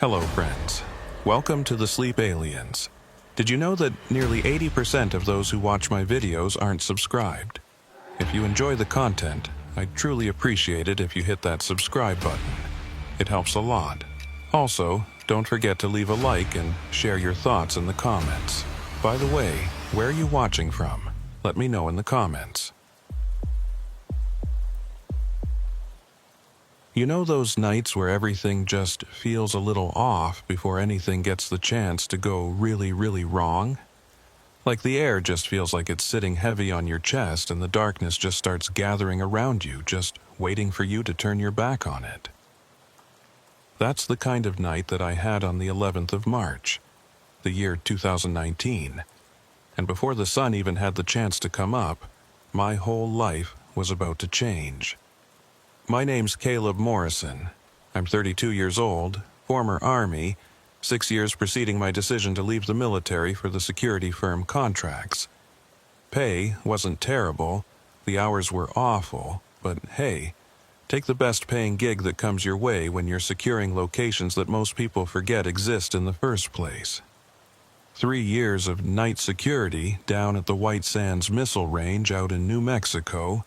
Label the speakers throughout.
Speaker 1: Hello, friends. Welcome to the Sleep Aliens. Did you know that nearly 80% of those who watch my videos aren't subscribed? If you enjoy the content, I'd truly appreciate it if you hit that subscribe button. It helps a lot. Also, don't forget to leave a like and share your thoughts in the comments. By the way, where are you watching from? Let me know in the comments. You know those nights where everything just feels a little off before anything gets the chance to go really, really wrong? Like the air just feels like it's sitting heavy on your chest and the darkness just starts gathering around you, just waiting for you to turn your back on it. That's the kind of night that I had on the 11th of March, the year 2019. And before the sun even had the chance to come up, my whole life was about to change. My name's Caleb Morrison. I'm 32 years old, former Army, 6 years preceding my decision to leave the military for the security firm contracts. Pay wasn't terrible, the hours were awful, but hey, take the best paying gig that comes your way when you're securing locations that most people forget exist in the first place. 3 years of night security down at the White Sands Missile Range out in New Mexico.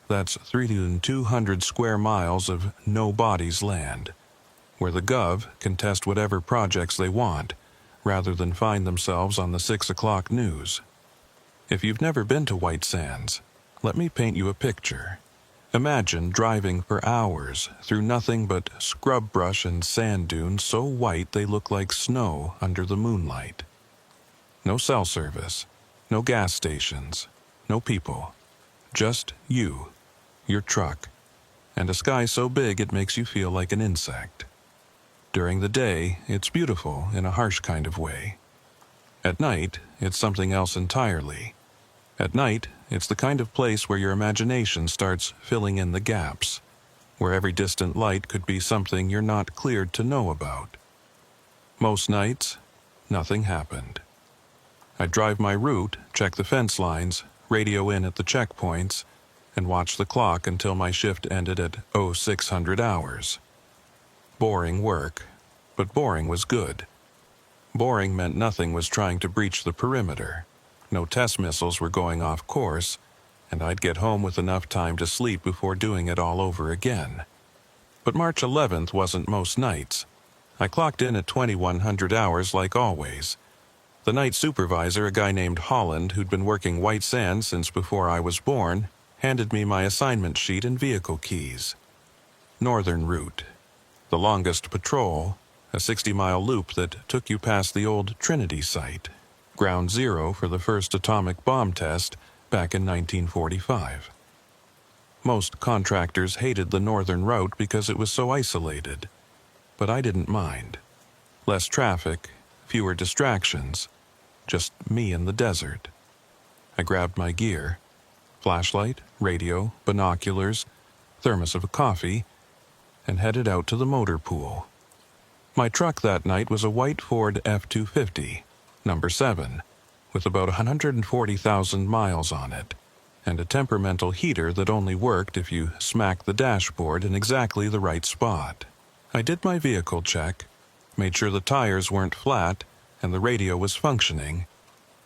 Speaker 1: That's 3,200 square miles of no-bodies land, where the Gov can test whatever projects they want, rather than find themselves on the 6 o'clock news. If you've never been to White Sands, let me paint you a picture. Imagine driving for hours through nothing but scrub brush and sand dunes so white they look like snow under the moonlight. No cell service, no gas stations, no people, just you, your truck, and a sky so big it makes you feel like an insect. During the day, it's beautiful in a harsh kind of way. At night, it's something else entirely. At night, it's the kind of place where your imagination starts filling in the gaps, where every distant light could be something you're not cleared to know about. Most nights, nothing happened. I'd drive my route, check the fence lines, radio in at the checkpoints, and watch the clock until my shift ended at 0600 hours. Boring work, but boring was good. Boring meant nothing was trying to breach the perimeter. No test missiles were going off course, and I'd get home with enough time to sleep before doing it all over again. But March 11th wasn't most nights. I clocked in at 2100 hours like always. The night supervisor, a guy named Holland, who'd been working White Sands since before I was born, handed me my assignment sheet and vehicle keys. Northern route. The longest patrol, a 60-mile loop that took you past the old Trinity site, ground zero for the first atomic bomb test back in 1945. Most contractors hated the northern route because it was so isolated, but I didn't mind. Less traffic, fewer distractions, just me in the desert. I grabbed my gear, flashlight, radio, binoculars, thermos of a coffee, and headed out to the motor pool. My truck that night was a white Ford F-250, number 7, with about 140,000 miles on it, and a temperamental heater that only worked if you smacked the dashboard in exactly the right spot. I did my vehicle check, made sure the tires weren't flat and the radio was functioning,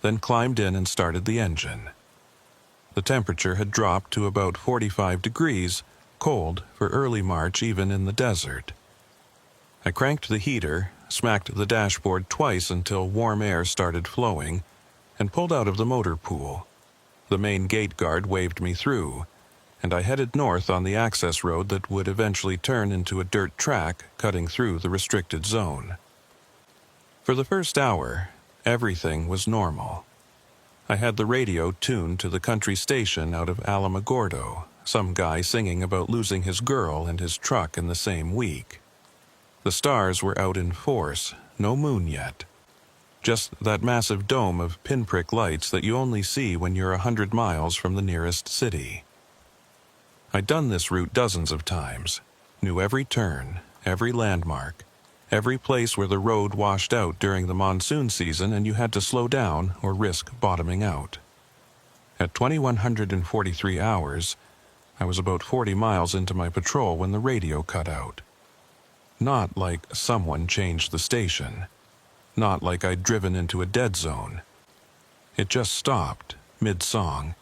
Speaker 1: then climbed in and started the engine. The temperature had dropped to about 45 degrees, cold for early March even in the desert. I cranked the heater, smacked the dashboard twice until warm air started flowing, and pulled out of the motor pool. The main gate guard waved me through, and I headed north on the access road that would eventually turn into a dirt track cutting through the restricted zone. For the first hour, everything was normal. I had the radio tuned to the country station out of Alamogordo, some guy singing about losing his girl and his truck in the same week. The stars were out in force, no moon yet. Just that massive dome of pinprick lights that you only see when you're 100 miles from the nearest city. I'd done this route dozens of times, knew every turn, every landmark, every place where the road washed out during the monsoon season and you had to slow down or risk bottoming out. At 2143 hours, I was about 40 miles into my patrol when the radio cut out. Not like someone changed the station. Not like I'd driven into a dead zone. It just stopped, mid-song,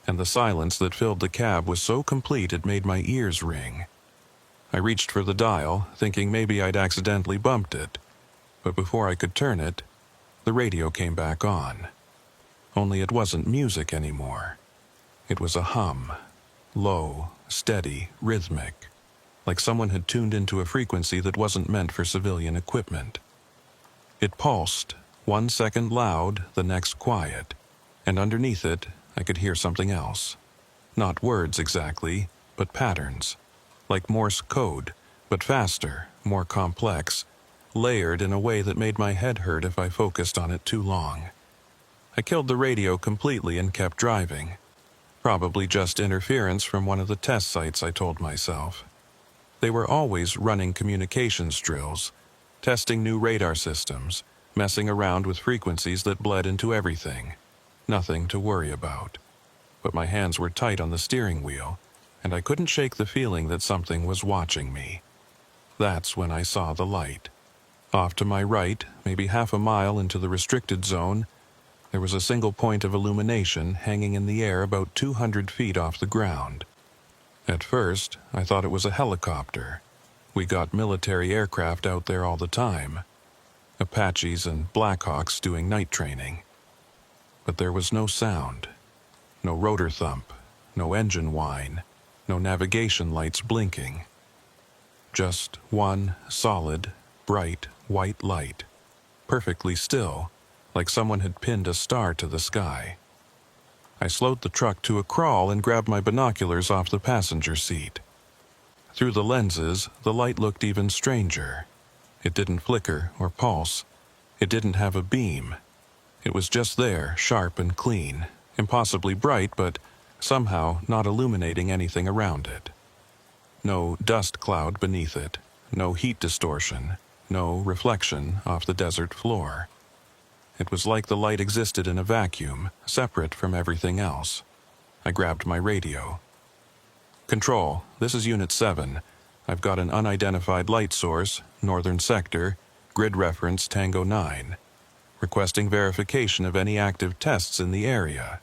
Speaker 1: and the silence that filled the cab was so complete it made my ears ring. I reached for the dial, thinking maybe I'd accidentally bumped it, but before I could turn it, the radio came back on. Only it wasn't music anymore. It was a hum, low, steady, rhythmic, like someone had tuned into a frequency that wasn't meant for civilian equipment. It pulsed, 1 second loud, the next quiet, and underneath it, I could hear something else. Not words exactly, but patterns, like Morse code, but faster, more complex, layered in a way that made my head hurt if I focused on it too long. I killed the radio completely and kept driving. Probably just interference from one of the test sites, I told myself. They were always running communications drills, testing new radar systems, messing around with frequencies that bled into everything. Nothing to worry about. But my hands were tight on the steering wheel, and I couldn't shake the feeling that something was watching me. That's when I saw the light. Off to my right, maybe half a mile into the restricted zone, there was a single point of illumination hanging in the air about 200 feet off the ground. At first, I thought it was a helicopter. We got military aircraft out there all the time. Apaches and Blackhawks doing night training. But there was no sound. No rotor thump, no engine whine, no navigation lights blinking. Just one solid, bright, white light, perfectly still, like someone had pinned a star to the sky. I slowed the truck to a crawl and grabbed my binoculars off the passenger seat. Through the lenses, the light looked even stranger. It didn't flicker or pulse. It didn't have a beam. It was just there, sharp and clean, impossibly bright, but somehow not illuminating anything around it. No dust cloud beneath it, no heat distortion, no reflection off the desert floor. It was like the light existed in a vacuum, separate from everything else. I grabbed my radio. "Control, this is Unit 7. I've got an unidentified light source, northern sector, grid reference Tango 9. Requesting verification of any active tests in the area."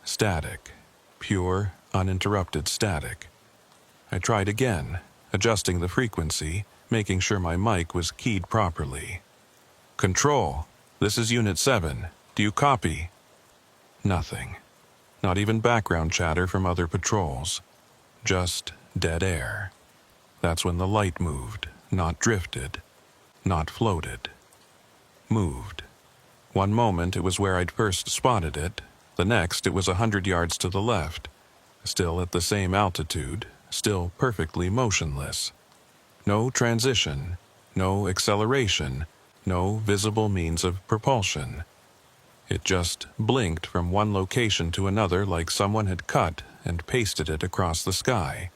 Speaker 1: Static. Pure, uninterrupted static. I tried again, adjusting the frequency, making sure my mic was keyed properly. "Control, this is Unit 7. Do you copy?" Nothing. Not even background chatter from other patrols. Just dead air. That's when the light moved, not drifted, not floated. Moved. One moment it was where I'd first spotted it, the next it was 100 yards to the left, still at the same altitude, still perfectly motionless. No transition, no acceleration, no visible means of propulsion. It just blinked from one location to another like someone had cut and pasted it across the sky.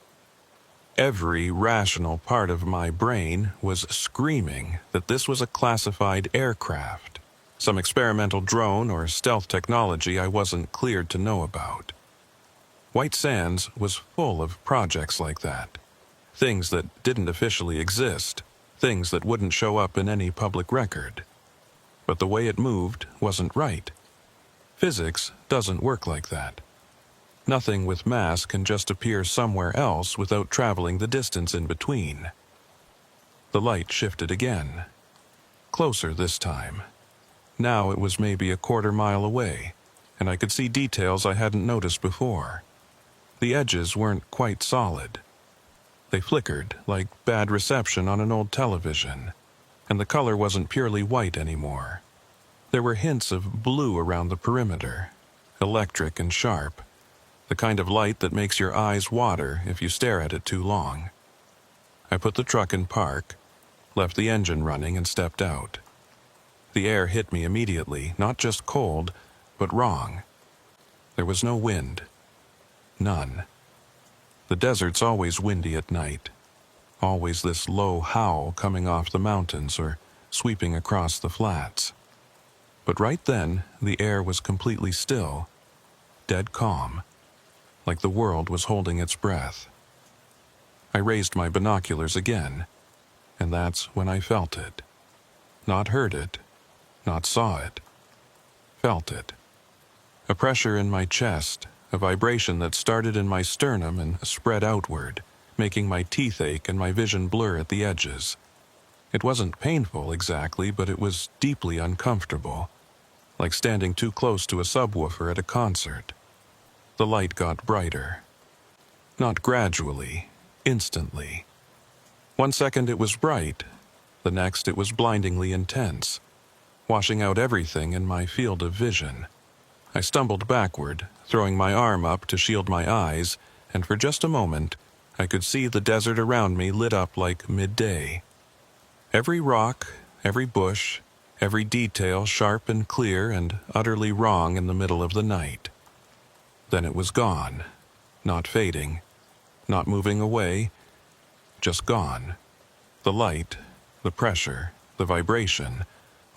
Speaker 1: Every rational part of my brain was screaming that this was a classified aircraft, some experimental drone or stealth technology I wasn't cleared to know about. White Sands was full of projects like that. Things that didn't officially exist, things that wouldn't show up in any public record. But the way it moved wasn't right. Physics doesn't work like that. Nothing with mass can just appear somewhere else without traveling the distance in between. The light shifted again. Closer this time. Now it was maybe a quarter mile away, and I could see details I hadn't noticed before. The edges weren't quite solid. They flickered like bad reception on an old television, and the color wasn't purely white anymore. There were hints of blue around the perimeter, electric and sharp, the kind of light that makes your eyes water if you stare at it too long. I put the truck in park, left the engine running, and stepped out. The air hit me immediately, not just cold, but wrong. There was no wind. None. The desert's always windy at night. Always this low howl coming off the mountains or sweeping across the flats. But right then, the air was completely still, dead calm, like the world was holding its breath. I raised my binoculars again. and that's when I felt it. Not heard it, not saw it. Felt it. A pressure in my chest, a vibration that started in my sternum and spread outward, making my teeth ache and my vision blur at the edges. It wasn't painful exactly, but it was deeply uncomfortable, like standing too close to a subwoofer at a concert. The light got brighter. Not gradually, instantly. 1 second it was bright, the next it was blindingly intense, washing out everything in my field of vision. I stumbled backward, throwing my arm up to shield my eyes, and for just a moment, I could see the desert around me lit up like midday. Every rock, every bush, every detail sharp and clear and utterly wrong in the middle of the night. Then it was gone, not fading, not moving away, just gone. The light, the pressure, the vibration,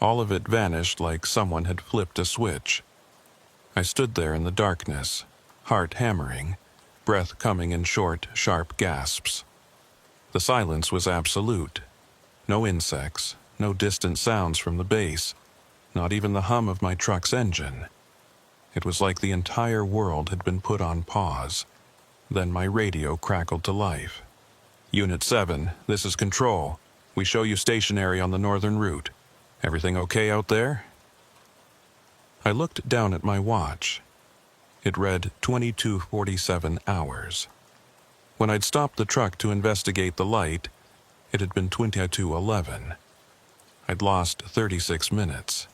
Speaker 1: all of it vanished like someone had flipped a switch. I stood there in the darkness, heart hammering, breath coming in short, sharp gasps. The silence was absolute. No insects, no distant sounds from the base, not even the hum of my truck's engine. It was like the entire world had been put on pause. Then my radio crackled to life. Unit 7, this is Control. We show you stationary on the northern route. Everything okay out there? I looked down at my watch. It read 22:47 hours. When I'd stopped the truck to investigate the light, it had been 22:11. I'd lost 36 minutes.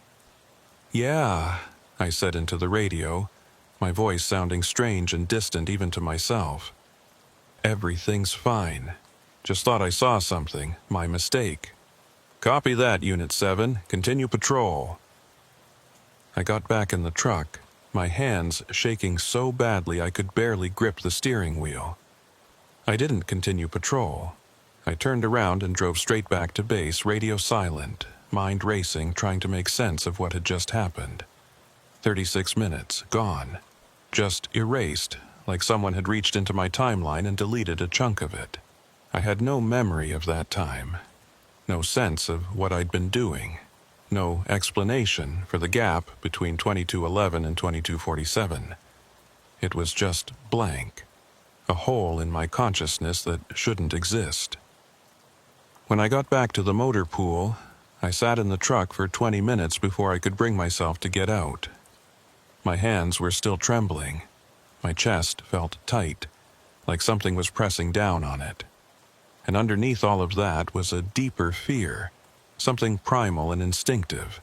Speaker 1: Yeah, I said into the radio, my voice sounding strange and distant even to myself. Everything's fine. Just thought I saw something. My mistake. Copy that, Unit 7. Continue patrol. I got back in the truck, my hands shaking so badly I could barely grip the steering wheel. I didn't continue patrol. I turned around and drove straight back to base, radio silent, mind racing, trying to make sense of what had just happened. 36 minutes, gone. Just erased, like someone had reached into my timeline and deleted a chunk of it. I had no memory of that time, no sense of what I'd been doing, no explanation for the gap between 22:11 and 22:47. It was just blank, a hole in my consciousness that shouldn't exist. When I got back to the motor pool, I sat in the truck for 20 minutes before I could bring myself to get out. My hands were still trembling. My chest felt tight, like something was pressing down on it. And underneath all of that was a deeper fear, something primal and instinctive,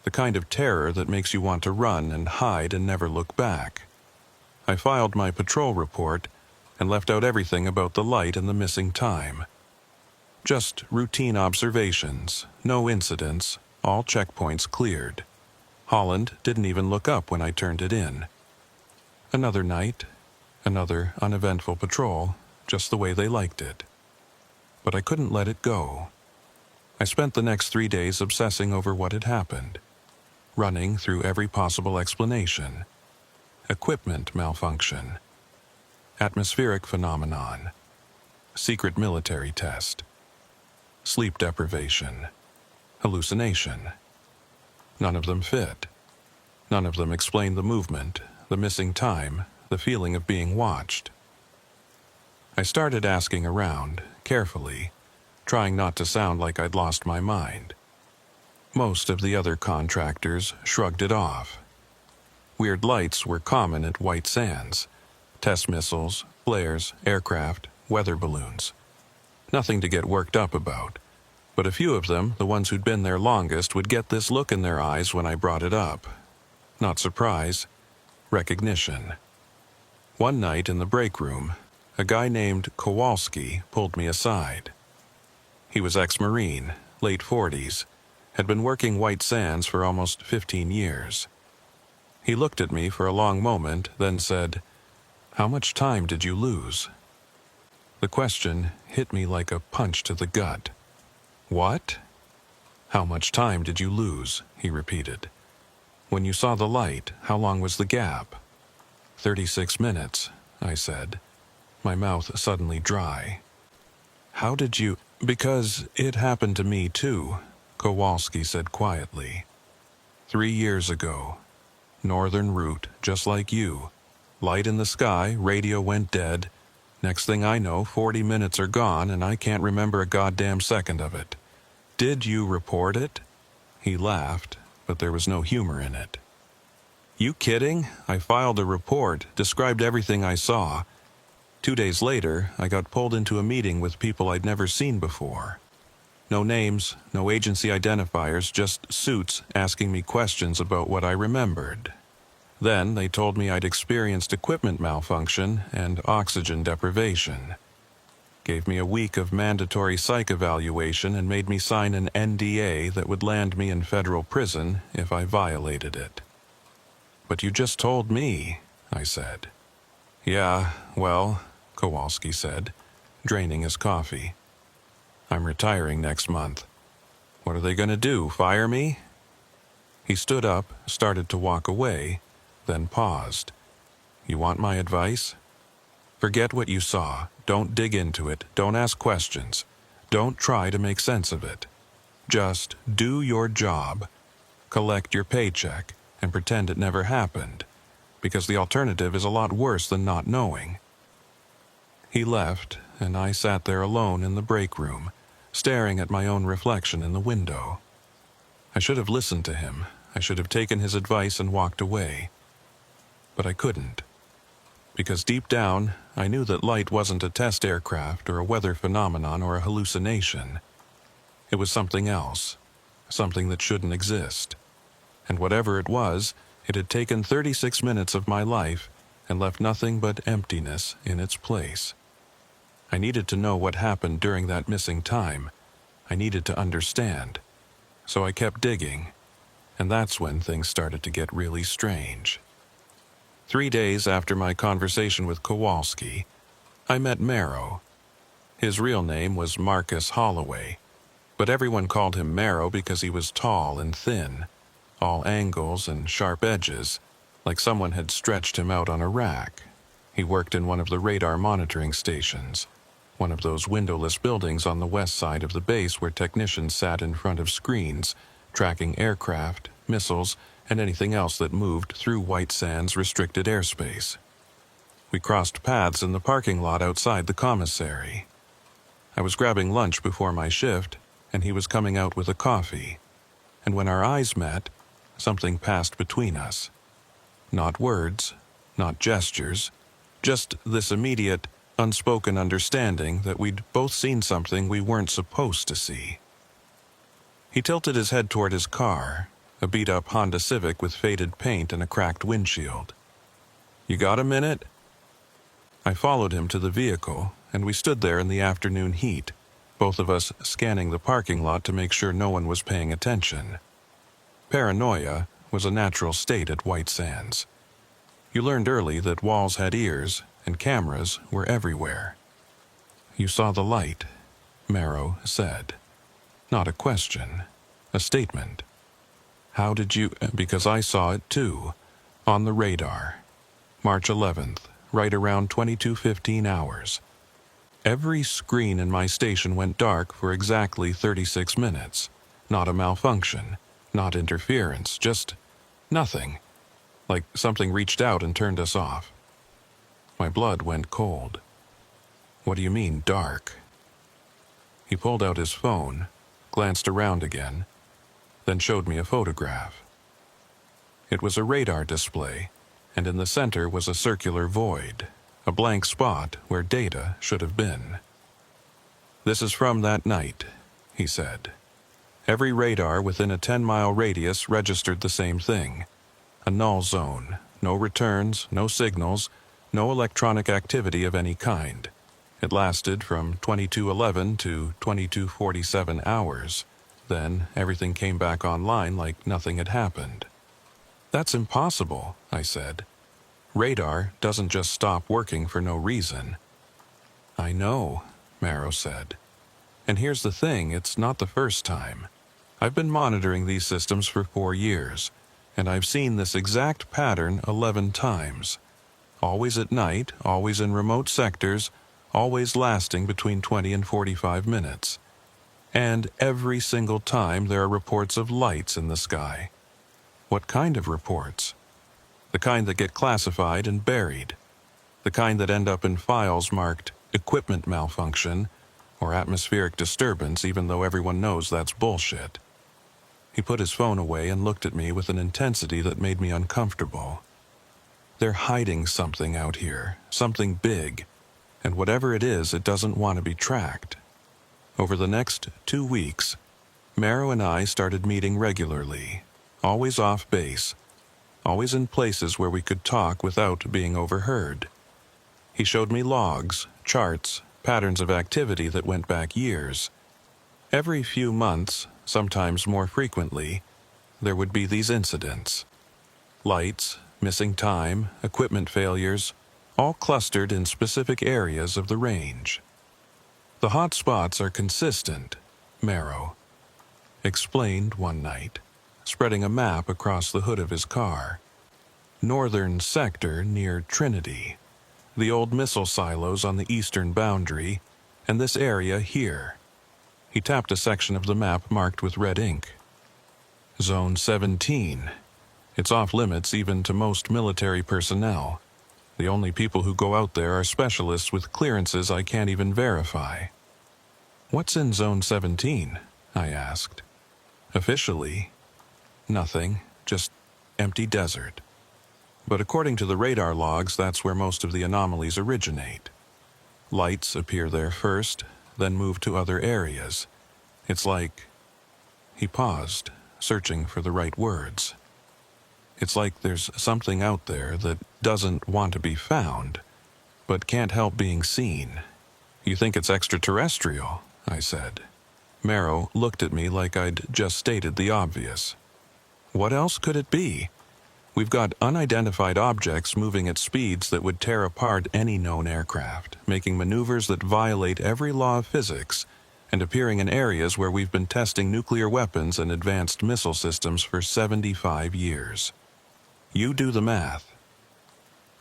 Speaker 1: the kind of terror that makes you want to run and hide and never look back. I filed my patrol report and left out everything about the light and the missing time. Just routine observations, no incidents, all checkpoints cleared. Holland didn't even look up when I turned it in. Another night, another uneventful patrol, just the way they liked it. But I couldn't let it go. I spent the next 3 days obsessing over what had happened, running through every possible explanation. Equipment malfunction, atmospheric phenomenon, secret military test, sleep deprivation, hallucination. None of them fit. None of them explained the movement, the missing time, the feeling of being watched. I started asking around, carefully, trying not to sound like I'd lost my mind. Most of the other contractors shrugged it off. Weird lights were common at White Sands. Test missiles, flares, aircraft, weather balloons. Nothing to get worked up about. But a few of them, the ones who'd been there longest, would get this look in their eyes when I brought it up. Not surprise, recognition. One night in the break room, a guy named Kowalski pulled me aside. He was ex-Marine, late 40s, had been working White Sands for almost 15 years. He looked at me for a long moment, then said, "How much time did you lose?" The question hit me like a punch to the gut. What? "How much time did you lose?" he repeated. "When you saw the light, how long was the gap?" 36 minutes, I said, my mouth suddenly dry. "How did you... Because it happened to me too, Kowalski said quietly. 3 years ago. Northern route, just like you. Light in the sky, radio went dead. Next thing I know, 40 minutes are gone and I can't remember a goddamn second of it. Did you report it? He laughed, but there was no humor in it. You kidding? I filed a report, described everything I saw. 2 days later, I got pulled into a meeting with people I'd never seen before. No names, no agency identifiers, just suits asking me questions about what I remembered. Then they told me I'd experienced equipment malfunction and oxygen deprivation. Gave me a week of mandatory psych evaluation and made me sign an NDA that would land me in federal prison if I violated it. But you just told me, I said. Yeah, well, Kowalski said, draining his coffee. I'm retiring next month. What are they going to do, fire me? He stood up, started to walk away, then paused. You want my advice? Forget what you saw. Don't dig into it. Don't ask questions. Don't try to make sense of it. Just do your job. Collect your paycheck and pretend it never happened, because the alternative is a lot worse than not knowing. He left, and I sat there alone in the break room, staring at my own reflection in the window. I should have listened to him. I should have taken his advice and walked away. But I couldn't. Because deep down, I knew that light wasn't a test aircraft or a weather phenomenon or a hallucination. It was something else, something that shouldn't exist. And whatever it was, it had taken 36 minutes of my life and left nothing but emptiness in its place. I needed to know what happened during that missing time. I needed to understand. So I kept digging, and that's when things started to get really strange. 3 days after my conversation with Kowalski, I met Marrow. His real name was Marcus Holloway, but everyone called him Marrow because he was tall and thin, all angles and sharp edges, like someone had stretched him out on a rack. He worked in one of the radar monitoring stations, one of those windowless buildings on the west side of the base where technicians sat in front of screens, tracking aircraft, missiles, and anything else that moved through White Sands restricted airspace. We crossed paths in the parking lot outside the commissary. I was grabbing lunch before my shift, and he was coming out with a coffee. And when our eyes met, something passed between us. Not words, not gestures, just this immediate, unspoken understanding that we'd both seen something we weren't supposed to see. He tilted his head toward his car, a beat-up Honda Civic with faded paint and a cracked windshield. You got a minute? I followed him to the vehicle, and we stood there in the afternoon heat, both of us scanning the parking lot to make sure no one was paying attention. Paranoia was a natural state at White Sands. You learned early that walls had ears, and cameras were everywhere. You saw the light, Marrow said. Not a question, a statement. How did you? Because I saw it too, on the radar. March 11th, right around 22:15 hours. Every screen in my station went dark for exactly 36 minutes. Not a malfunction, not interference, just nothing. Like something reached out and turned us off. My blood went cold. What do you mean, dark? He pulled out his phone, glanced around again, then showed me a photograph. It was a radar display, and in the center was a circular void, a blank spot where data should have been. This is from that night, he said. Every radar within a 10-mile radius registered the same thing. A null zone, no returns, no signals, no electronic activity of any kind. It lasted from 22:11 to 22:47 hours. Then everything came back online like nothing had happened. That's impossible, I said. Radar doesn't just stop working for no reason. I know, Marrow said. And here's the thing, it's not the first time. I've been monitoring these systems for 4 years, and I've seen this exact pattern 11 times. Always at night, always in remote sectors, always lasting between 20 and 45 minutes. And every single time there are reports of lights in the sky. What kind of reports? The kind that get classified and buried. The kind that end up in files marked equipment malfunction or atmospheric disturbance, even though everyone knows that's bullshit. He put his phone away and looked at me with an intensity that made me uncomfortable. They're hiding something out here, something big, and whatever it is, it doesn't want to be tracked. Over the next 2 weeks, Marrow and I started meeting regularly, always off base, always in places where we could talk without being overheard. He showed me logs, charts, patterns of activity that went back years. Every few months, sometimes more frequently, there would be these incidents. Lights, missing time, equipment failures, all clustered in specific areas of the range. The hot spots are consistent, Marrow explained one night, spreading a map across the hood of his car. Northern sector near Trinity, the old missile silos on the eastern boundary, and this area here. He tapped a section of the map marked with red ink. Zone 17. It's off limits even to most military personnel. The only people who go out there are specialists with clearances I can't even verify. What's in Zone 17? I asked. Officially, nothing, just empty desert. But according to the radar logs, that's where most of the anomalies originate. Lights appear there first, then move to other areas. It's like... He paused, searching for the right words. It's like there's something out there that doesn't want to be found, but can't help being seen. You think it's extraterrestrial? I said. Marrow looked at me like I'd just stated the obvious. What else could it be? We've got unidentified objects moving at speeds that would tear apart any known aircraft, making maneuvers that violate every law of physics, and appearing in areas where we've been testing nuclear weapons and advanced missile systems for 75 years. You do the math.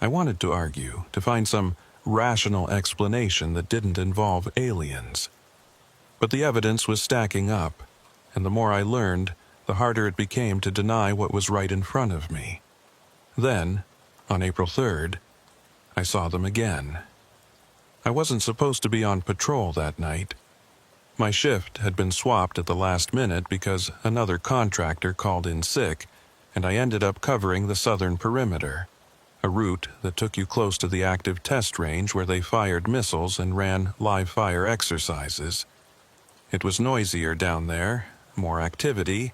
Speaker 1: I wanted to argue, to find some rational explanation that didn't involve aliens. But the evidence was stacking up, and the more I learned, the harder it became to deny what was right in front of me. Then, on April 3rd, I saw them again. I wasn't supposed to be on patrol that night. My shift had been swapped at the last minute because another contractor called in sick, and I ended up covering the southern perimeter, a route that took you close to the active test range where they fired missiles and ran live-fire exercises. It was noisier down there, more activity,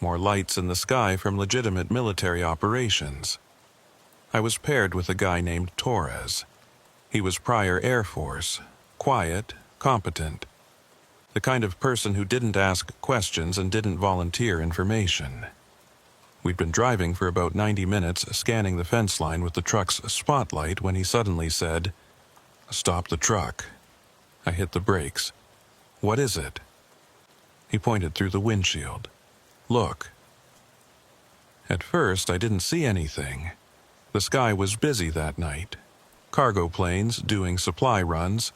Speaker 1: more lights in the sky from legitimate military operations. I was paired with a guy named Torres. He was prior Air Force, quiet, competent. The kind of person who didn't ask questions and didn't volunteer information. We'd been driving for about 90 minutes, scanning the fence line with the truck's spotlight when he suddenly said, "Stop the truck." I hit the brakes. "What is it?" He pointed through the windshield. "Look." At first, I didn't see anything. The sky was busy that night. Cargo planes doing supply runs,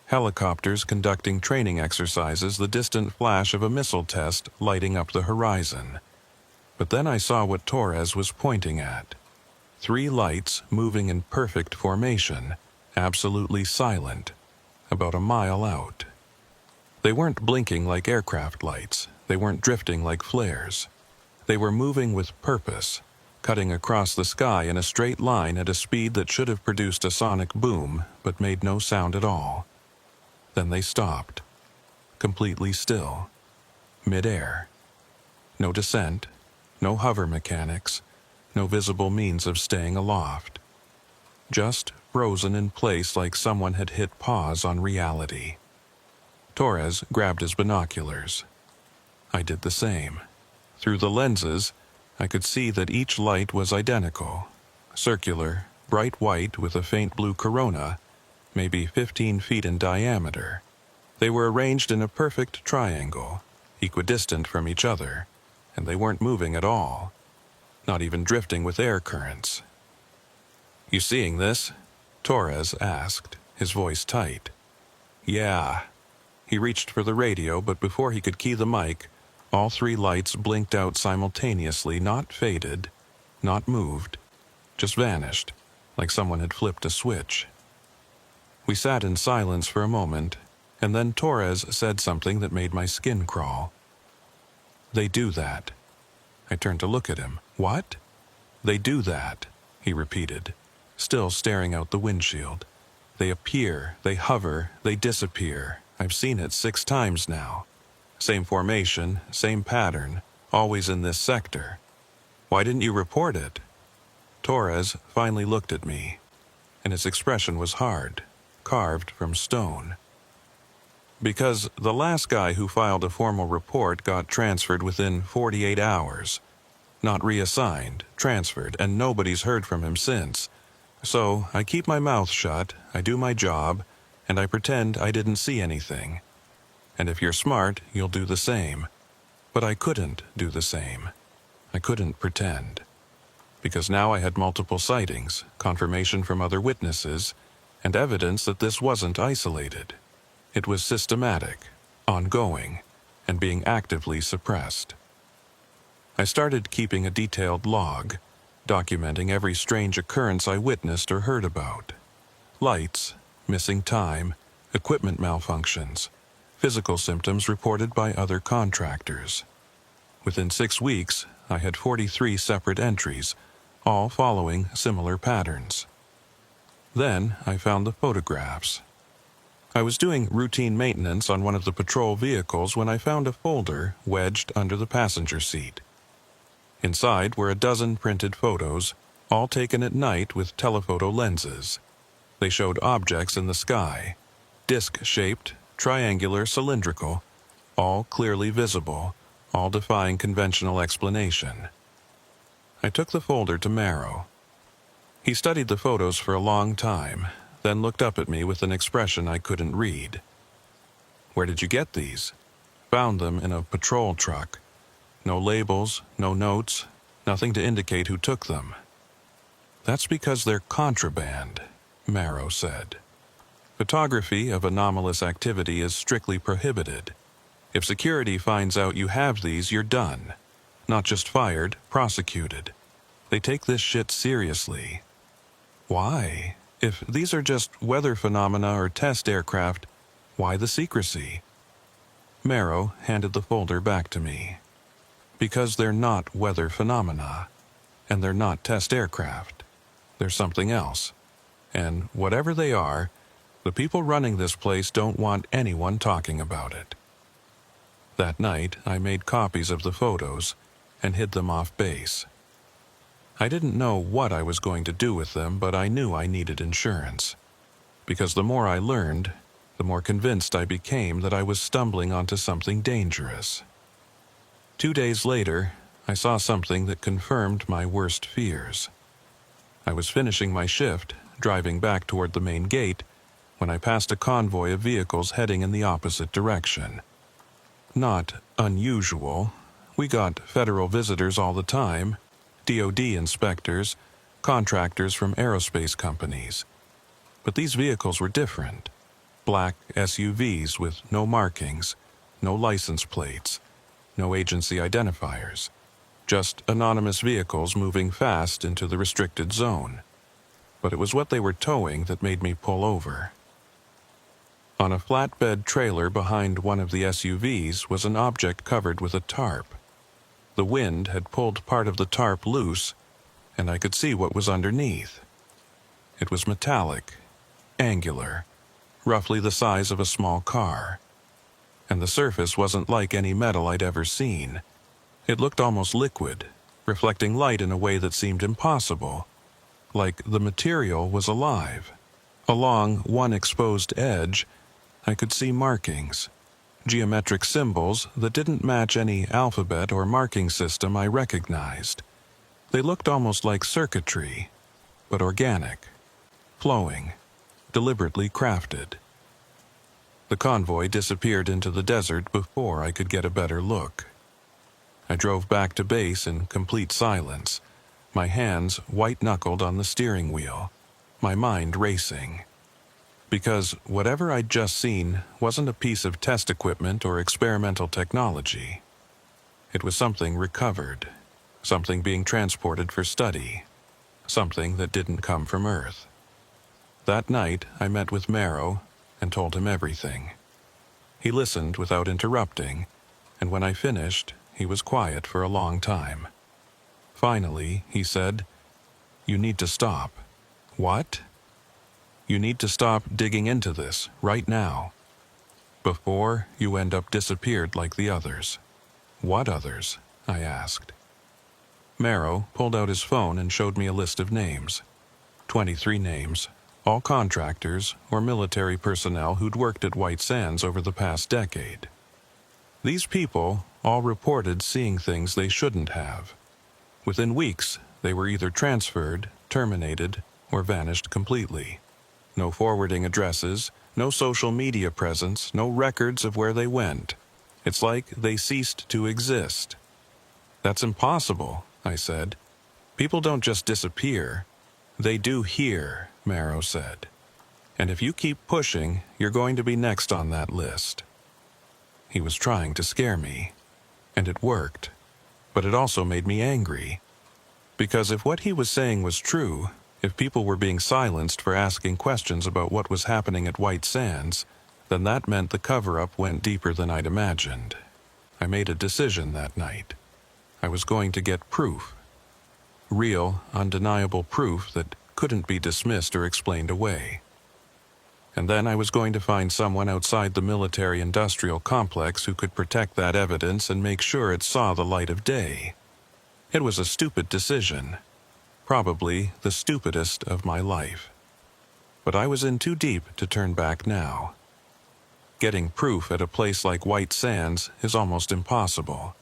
Speaker 1: helicopters conducting training exercises, the distant flash of a missile test lighting up the horizon. But then I saw what Torres was pointing at. 3 lights moving in perfect formation, absolutely silent, about a mile out. They weren't blinking like aircraft lights. They weren't drifting like flares. They were moving with purpose, cutting across the sky in a straight line at a speed that should have produced a sonic boom, but made no sound at all. Then they stopped, completely still, mid-air. No descent, no hover mechanics, no visible means of staying aloft. Just frozen in place like someone had hit pause on reality. Torres grabbed his binoculars. I did the same. Through the lenses, I could see that each light was identical. Circular, bright white with a faint blue corona, maybe 15 feet in diameter. They were arranged in a perfect triangle, equidistant from each other, and they weren't moving at all, not even drifting with air currents. "You seeing this?" Torres asked, his voice tight. "Yeah." He reached for the radio, but before he could key the mic, all 3 lights blinked out simultaneously, not faded, not moved, just vanished, like someone had flipped a switch. We sat in silence for a moment, and then Torres said something that made my skin crawl. "They do that." I turned to look at him. "What?" "They do that," he repeated, still staring out the windshield. "They appear, they hover, they disappear. I've seen it 6 times now. Same formation, same pattern, always in this sector. Why didn't you report it?" Torres finally looked at me, and his expression was hard, carved from stone. "Because the last guy who filed a formal report got transferred within 48 hours. Not reassigned, transferred, and nobody's heard from him since. So I keep my mouth shut, I do my job, and I pretend I didn't see anything. And if you're smart, you'll do the same. But I couldn't do the same. I couldn't pretend. Because now I had multiple sightings, confirmation from other witnesses, and evidence that this wasn't isolated. It was systematic, ongoing, and being actively suppressed. I started keeping a detailed log, documenting every strange occurrence I witnessed or heard about. Lights, missing time, equipment malfunctions, physical symptoms reported by other contractors. Within 6 weeks, I had 43 separate entries, all following similar patterns. Then I found the photographs. I was doing routine maintenance on one of the patrol vehicles when I found a folder wedged under the passenger seat. Inside were a dozen printed photos, all taken at night with telephoto lenses. They showed objects in the sky, disc-shaped, triangular, cylindrical, all clearly visible, all defying conventional explanation. I took the folder to Marrow. He studied the photos for a long time, then looked up at me with an expression I couldn't read. "Where did you get these?" "Found them in a patrol truck. No labels, no notes, nothing to indicate who took them." "That's because they're contraband," Marrow said. "Photography of anomalous activity is strictly prohibited. If security finds out you have these, you're done. Not just fired, prosecuted. They take this shit seriously." "Why? If these are just weather phenomena or test aircraft, why the secrecy?" Marrow handed the folder back to me. "Because they're not weather phenomena, and they're not test aircraft. They're something else. And whatever they are, the people running this place don't want anyone talking about it." That night, I made copies of the photos and hid them off base. I didn't know what I was going to do with them, but I knew I needed insurance. Because the more I learned, the more convinced I became that I was stumbling onto something dangerous. 2 days later, I saw something that confirmed my worst fears. I was finishing my shift, driving back toward the main gate, when I passed a convoy of vehicles heading in the opposite direction. Not unusual. We got federal visitors all the time, DoD inspectors, contractors from aerospace companies. But these vehicles were different. Black SUVs with no markings, no license plates, no agency identifiers. Just anonymous vehicles moving fast into the restricted zone. But it was what they were towing that made me pull over. On a flatbed trailer behind one of the SUVs was an object covered with a tarp. The wind had pulled part of the tarp loose, and I could see what was underneath. It was metallic, angular, roughly the size of a small car. And the surface wasn't like any metal I'd ever seen. It looked almost liquid, reflecting light in a way that seemed impossible, like the material was alive. Along one exposed edge, I could see markings, geometric symbols that didn't match any alphabet or marking system I recognized. They looked almost like circuitry, but organic, flowing, deliberately crafted. The convoy disappeared into the desert before I could get a better look. I drove back to base in complete silence, my hands white-knuckled on the steering wheel, my mind racing. Because whatever I'd just seen wasn't a piece of test equipment or experimental technology. It was something recovered, something being transported for study, something that didn't come from Earth. That night, I met with Marrow and told him everything. He listened without interrupting, and when I finished, he was quiet for a long time. Finally, he said, "You need to stop." "What?" "You need to stop digging into this right now, before you end up disappeared like the others." "What others?" I asked. Marrow pulled out his phone and showed me a list of names. 23 names, all contractors or military personnel who'd worked at White Sands over the past decade. These people all reported seeing things they shouldn't have. Within weeks, they were either transferred, terminated, or vanished completely. No forwarding addresses, no social media presence, no records of where they went. It's like they ceased to exist. "That's impossible," I said. "People don't just disappear. They do here," Marrow said. "And if you keep pushing, you're going to be next on that list." He was trying to scare me, and it worked. But it also made me angry. Because if what he was saying was true, if people were being silenced for asking questions about what was happening at White Sands, then that meant the cover-up went deeper than I'd imagined. I made a decision that night. I was going to get proof. Real, undeniable proof that couldn't be dismissed or explained away. And then I was going to find someone outside the military-industrial complex who could protect that evidence and make sure it saw the light of day. It was a stupid decision. Probably the stupidest of my life. But I was in too deep to turn back now. Getting proof at a place like White Sands is almost impossible.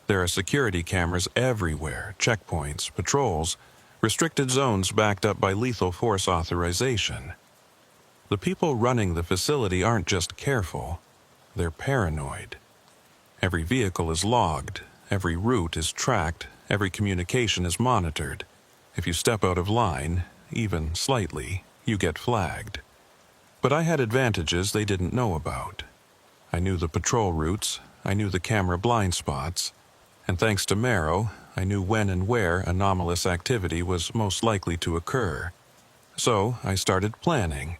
Speaker 1: There are security cameras everywhere, checkpoints, patrols, restricted zones backed up by lethal force authorization. The people running the facility aren't just careful, they're paranoid. Every vehicle is logged, every route is tracked, every communication is monitored. If you step out of line, even slightly, you get flagged. But I had advantages they didn't know about. I knew the patrol routes, I knew the camera blind spots, and thanks to Marrow, I knew when and where anomalous activity was most likely to occur. So I started planning.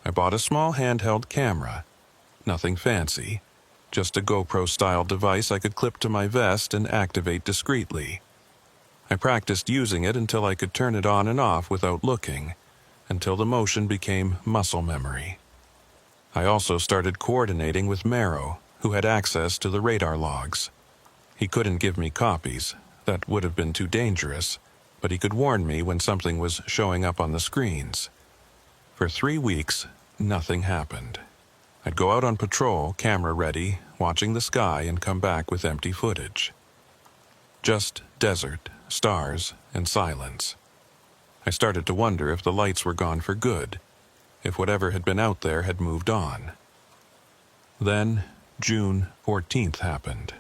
Speaker 1: I bought a small handheld camera. Nothing fancy, just a GoPro-style device I could clip to my vest and activate discreetly. I practiced using it until I could turn it on and off without looking, until the motion became muscle memory. I also started coordinating with Marrow, who had access to the radar logs. He couldn't give me copies, that would have been too dangerous, but he could warn me when something was showing up on the screens. For 3 weeks, nothing happened. I'd go out on patrol, camera ready, watching the sky and come back with empty footage. Just desert, stars, and silence. I started to wonder if the lights were gone for good, if whatever had been out there had moved on. Then, June 14th happened.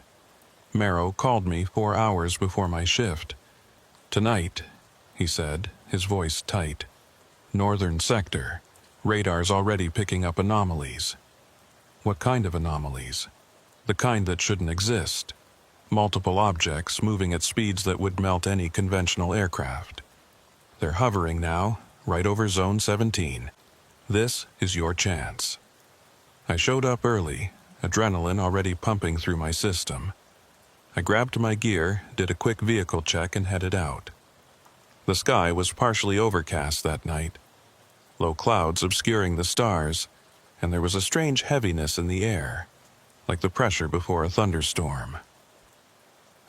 Speaker 1: Marrow called me 4 hours before my shift. "Tonight," he said, his voice tight. "Northern sector. Radar's already picking up anomalies." "What kind of anomalies?" "The kind that shouldn't exist. Multiple objects moving at speeds that would melt any conventional aircraft. They're hovering now, right over Zone 17. This is your chance." I showed up early, adrenaline already pumping through my system. I grabbed my gear, did a quick vehicle check, and headed out. The sky was partially overcast that night, low clouds obscuring the stars, and there was a strange heaviness in the air, like the pressure before a thunderstorm.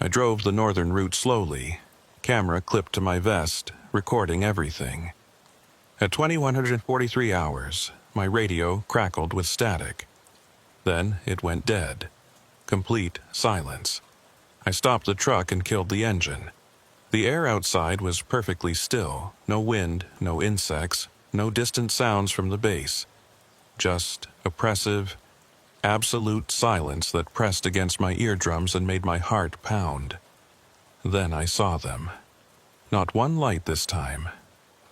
Speaker 1: I drove the northern route slowly, camera clipped to my vest, recording everything. At 2143 hours, my radio crackled with static. Then it went dead. Complete silence. I stopped the truck and killed the engine. The air outside was perfectly still, no wind, no insects, no distant sounds from the base. Just oppressive, absolute silence that pressed against my eardrums and made my heart pound. Then I saw them. Not one light this time.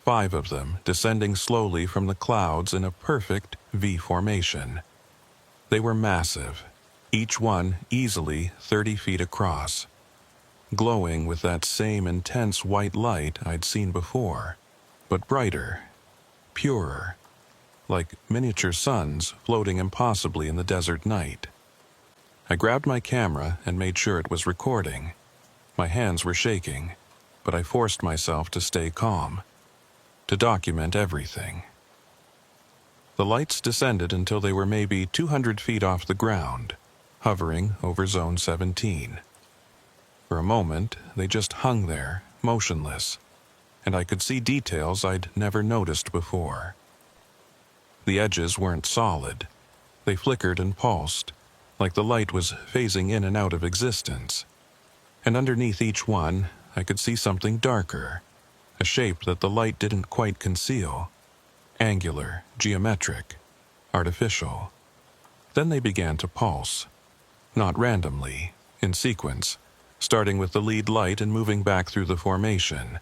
Speaker 1: 5 of them descending slowly from the clouds in a perfect V formation. They were massive, each one easily 30 feet across, glowing with that same intense white light I'd seen before, but brighter, purer, like miniature suns floating impossibly in the desert night. I grabbed my camera and made sure it was recording. My hands were shaking, but I forced myself to stay calm, to document everything. The lights descended until they were maybe 200 feet off the ground, hovering over Zone 17. For a moment, they just hung there, motionless, and I could see details I'd never noticed before. The edges weren't solid. They flickered and pulsed, like the light was phasing in and out of existence. And underneath each one, I could see something darker, a shape that the light didn't quite conceal. Angular, geometric, artificial. Then they began to pulse. Not randomly, in sequence, starting with the lead light and moving back through the formation.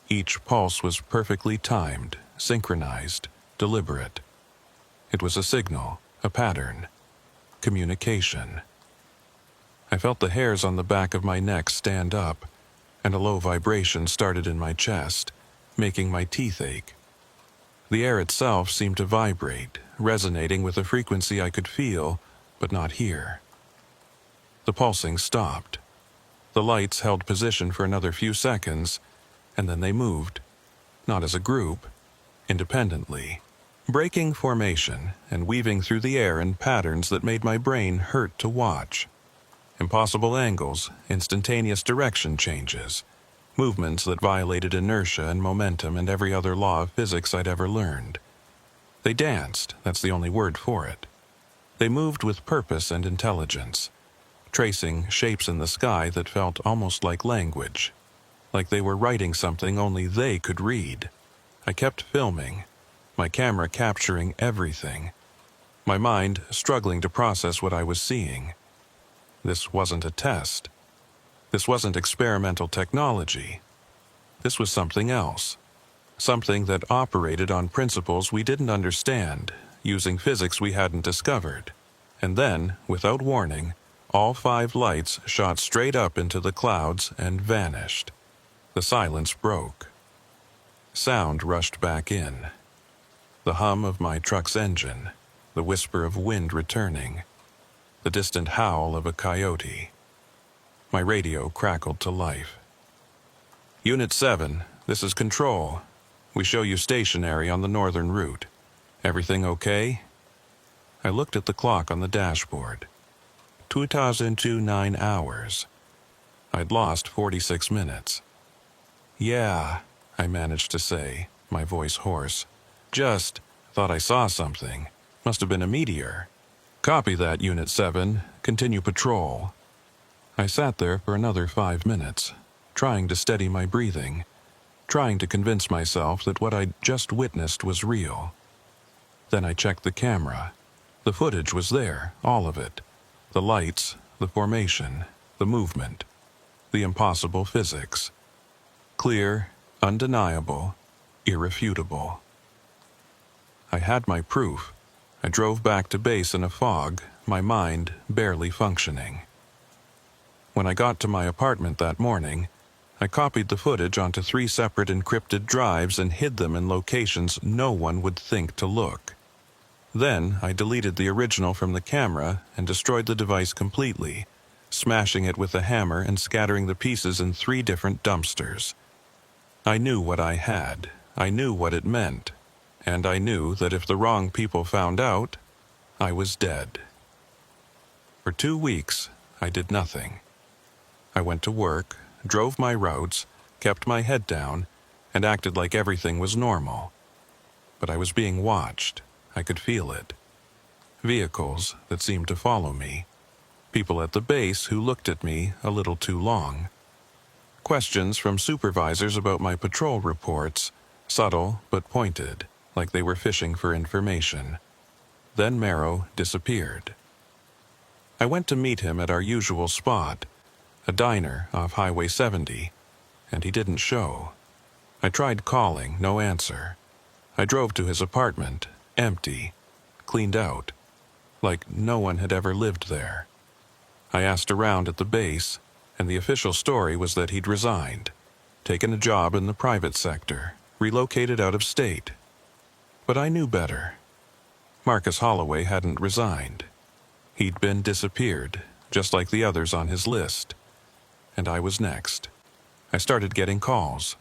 Speaker 1: Each pulse was perfectly timed, synchronized, deliberate. It was a signal, a pattern, communication. I felt the hairs on the back of my neck stand up, and a low vibration started in my chest, making my teeth ache. The air itself seemed to vibrate, resonating with a frequency I could feel, but not hear. The pulsing stopped. The lights held position for another few seconds, and then they moved, not as a group, independently, breaking formation and weaving through the air in patterns that made my brain hurt to watch. Impossible angles, instantaneous direction changes, movements that violated inertia and momentum and every other law of physics I'd ever learned. They danced, that's the only word for it. They moved with purpose and intelligence, tracing shapes in the sky that felt almost like language, like they were writing something only they could read. I kept filming, my camera capturing everything, my mind struggling to process what I was seeing. This wasn't a test. This wasn't experimental technology. This was something else. Something that operated on principles we didn't understand, using physics we hadn't discovered. And then, without warning, all 5 lights shot straight up into the clouds and vanished. The silence broke. Sound rushed back in. The hum of my truck's engine, the whisper of wind returning, the distant howl of a coyote. My radio crackled to life. Unit 7, this is Control. We show you stationary on the northern route. Everything okay? I looked at the clock on the dashboard. 2029 hours. I'd lost 46 minutes. Yeah, I managed to say, my voice hoarse. Just thought I saw something. Must have been a meteor. Copy that, Unit 7. Continue patrol. I sat there for another 5 minutes, trying to steady my breathing, trying to convince myself that what I'd just witnessed was real. Then I checked the camera. The footage was there, all of it. The lights, the formation, the movement, the impossible physics. Clear, undeniable, irrefutable. I had my proof. I drove back to base in a fog, my mind barely functioning. When I got to my apartment that morning, I copied the footage onto 3 separate encrypted drives and hid them in locations no one would think to look. Then I deleted the original from the camera and destroyed the device completely, smashing it with a hammer and scattering the pieces in 3 different dumpsters. I knew what I had, I knew what it meant, and I knew that if the wrong people found out, I was dead. For 2 weeks, I did nothing. I went to work, drove my routes, kept my head down, and acted like everything was normal. But I was being watched. I could feel it. Vehicles that seemed to follow me. People at the base who looked at me a little too long. Questions from supervisors about my patrol reports, subtle but pointed, like they were fishing for information. Then Marrow disappeared. I went to meet him at our usual spot, a diner off Highway 70, and he didn't show. I tried calling, no answer. I drove to his apartment, empty, cleaned out, like no one had ever lived there. I asked around at the base, and the official story was that he'd resigned, taken a job in the private sector, relocated out of state. But I knew better. Marcus Holloway hadn't resigned. He'd been disappeared, just like the others on his list. And I was next. I started getting calls,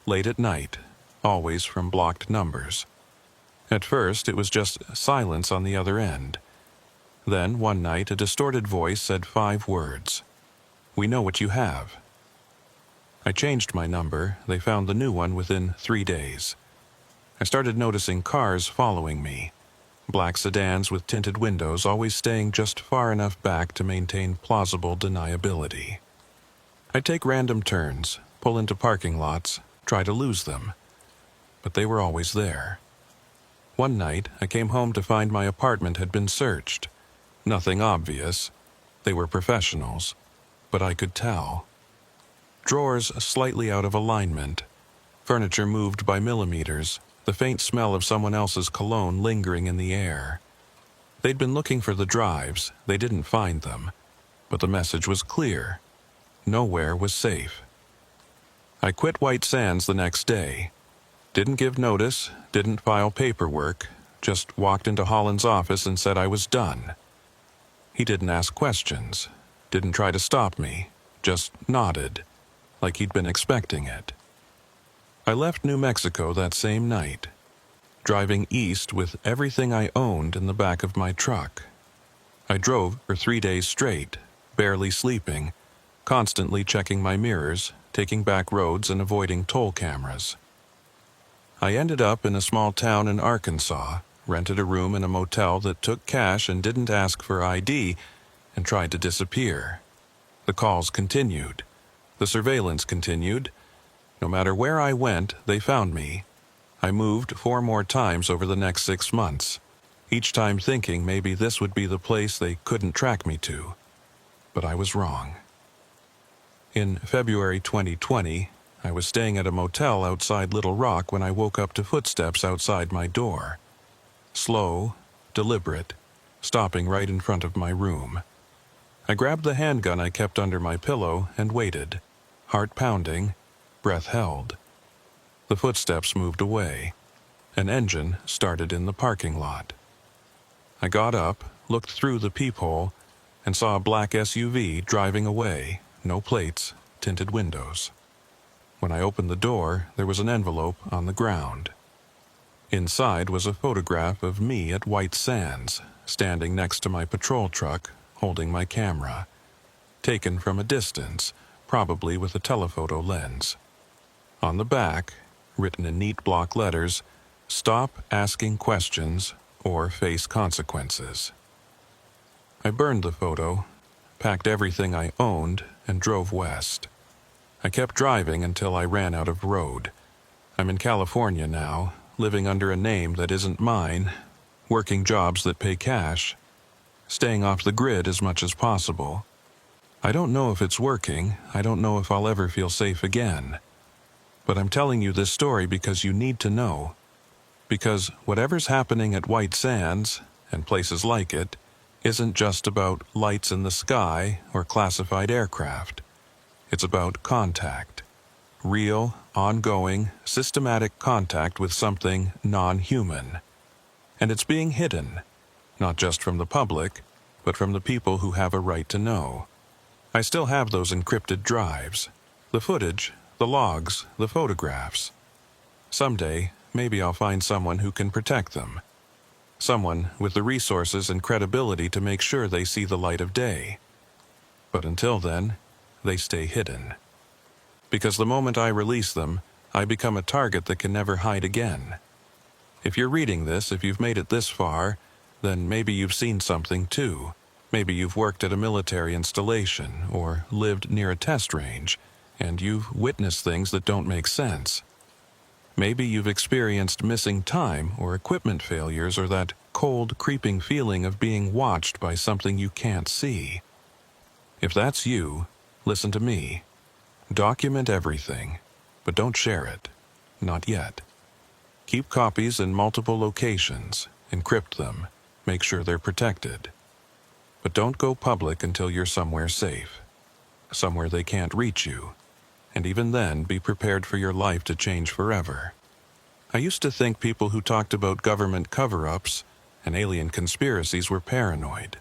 Speaker 1: late at night, always from blocked numbers. At first, it was just silence on the other end. Then, one night, a distorted voice said 5 words. "We know what you have." I changed my number. They found the new one within 3 days. I started noticing cars following me. Black sedans with tinted windows, always staying just far enough back to maintain plausible deniability. I'd take random turns, pull into parking lots, try to lose them. But they were always there. One night, I came home to find my apartment had been searched. Nothing obvious. They were professionals. But I could tell. Drawers slightly out of alignment. Furniture moved by millimeters. The faint smell of someone else's cologne lingering in the air. They'd been looking for the drives. They didn't find them. But the message was clear. Nowhere was safe. I quit White Sands the next day. Didn't give notice, didn't file paperwork, just walked into Holland's office and said I was done. He didn't ask questions, didn't try to stop me, just nodded, like he'd been expecting it. I left New Mexico that same night, driving east with everything I owned in the back of my truck. I drove for 3 days straight, barely sleeping, constantly checking my mirrors, taking back roads and avoiding toll cameras. I ended up in a small town in Arkansas, rented a room in a motel that took cash and didn't ask for ID, and tried to disappear. The calls continued. The surveillance continued. No matter where I went, they found me. I moved 4 more times over the next 6 months, each time thinking maybe this would be the place they couldn't track me to. But I was wrong. In February 2020, I was staying at a motel outside Little Rock when I woke up to footsteps outside my door. Slow, deliberate, stopping right in front of my room. I grabbed the handgun I kept under my pillow and waited, heart pounding, breath held. The footsteps moved away. An engine started in the parking lot. I got up, looked through the peephole, and saw a black SUV driving away, no plates, tinted windows. When I opened the door, there was an envelope on the ground. Inside was a photograph of me at White Sands, standing next to my patrol truck, holding my camera. Taken from a distance, probably with a telephoto lens. On the back, written in neat block letters, "Stop asking questions or face consequences." I burned the photo, packed everything I owned, and drove west. I kept driving until I ran out of road. I'm in California now, living under a name that isn't mine, working jobs that pay cash, staying off the grid as much as possible. I don't know if it's working. I don't know if I'll ever feel safe again. But I'm telling you this story because you need to know. Because whatever's happening at White Sands, and places like it, isn't just about lights in the sky or classified aircraft. It's about contact. Real, ongoing, systematic contact with something non-human. And it's being hidden, not just from the public, but from the people who have a right to know. I still have those encrypted drives, the footage, the logs, the photographs. Someday, maybe I'll find someone who can protect them. Someone with the resources and credibility to make sure they see the light of day. But until then, they stay hidden. Because the moment I release them, I become a target that can never hide again. If you're reading this, if you've made it this far, then maybe you've seen something too. Maybe you've worked at a military installation or lived near a test range, and you've witnessed things that don't make sense. Maybe you've experienced missing time or equipment failures or that cold, creeping feeling of being watched by something you can't see. If that's you, listen to me. Document everything, but don't share it. not yet. Keep copies in multiple locations, encrypt them, make sure they're protected. But don't go public until you're somewhere safe, somewhere they can't reach you, and even then be prepared for your life to change forever. I used to think people who talked about government cover-ups and alien conspiracies were paranoid.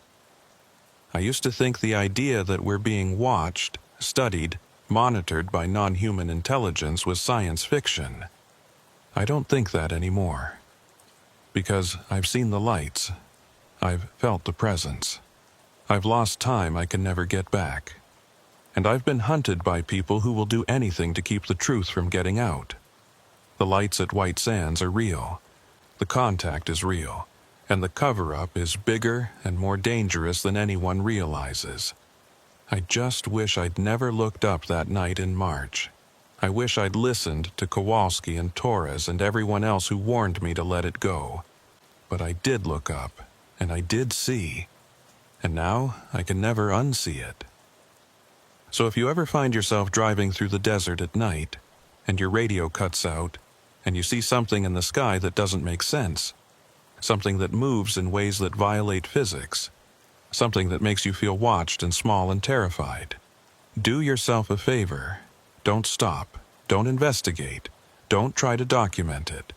Speaker 1: I used to think the idea that we're being watched, studied, monitored by non-human intelligence was science fiction. I don't think that anymore. Because I've seen the lights. I've felt the presence. I've lost time I can never get back. And I've been hunted by people who will do anything to keep the truth from getting out. The lights at White Sands are real. The contact is real. And the cover-up is bigger and more dangerous than anyone realizes. I just wish I'd never looked up that night in March. I wish I'd listened to Kowalski and Torres and everyone else who warned me to let it go. But I did look up, and I did see. And now I can never unsee it. So if you ever find yourself driving through the desert at night, and your radio cuts out, and you see something in the sky that doesn't make sense, something that moves in ways that violate physics, something that makes you feel watched and small and terrified, do yourself a favor. Don't stop. Don't investigate. Don't try to document it.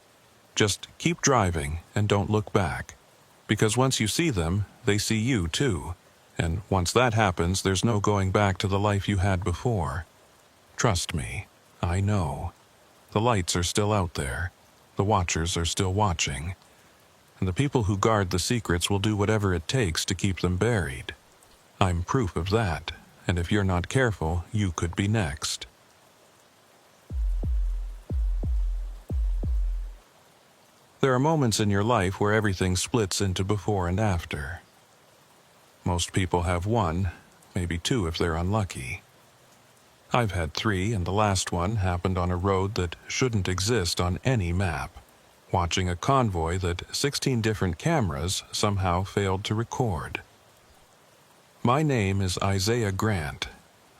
Speaker 1: Just keep driving and don't look back. Because once you see them, they see you too. And once that happens, there's no going back to the life you had before. Trust me, I know. The lights are still out there. The watchers are still watching. And the people who guard the secrets will do whatever it takes to keep them buried. I'm proof of that, and if you're not careful, you could be next. There are moments in your life where everything splits into before and after. Most people have one, maybe two if they're unlucky. I've had three, and the last one happened on a road that shouldn't exist on any map, watching a convoy that 16 different cameras somehow failed to record. My name is Isaiah Grant.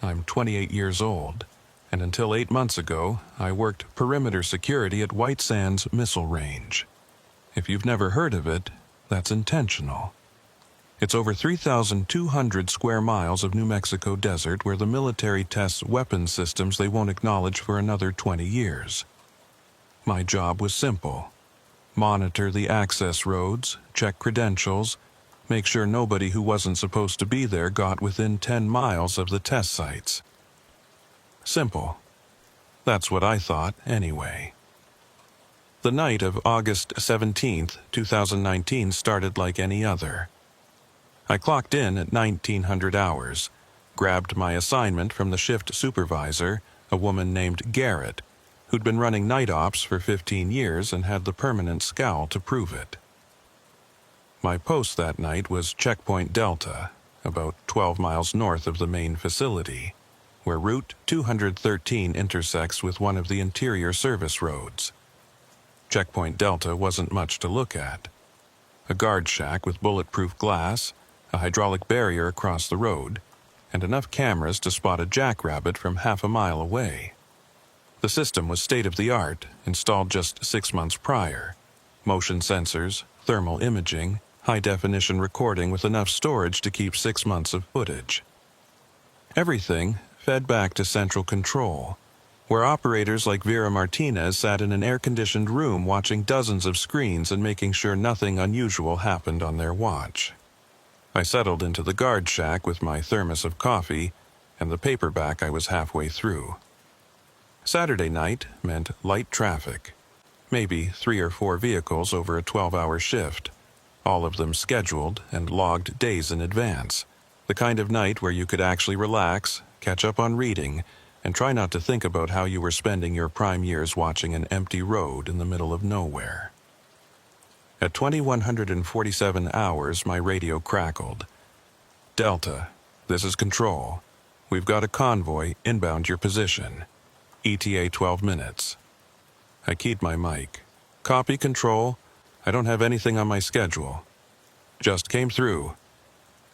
Speaker 1: I'm 28 years old, and until 8 months ago, I worked perimeter security at White Sands Missile Range. If you've never heard of it, that's intentional. It's over 3,200 square miles of New Mexico desert where the military tests weapons systems they won't acknowledge for another 20 years. My job was simple. Monitor the access roads, check credentials, make sure nobody who wasn't supposed to be there got within 10 miles of the test sites. Simple. That's what I thought, anyway. The night of August 17, 2019 started like any other. I clocked in at 1900 hours, grabbed my assignment from the shift supervisor, a woman named Garrett, who'd been running night ops for 15 years and had the permanent scowl to prove it. My post that night was Checkpoint Delta, about 12 miles north of the main facility, where Route 213 intersects with one of the interior service roads. Checkpoint Delta wasn't much to look at. A guard shack with bulletproof glass, a hydraulic barrier across the road, and enough cameras to spot a jackrabbit from half a mile away. The system was state-of-the-art, installed just 6 months prior. Motion sensors, thermal imaging, high-definition recording with enough storage to keep 6 months of footage. Everything fed back to central control, where operators like Vera Martinez sat in an air-conditioned room watching dozens of screens and making sure nothing unusual happened on their watch. I settled into the guard shack with my thermos of coffee and the paperback I was halfway through. Saturday night meant light traffic, maybe 3 or 4 vehicles over a 12-hour shift, all of them scheduled and logged days in advance, the kind of night where you could actually relax, catch up on reading, and try not to think about how you were spending your prime years watching an empty road in the middle of nowhere. At 2147 hours, my radio crackled. Delta, this is Control. We've got a convoy inbound your position. ETA 12 minutes. I keyed my mic. Copy, Control. I don't have anything on my schedule. Just came through.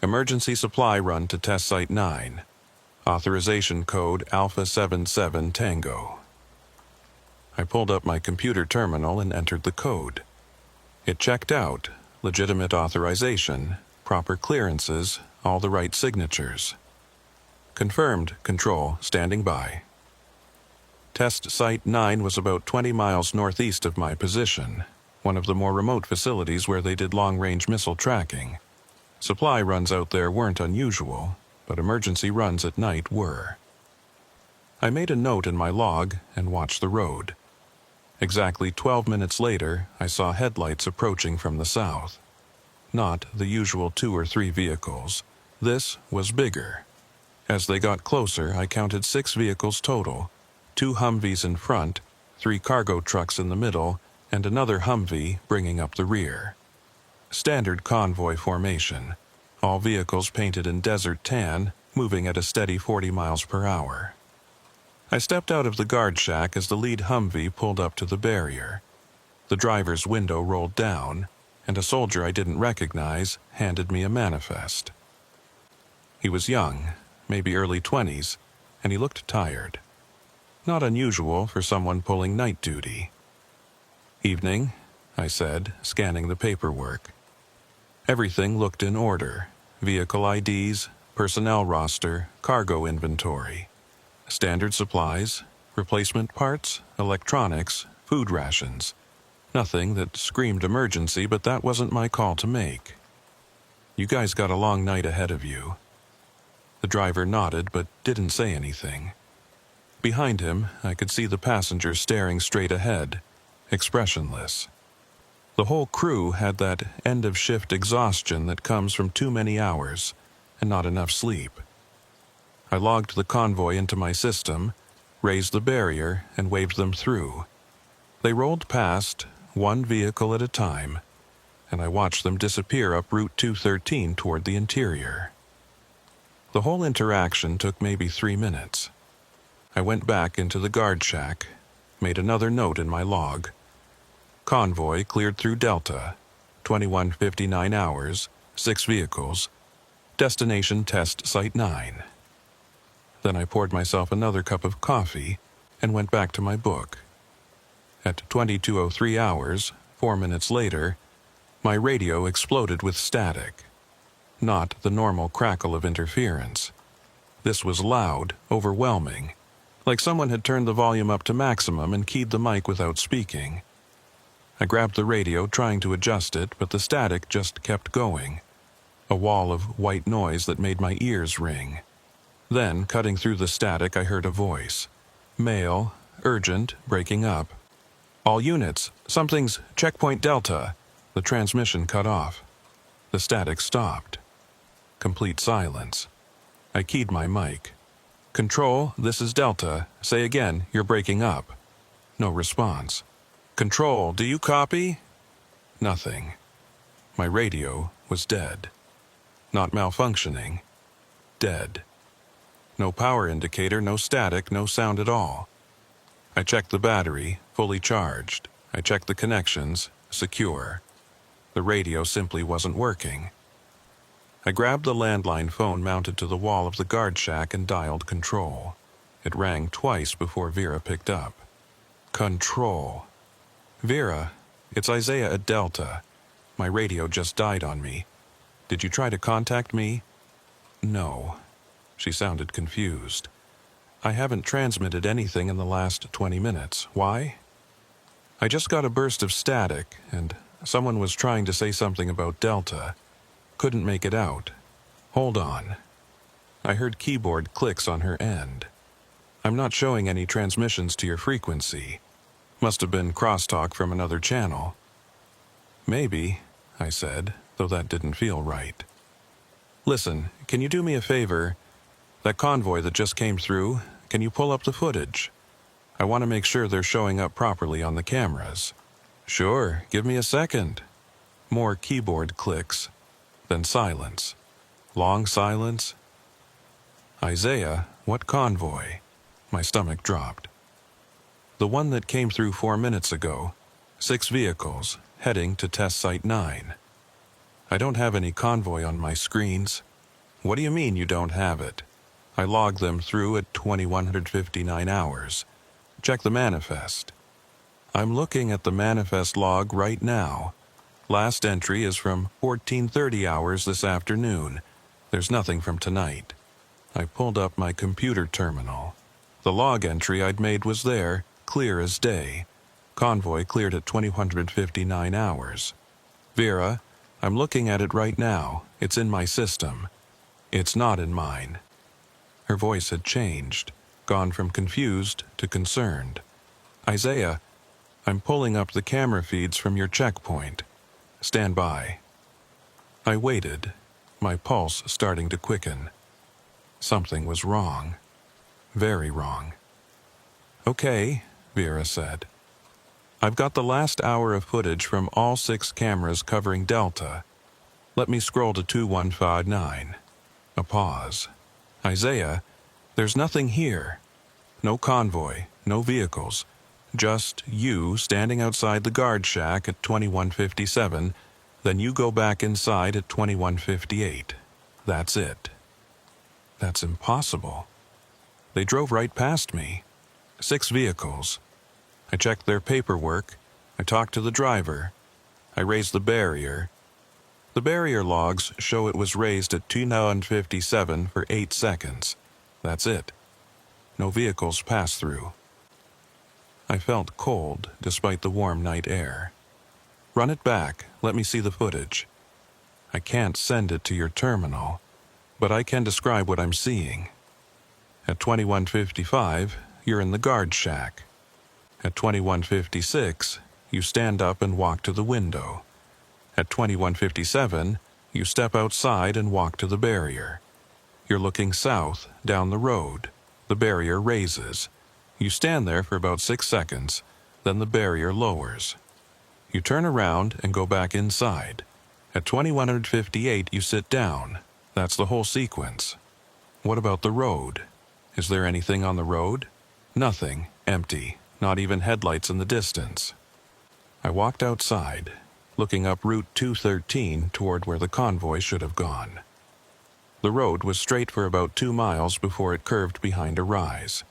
Speaker 1: Emergency supply run to Test Site 9. Authorization code Alpha 77 Tango. I pulled up my computer terminal and entered the code. It checked out, legitimate authorization, proper clearances, all the right signatures. Confirmed, Control, standing by. Test Site 9 was about 20 miles northeast of my position, one of the more remote facilities where they did long-range missile tracking. Supply runs out there weren't unusual, but emergency runs at night were. I made a note in my log and watched the road. Exactly 12 minutes later, I saw headlights approaching from the south. Not the usual 2 or 3 vehicles. This was bigger. As they got closer, I counted 6 vehicles total, 2 Humvees in front, 3 cargo trucks in the middle, and another Humvee bringing up the rear. Standard convoy formation. All vehicles painted in desert tan, moving at a steady 40 miles per hour. I stepped out of the guard shack as the lead Humvee pulled up to the barrier. The driver's window rolled down, and a soldier I didn't recognize handed me a manifest. He was young, maybe early 20s, and he looked tired. Not unusual for someone pulling night duty. "Evening," I said, scanning the paperwork. Everything looked in order. Vehicle IDs, personnel roster, cargo inventory. Standard supplies, replacement parts, electronics, food rations. Nothing that screamed emergency, but that wasn't my call to make. "You guys got a long night ahead of you." The driver nodded but didn't say anything. Behind him, I could see the passenger staring straight ahead, expressionless. The whole crew had that end-of-shift exhaustion that comes from too many hours and not enough sleep. I logged the convoy into my system, raised the barrier, and waved them through. They rolled past, 1 vehicle at a time, and I watched them disappear up Route 213 toward the interior. The whole interaction took maybe 3 minutes. I went back into the guard shack, made another note in my log. Convoy cleared through Delta, 21:59 hours, 6 vehicles. Destination Test Site 9. Then I poured myself another cup of coffee and went back to my book. At 22:03 hours, 4 minutes later, my radio exploded with static. Not the normal crackle of interference. This was loud, overwhelming, like someone had turned the volume up to maximum and keyed the mic without speaking. I grabbed the radio, trying to adjust it, but the static just kept going. A wall of white noise that made my ears ring. Then, cutting through the static, I heard a voice. Male, urgent, breaking up. "All units, something's checkpoint Delta." The transmission cut off. The static stopped. Complete silence. I keyed my mic. "Control, this is Delta. Say again, you're breaking up." No response. "Control, do you copy?" Nothing. My radio was dead. Not malfunctioning. Dead. No power indicator, no static, no sound at all. I checked the battery, fully charged. I checked the connections, secure. The radio simply wasn't working. I grabbed the landline phone mounted to the wall of the guard shack and dialed Control. It rang twice before Vera picked up. "Control." "Vera, it's Isaiah at Delta. My radio just died on me. Did you try to contact me?" "No." She sounded confused. "I haven't transmitted anything in the last 20 minutes. Why?" "I just got a burst of static, and someone was trying to say something about Delta. Couldn't make it out. Hold on." I heard keyboard clicks on her end. "I'm not showing any transmissions to your frequency. Must have been crosstalk from another channel." "Maybe," I said, though that didn't feel right. "Listen, can you do me a favor? That convoy that just came through, can you pull up the footage? I want to make sure they're showing up properly on the cameras." "Sure, give me a second." More keyboard clicks. Then silence. Long silence. "Isaiah, what convoy?" My stomach dropped. "The one that came through 4 minutes ago. 6 vehicles, heading to Test Site 9. "I don't have any convoy on my screens." "What do you mean you don't have it?" "I logged them through at 21:59 hours. Check the manifest." I'm looking at the manifest log right now. Last entry is from 14:30 hours this afternoon. There's nothing from tonight. I pulled up my computer terminal. The log entry I'd made was there, clear as day. Convoy cleared at 21:59 hours. Vera, I'm looking at it right now. It's in my system. It's not in mine. Her voice had changed, gone from confused to concerned. Isaiah, I'm pulling up the camera feeds from your checkpoint. Stand by. I waited, my pulse starting to quicken. Something was wrong. Very wrong. Okay, Vera said. I've got the last hour of footage from all 6 cameras covering Delta. Let me scroll to 2159. A pause. Isaiah, there's nothing here. No convoy, no vehicles. Just you standing outside the guard shack at 2157, then you go back inside at 2158. That's it. That's impossible. They drove right past me. 6 vehicles. I checked their paperwork. I talked to the driver. I raised the barrier. The barrier logs show it was raised at 2157 for 8 seconds. That's it. No vehicles passed through. I felt cold despite the warm night air. Run it back. Let me see the footage. I can't send it to your terminal, but I can describe what I'm seeing. At 2155, you're in the guard shack. At 2156, you stand up and walk to the window. At 2157, you step outside and walk to the barrier. You're looking south, down the road. The barrier raises. You stand there for about 6 seconds, then the barrier lowers. You turn around and go back inside. At 2158, you sit down. That's the whole sequence. What about the road? Is there anything on the road? Nothing. Empty. Not even headlights in the distance. I walked outside, looking up Route 213 toward where the convoy should have gone. The road was straight for about 2 miles before it curved behind a rise.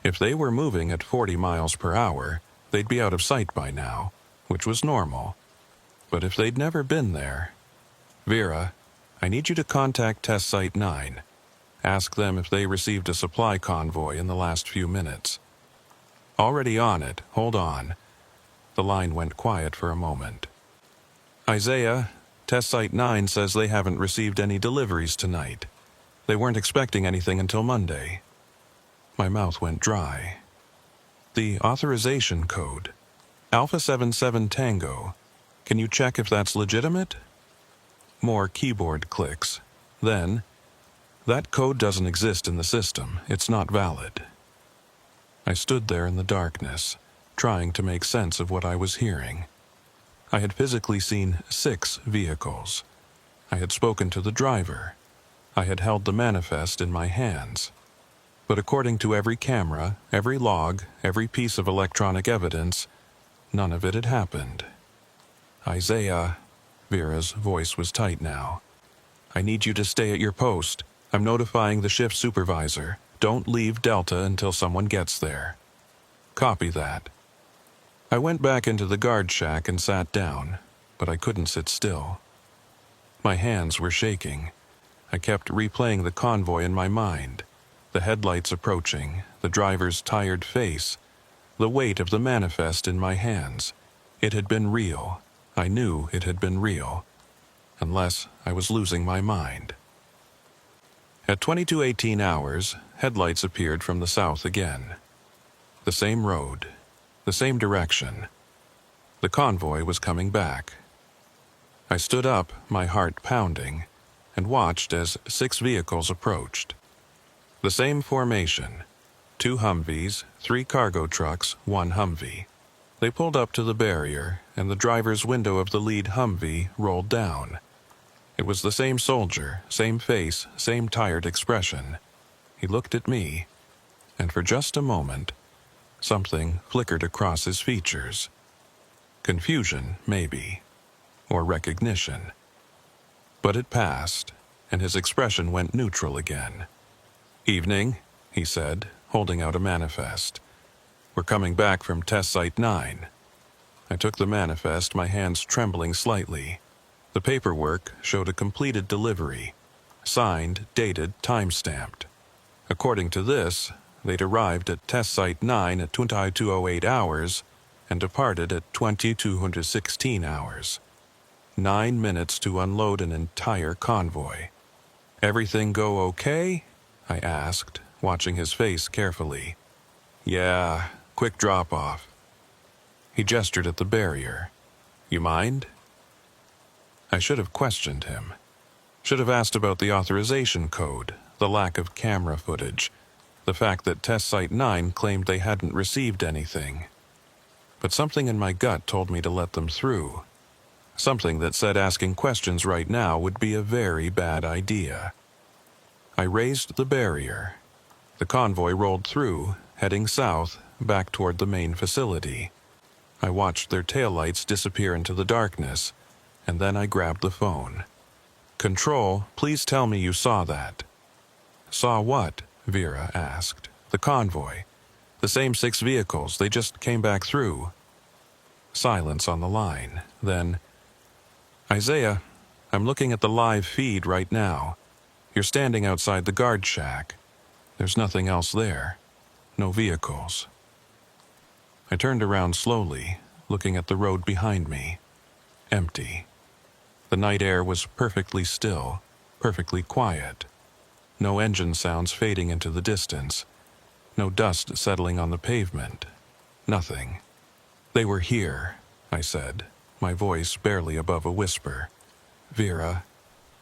Speaker 1: If they were moving at 40 miles per hour, they'd be out of sight by now, which was normal. But if they'd never been there... Vera, I need you to contact Test Site 9. Ask them if they received a supply convoy in the last few minutes. Already on it. Hold on. The line went quiet for a moment. Isaiah, Test Site 9 says they haven't received any deliveries tonight. They weren't expecting anything until Monday. My mouth went dry. The authorization code. Alpha 77 Tango. Can you check if that's legitimate? More keyboard clicks. Then, that code doesn't exist in the system. It's not valid. I stood there in the darkness, trying to make sense of what I was hearing. I had physically seen 6 vehicles. I had spoken to the driver. I had held the manifest in my hands. But according to every camera, every log, every piece of electronic evidence, none of it had happened. Isaiah, Vera's voice was tight now. I need you to stay at your post. I'm notifying the shift supervisor. Don't leave Delta until someone gets there. Copy that. I went back into the guard shack and sat down, but I couldn't sit still. My hands were shaking. I kept replaying the convoy in my mind. The headlights approaching, the driver's tired face, the weight of the manifest in my hands. It had been real. I knew it had been real. Unless I was losing my mind. At 22:18 hours, headlights appeared from the south again. The same road, the same direction. The convoy was coming back. I stood up, my heart pounding, and watched as 6 vehicles approached. The same formation. 2 Humvees, 3 cargo trucks, 1 Humvee. They pulled up to the barrier, and the driver's window of the lead Humvee rolled down. It was the same soldier, same face, same tired expression. He looked at me, and for just a moment, something flickered across his features. Confusion, maybe, or recognition. But it passed, and his expression went neutral again. "Evening," he said, holding out a manifest. We're coming back from Test Site 9. I took the manifest, my hands trembling slightly. The paperwork showed a completed delivery. Signed, dated, time-stamped. According to this, they'd arrived at Test Site 9 at 22:08 hours and departed at 22:16 hours. 9 minutes to unload an entire convoy. "Everything go okay?" I asked, watching his face carefully. "Yeah, quick drop-off." He gestured at the barrier. "You mind?" I should have questioned him. Should have asked about the authorization code, the lack of camera footage, the fact that Test Site 9 claimed they hadn't received anything. But something in my gut told me to let them through. Something that said asking questions right now would be a very bad idea. I raised the barrier. The convoy rolled through, heading south, back toward the main facility. I watched their taillights disappear into the darkness, and then I grabbed the phone. "Control, please tell me you saw that." "Saw what?" Vera asked. "The convoy. The same 6 vehicles, they just came back through." Silence on the line. Then, "Isaiah, I'm looking at the live feed right now. You're standing outside the guard shack. There's nothing else there. No vehicles." I turned around slowly, looking at the road behind me. Empty. The night air was perfectly still, perfectly quiet. No engine sounds fading into the distance. No dust settling on the pavement. Nothing. "They were here," I said, my voice barely above a whisper. "Vera,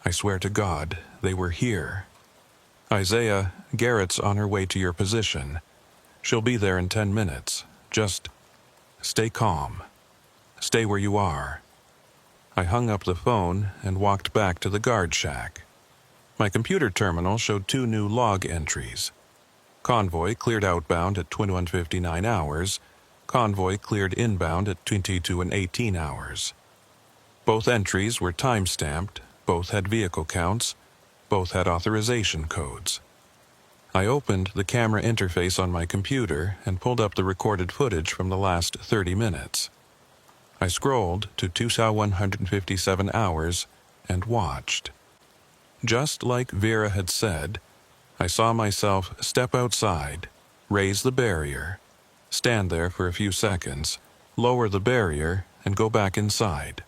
Speaker 1: I swear to God, they were here. Isaiah, Garrett's on her way to your position. She'll be there in 10 minutes. Just stay calm. Stay where you are." I hung up the phone and walked back to the guard shack. My computer terminal showed 2 new log entries. Convoy cleared outbound at 21:59 hours. Convoy cleared inbound at 22:18 hours. Both entries were time-stamped, both had vehicle counts, both had authorization codes. I opened the camera interface on my computer and pulled up the recorded footage from the last 30 minutes. I scrolled to 2157 hours and watched. Just like Vera had said, I saw myself step outside, raise the barrier, stand there for a few seconds, lower the barrier, and go back inside.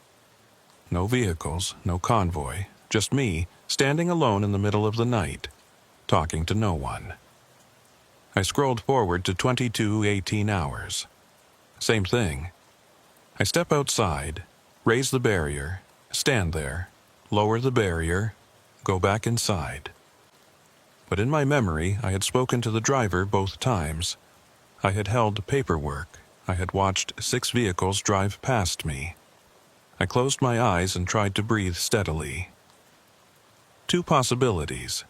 Speaker 1: No vehicles, no convoy, just me standing alone in the middle of the night, talking to no one. I scrolled forward to 22:18 hours. Same thing. I step outside, raise the barrier, stand there, lower the barrier, go back inside. But in my memory, I had spoken to the driver both times. I had held paperwork. I had watched 6 vehicles drive past me. I closed my eyes and tried to breathe steadily. 2 possibilities.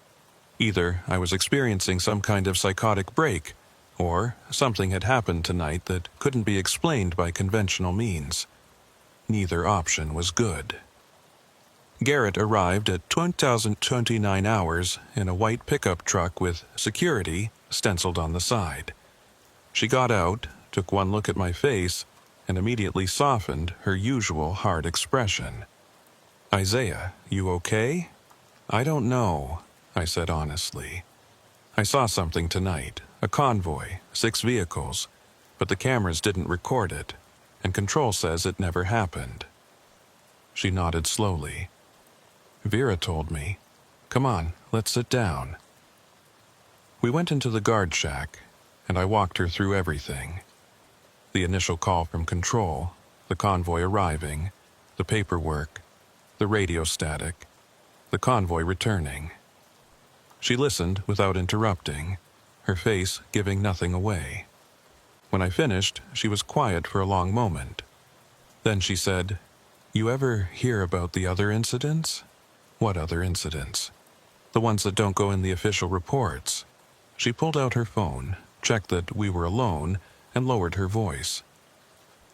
Speaker 1: Either I was experiencing some kind of psychotic break, or something had happened tonight that couldn't be explained by conventional means. Neither option was good. Garrett arrived at 2029 hours in a white pickup truck with security stenciled on the side. She got out, took one look at my face, and immediately softened her usual hard expression. "Isaiah, you okay?" "I don't know," I said honestly. "I saw something tonight. A convoy, 6 vehicles, but the cameras didn't record it, and Control says it never happened." She nodded slowly. "Vera told me. Come on, let's sit down." We went into the guard shack, and I walked her through everything. The initial call from Control, the convoy arriving, the paperwork, the radio static, the convoy returning. She listened without interrupting, her face giving nothing away. When I finished, she was quiet for a long moment. Then she said, "You ever hear about the other incidents?" "What other incidents?" "The ones that don't go in the official reports." She pulled out her phone, checked that we were alone, and lowered her voice.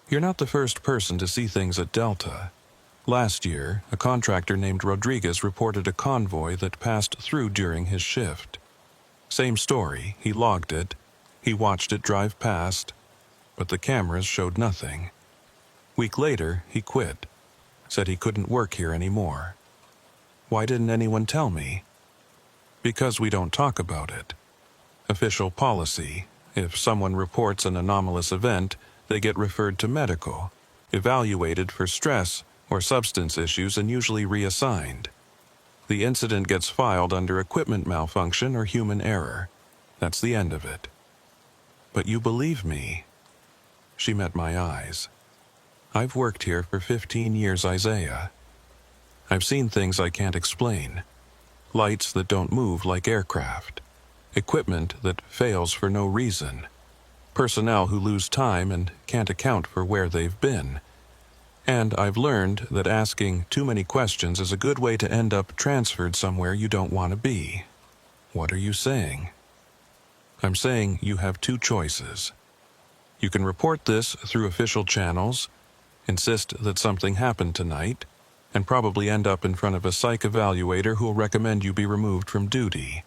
Speaker 1: "You're not the first person to see things at Delta. Last year, a contractor named Rodriguez reported a convoy that passed through during his shift. Same story, he logged it, he watched it drive past, but the cameras showed nothing. Week later, he quit, said he couldn't work here anymore. Why didn't anyone tell me? Because we don't talk about it. Official policy: if someone reports an anomalous event, they get referred to medical, evaluated for stress or substance issues, and usually reassigned. The incident gets filed under equipment malfunction or human error. That's the end of it. But you believe me? She met my eyes. I've worked here for 15 years, Isaiah. I've seen things I can't explain. Lights that don't move like aircraft. Equipment that fails for no reason. Personnel who lose time and can't account for where they've been. And I've learned that asking too many questions is a good way to end up transferred somewhere you don't want to be. What are you saying? I'm saying you have two choices. You can report this through official channels, insist that something happened tonight, and probably end up in front of a psych evaluator who'll recommend you be removed from duty.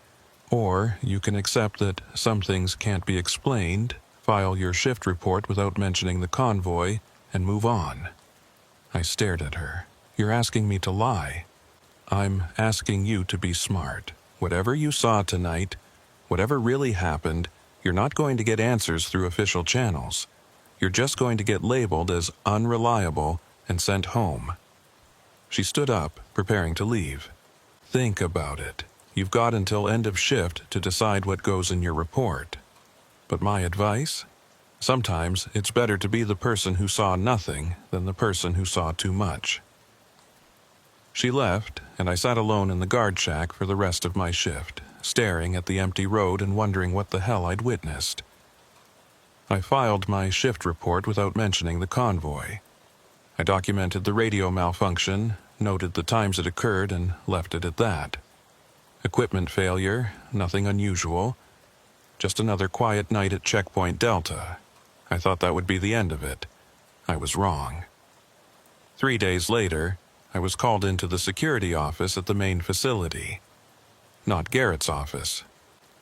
Speaker 1: Or you can accept that some things can't be explained, file your shift report without mentioning the convoy, and move on. I stared at her. You're asking me to lie. I'm asking you to be smart. Whatever you saw tonight, whatever really happened, you're not going to get answers through official channels. You're just going to get labeled as unreliable and sent home. She stood up, preparing to leave. Think about it. You've got until end of shift to decide what goes in your report. But my advice? Sometimes it's better to be the person who saw nothing than the person who saw too much. She left, and I sat alone in the guard shack for the rest of my shift, staring at the empty road and wondering what the hell I'd witnessed. I filed my shift report without mentioning the convoy. I documented the radio malfunction, noted the times it occurred, and left it at that. Equipment failure, nothing unusual. Just another quiet night at Checkpoint Delta. I thought that would be the end of it. I was wrong. 3 days later, I was called into the security office at the main facility. Not Garrett's office.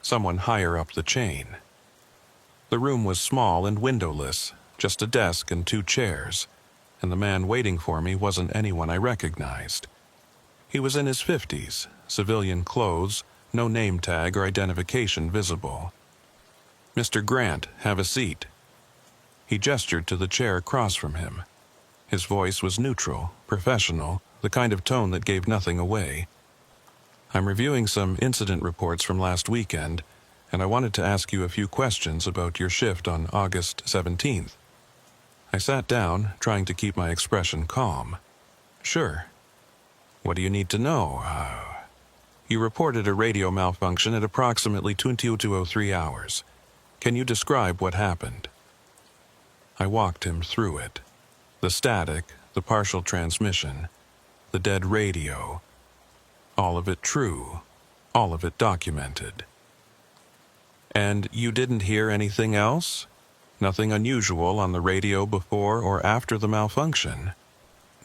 Speaker 1: Someone higher up the chain. The room was small and windowless, just a desk and 2 chairs, and the man waiting for me wasn't anyone I recognized. He was in his 50s, civilian clothes, no name tag or identification visible. "Mr. Grant, have a seat." He gestured to the chair across from him. His voice was neutral, professional, the kind of tone that gave nothing away. "I'm reviewing some incident reports from last weekend, and I wanted to ask you a few questions about your shift on August 17th. I sat down, trying to keep my expression calm. "Sure. What do you need to know?" "You reported a radio malfunction at approximately 22:03 hours. Can you describe what happened?" I walked him through it. The static, the partial transmission, the dead radio. All of it true, all of it documented. "And you didn't hear anything else? Nothing unusual on the radio before or after the malfunction?"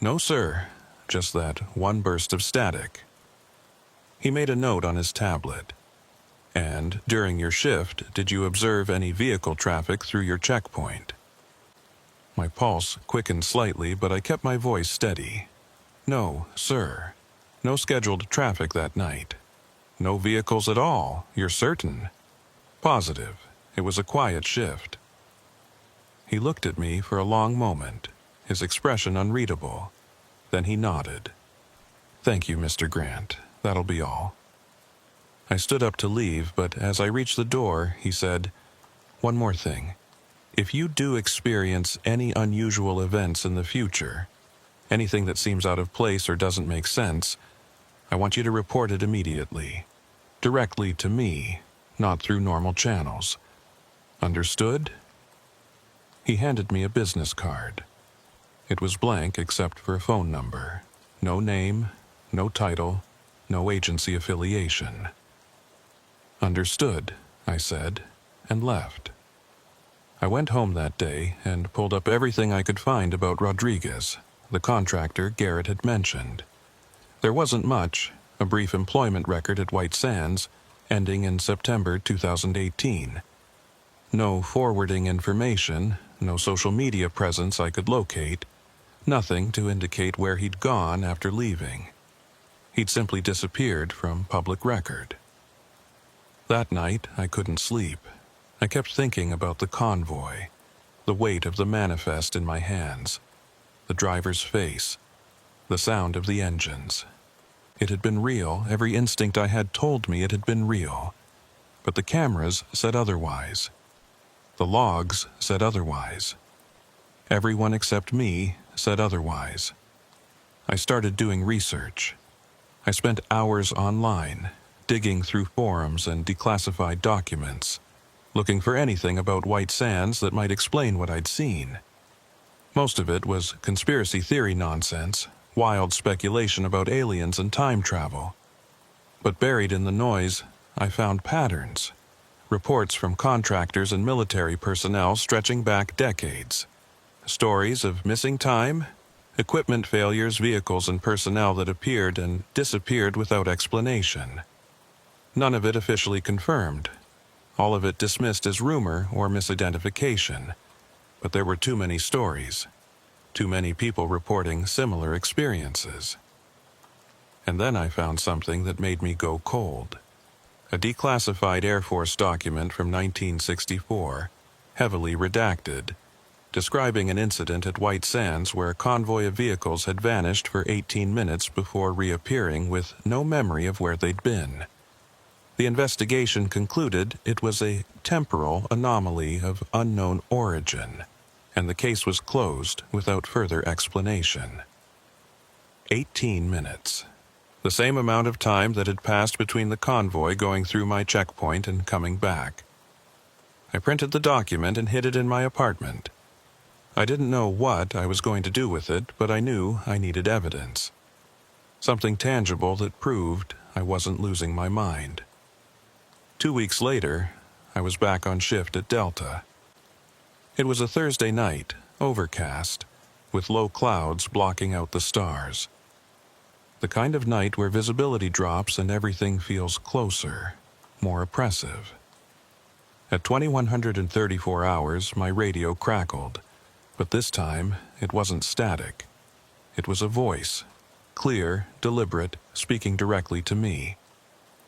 Speaker 1: "No, sir. Just that one burst of static." He made a note on his tablet. "And during your shift, did you observe any vehicle traffic through your checkpoint?" My pulse quickened slightly, but I kept my voice steady. "No, sir. No scheduled traffic that night." "No vehicles at all, you're certain?" "Positive. It was a quiet shift." He looked at me for a long moment, his expression unreadable. Then he nodded. "Thank you, Mr. Grant. That'll be all." I stood up to leave, but as I reached the door, he said, "One more thing. If you do experience any unusual events in the future, anything that seems out of place or doesn't make sense, I want you to report it immediately. Directly to me, not through normal channels. Understood?" He handed me a business card. It was blank except for a phone number. No name, no title, no agency affiliation. "Understood," I said, and left. I went home that day and pulled up everything I could find about Rodriguez, the contractor Garrett had mentioned. There wasn't much: a brief employment record at White Sands, ending in September 2018. No forwarding information, no social media presence I could locate, nothing to indicate where he'd gone after leaving. He'd simply disappeared from public record. That night, I couldn't sleep. I kept thinking about the convoy, the weight of the manifest in my hands, the driver's face, the sound of the engines. It had been real. Every instinct I had told me it had been real. But the cameras said otherwise. The logs said otherwise. Everyone except me said otherwise. I started doing research. I spent hours online, digging through forums and declassified documents, looking for anything about White Sands that might explain what I'd seen. Most of it was conspiracy theory nonsense, wild speculation about aliens and time travel. But buried in the noise, I found patterns. Reports from contractors and military personnel stretching back decades. Stories of missing time, equipment failures, vehicles and personnel that appeared and disappeared without explanation. None of it officially confirmed. All of it dismissed as rumor or misidentification. But there were too many stories. Too many people reporting similar experiences. And then I found something that made me go cold. A declassified Air Force document from 1964, heavily redacted, describing an incident at White Sands where a convoy of vehicles had vanished for 18 minutes before reappearing with no memory of where they'd been. The investigation concluded it was a temporal anomaly of unknown origin, and the case was closed without further explanation. 18 minutes. The same amount of time that had passed between the convoy going through my checkpoint and coming back. I printed the document and hid it in my apartment. I didn't know what I was going to do with it, but I knew I needed evidence. Something tangible that proved I wasn't losing my mind. 2 weeks later, I was back on shift at Delta. It was a Thursday night, overcast, with low clouds blocking out the stars. The kind of night where visibility drops and everything feels closer, more oppressive. At 2134 hours, my radio crackled, but this time it wasn't static. It was a voice, clear, deliberate, speaking directly to me.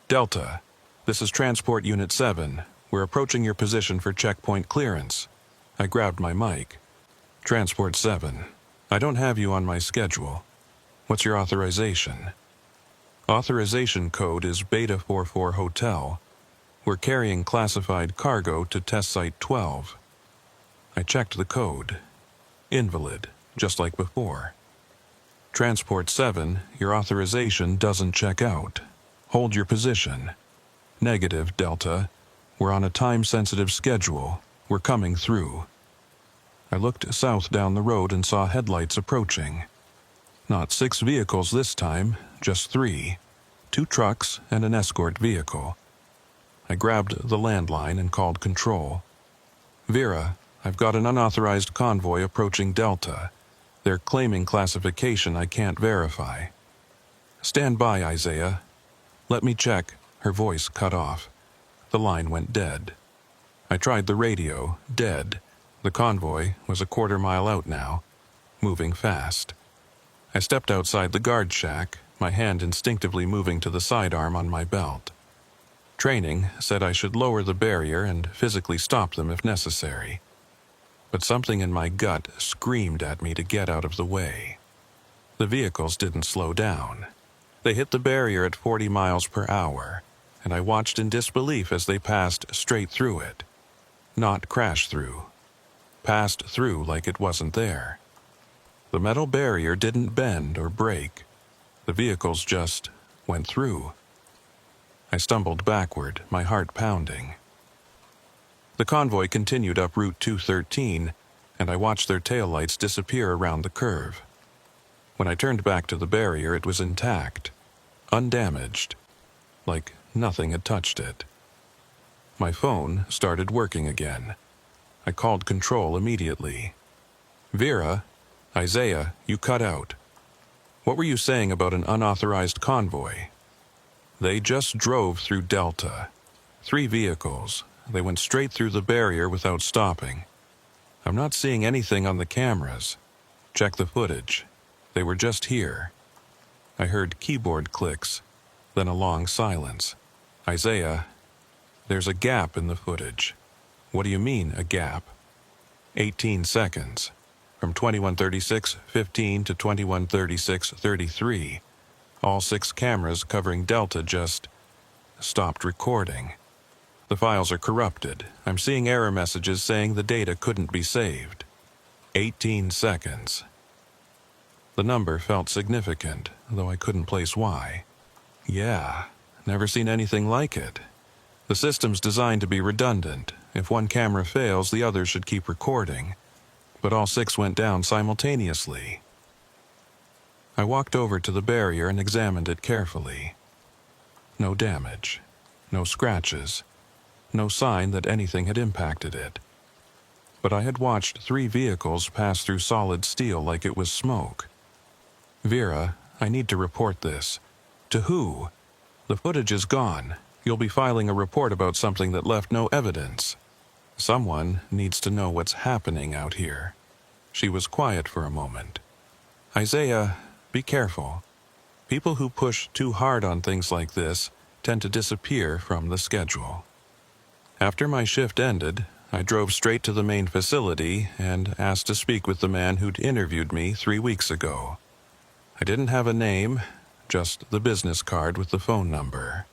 Speaker 1: Delta, this is Transport Unit 7. We're approaching your position for checkpoint clearance. I grabbed my mic. Transport 7, I don't have you on my schedule. What's your authorization? Authorization code is Beta 44 Hotel. We're carrying classified cargo to Test Site 12. I checked the code. Invalid, just like before. Transport 7, your authorization doesn't check out. Hold your position. Negative, Delta. We're on a time-sensitive schedule. We're coming through. I looked south down the road and saw headlights approaching. Not 6 vehicles this time, just 3. 2 trucks and an escort vehicle. I grabbed the landline and called control. Vera, I've got an unauthorized convoy approaching Delta. They're claiming classification I can't verify. Stand by, Isaiah. Let me check. Her voice cut off. The line went dead. I tried the radio. Dead. The convoy was a quarter mile out now, moving fast. I stepped outside the guard shack, my hand instinctively moving to the sidearm on my belt. Training said I should lower the barrier and physically stop them if necessary. But something in my gut screamed at me to get out of the way. The vehicles didn't slow down. They hit the barrier at 40 miles per hour, and I watched in disbelief as they passed straight through it. Not crashed through. Passed through like it wasn't there. The metal barrier didn't bend or break. The vehicles just went through. I stumbled backward, my heart pounding. The convoy continued up Route 213, and I watched their taillights disappear around the curve. When I turned back to the barrier, it was intact, undamaged, like nothing had touched it. My phone started working again. I called control immediately. Vera, Isaiah, you cut out. What were you saying about an unauthorized convoy? They just drove through Delta. 3 vehicles. They went straight through the barrier without stopping. I'm not seeing anything on the cameras. Check the footage. They were just here. I heard keyboard clicks, then a long silence. Isaiah, there's a gap in the footage. What do you mean, a gap? 18 seconds. From 21:36:15 to 21:36:33. All 6 cameras covering Delta just stopped recording. The files are corrupted. I'm seeing error messages saying the data couldn't be saved. 18 seconds. The number felt significant, though I couldn't place why. Yeah, never seen anything like it. The system's designed to be redundant. If one camera fails, the others should keep recording. But all 6 went down simultaneously. I walked over to the barrier and examined it carefully. No damage. No scratches. No sign that anything had impacted it. But I had watched 3 vehicles pass through solid steel like it was smoke. Vera, I need to report this. To who? The footage is gone. You'll be filing a report about something that left no evidence. Someone needs to know what's happening out here. She was quiet for a moment. Isaiah, be careful. People who push too hard on things like this tend to disappear from the schedule. After my shift ended, I drove straight to the main facility and asked to speak with the man who'd interviewed me 3 weeks ago. I didn't have a name, just the business card with the phone number.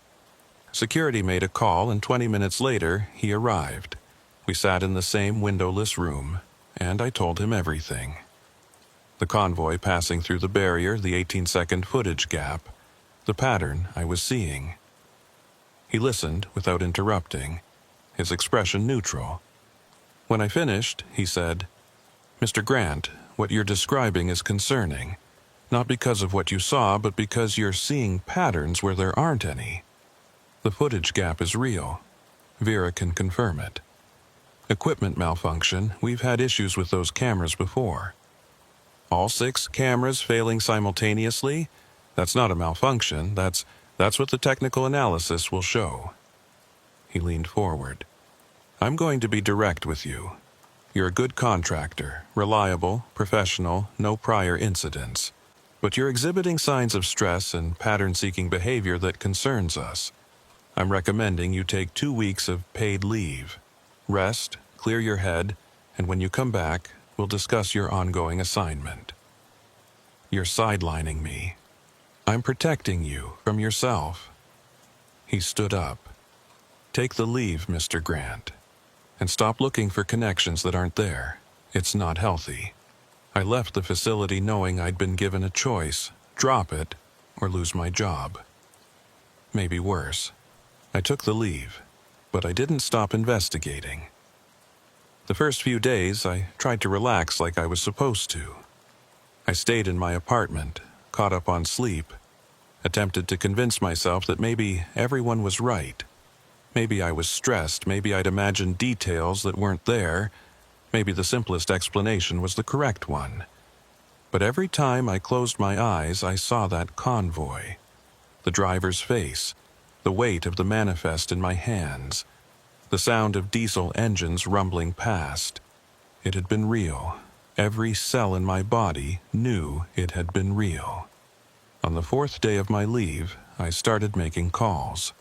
Speaker 1: Security made a call, and 20 minutes later, he arrived. We sat in the same windowless room, and I told him everything. The convoy passing through the barrier, the 18-second footage gap, the pattern I was seeing. He listened without interrupting, his expression neutral. When I finished, he said, "Mr. Grant, what you're describing is concerning. Not because of what you saw, but because you're seeing patterns where there aren't any. The footage gap is real. Vera can confirm it. Equipment malfunction, we've had issues with those cameras before. All 6 cameras failing simultaneously? That's not a malfunction, that's what the technical analysis will show." He leaned forward. "I'm going to be direct with you. You're a good contractor, reliable, professional, no prior incidents. But you're exhibiting signs of stress and pattern-seeking behavior that concerns us. I'm recommending you take 2 weeks of paid leave. Rest, clear your head, and when you come back, we'll discuss your ongoing assignment. You're sidelining me. I'm protecting you from yourself." He stood up. "Take the leave, Mr. Grant, and stop looking for connections that aren't there. It's not healthy. I left the facility knowing I'd been given a choice, drop it or lose my job. Maybe worse. I took the leave, but I didn't stop investigating. The first few days, I tried to relax like I was supposed to. I stayed in my apartment, caught up on sleep, attempted to convince myself that maybe everyone was right. Maybe I was stressed, maybe I'd imagined details that weren't there, maybe the simplest explanation was the correct one. But every time I closed my eyes, I saw that convoy, the driver's face, the weight of the manifest in my hands, the sound of diesel engines rumbling past. It had been real. Every cell in my body knew it had been real. On the 4th day of my leave, I started making calls.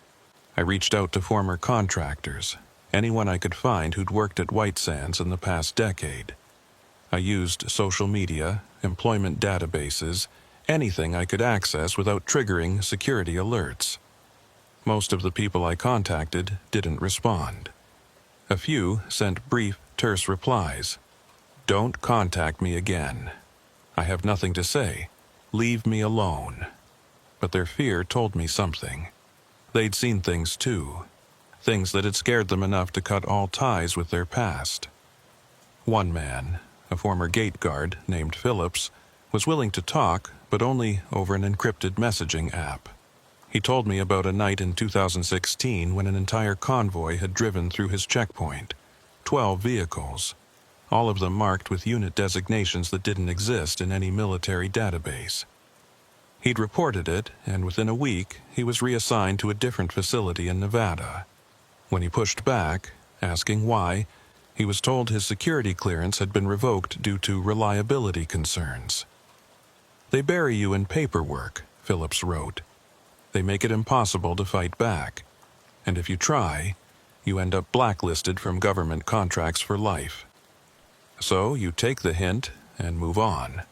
Speaker 1: I reached out to former contractors, anyone I could find who'd worked at White Sands in the past decade. I used social media, employment databases, anything I could access without triggering security alerts. Most of the people I contacted didn't respond. A few sent brief, terse replies. "Don't contact me again. I have nothing to say. Leave me alone." But their fear told me something. They'd seen things too. Things that had scared them enough to cut all ties with their past. One man, a former gate guard named Phillips, was willing to talk, but only over an encrypted messaging app. He told me about a night in 2016 when an entire convoy had driven through his checkpoint. 12 vehicles, all of them marked with unit designations that didn't exist in any military database. He'd reported it, and within a week, he was reassigned to a different facility in Nevada. When he pushed back, asking why, He was told his security clearance had been revoked due to reliability concerns. "They bury you in paperwork," Phillips wrote. "They make it impossible to fight back. And if you try, you end up blacklisted from government contracts for life. So you take the hint and move on."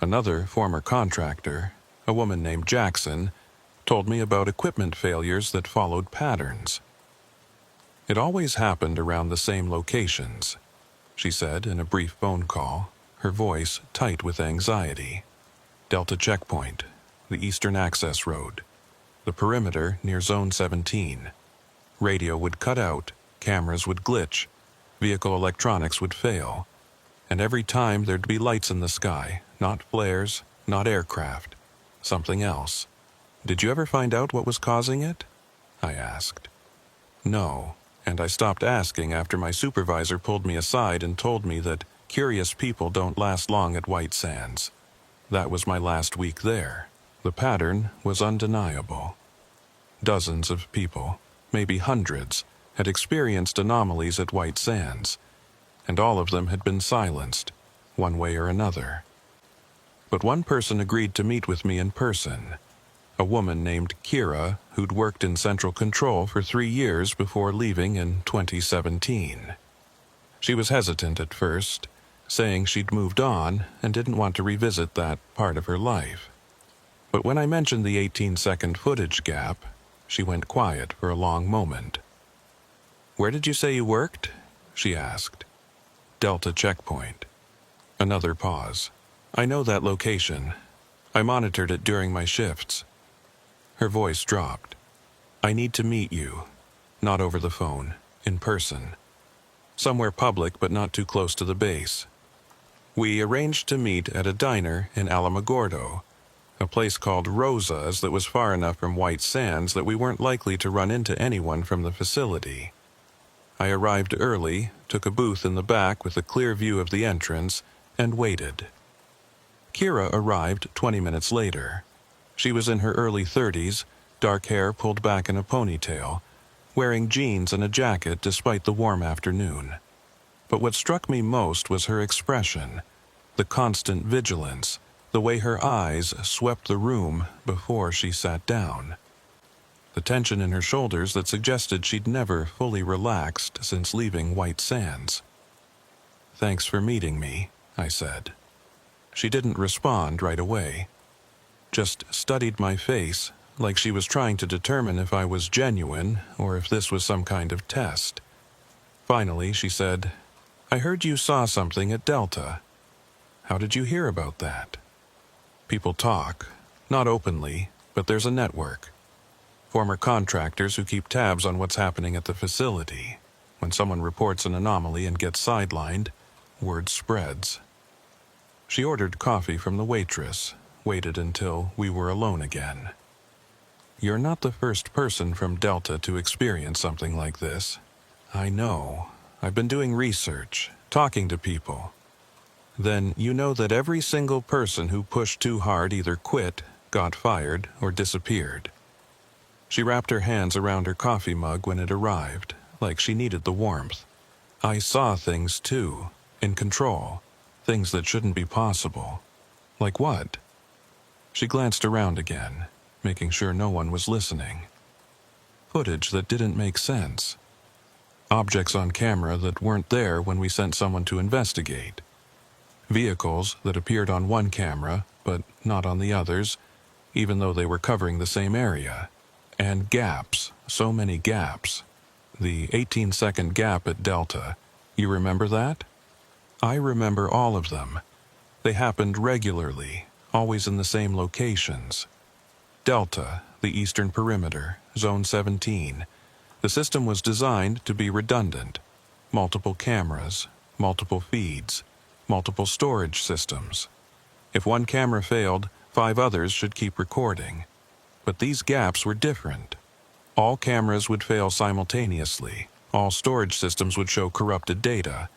Speaker 1: Another former contractor, a woman named Jackson, told me about equipment failures that followed patterns. "It always happened around the same locations," she said in a brief phone call, her voice tight with anxiety. "Delta Checkpoint, the Eastern Access Road, the perimeter near Zone 17. Radio would cut out, cameras would glitch, vehicle electronics would fail, and every time there'd be lights in the sky, not flares, not aircraft, something else. Did you ever find out what was causing it?" I asked. "No, and I stopped asking after my supervisor pulled me aside and told me that curious people don't last long at White Sands. That was my last week there. The pattern was undeniable. Dozens of people, maybe hundreds, had experienced anomalies at White Sands, and all of them had been silenced, one way or another. But one person agreed to meet with me in person, a woman named Kira who'd worked in Central Control for 3 years before leaving in 2017. She was hesitant at first, saying she'd moved on and didn't want to revisit that part of her life. But when I mentioned the 18-second footage gap, she went quiet for a long moment. "Where did you say you worked?" she asked. "Delta Checkpoint." Another pause. "I know that location. I monitored it during my shifts." Her voice dropped. "I need to meet you. Not over the phone, in person. Somewhere public but not too close to the base." We arranged to meet at a diner in Alamogordo, a place called Rosa's that was far enough from White Sands that we weren't likely to run into anyone from the facility. I arrived early, took a booth in the back with a clear view of the entrance, and waited. Kira arrived 20 minutes later. She was in her early 30s, dark hair pulled back in a ponytail, wearing jeans and a jacket despite the warm afternoon. But what struck me most was her expression, the constant vigilance, the way her eyes swept the room before she sat down. The tension in her shoulders that suggested she'd never fully relaxed since leaving White Sands. "Thanks for meeting me," I said. She didn't respond right away. Just studied my face, like she was trying to determine if I was genuine or if this was some kind of test. Finally, she said, "I heard you saw something at Delta. How did you hear about that?" People talk, not openly, but there's a network. Former contractors who keep tabs on what's happening at the facility. When someone reports an anomaly and gets sidelined, word spreads. She ordered coffee from the waitress, waited until we were alone again. "You're not the first person from Delta to experience something like this. I know. I've been doing research, talking to people. Then you know that every single person who pushed too hard either quit, got fired, or disappeared." She wrapped her hands around her coffee mug when it arrived, like she needed the warmth. "I saw things too, in control, things that shouldn't be possible." "Like what?" She glanced around again, making sure no one was listening. Footage that didn't make sense. Objects on camera that weren't there when we sent someone to investigate. Vehicles that appeared on one camera, but not on the others, even though they were covering the same area. And gaps, so many gaps. The 18-second gap at Delta, you remember that? I remember all of them. They happened regularly, always in the same locations. Delta, the eastern perimeter, Zone 17. The system was designed to be redundant. Multiple cameras, multiple feeds, multiple storage systems. If one camera failed, 5 others should keep recording. But these gaps were different. All cameras would fail simultaneously. All storage systems would show corrupted data,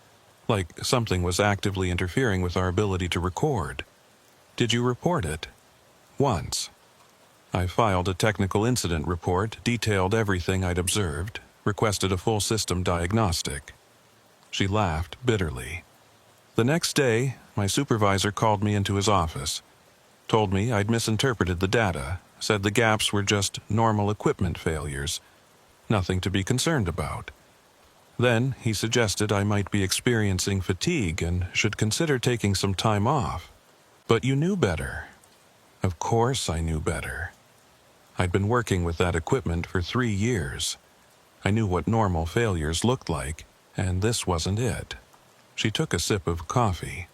Speaker 1: like something was actively interfering with our ability to record. Did you report it? Once. I filed a technical incident report, detailed everything I'd observed, requested a full system diagnostic. She laughed bitterly. The next day, my supervisor called me into his office, told me I'd misinterpreted the data, said the gaps were just normal equipment failures, nothing to be concerned about. Then he suggested I might be experiencing fatigue and should consider taking some time off. But you knew better. Of course I knew better. I'd been working with that equipment for 3 years. I knew what normal failures looked like, and this wasn't it. She took a sip of coffee.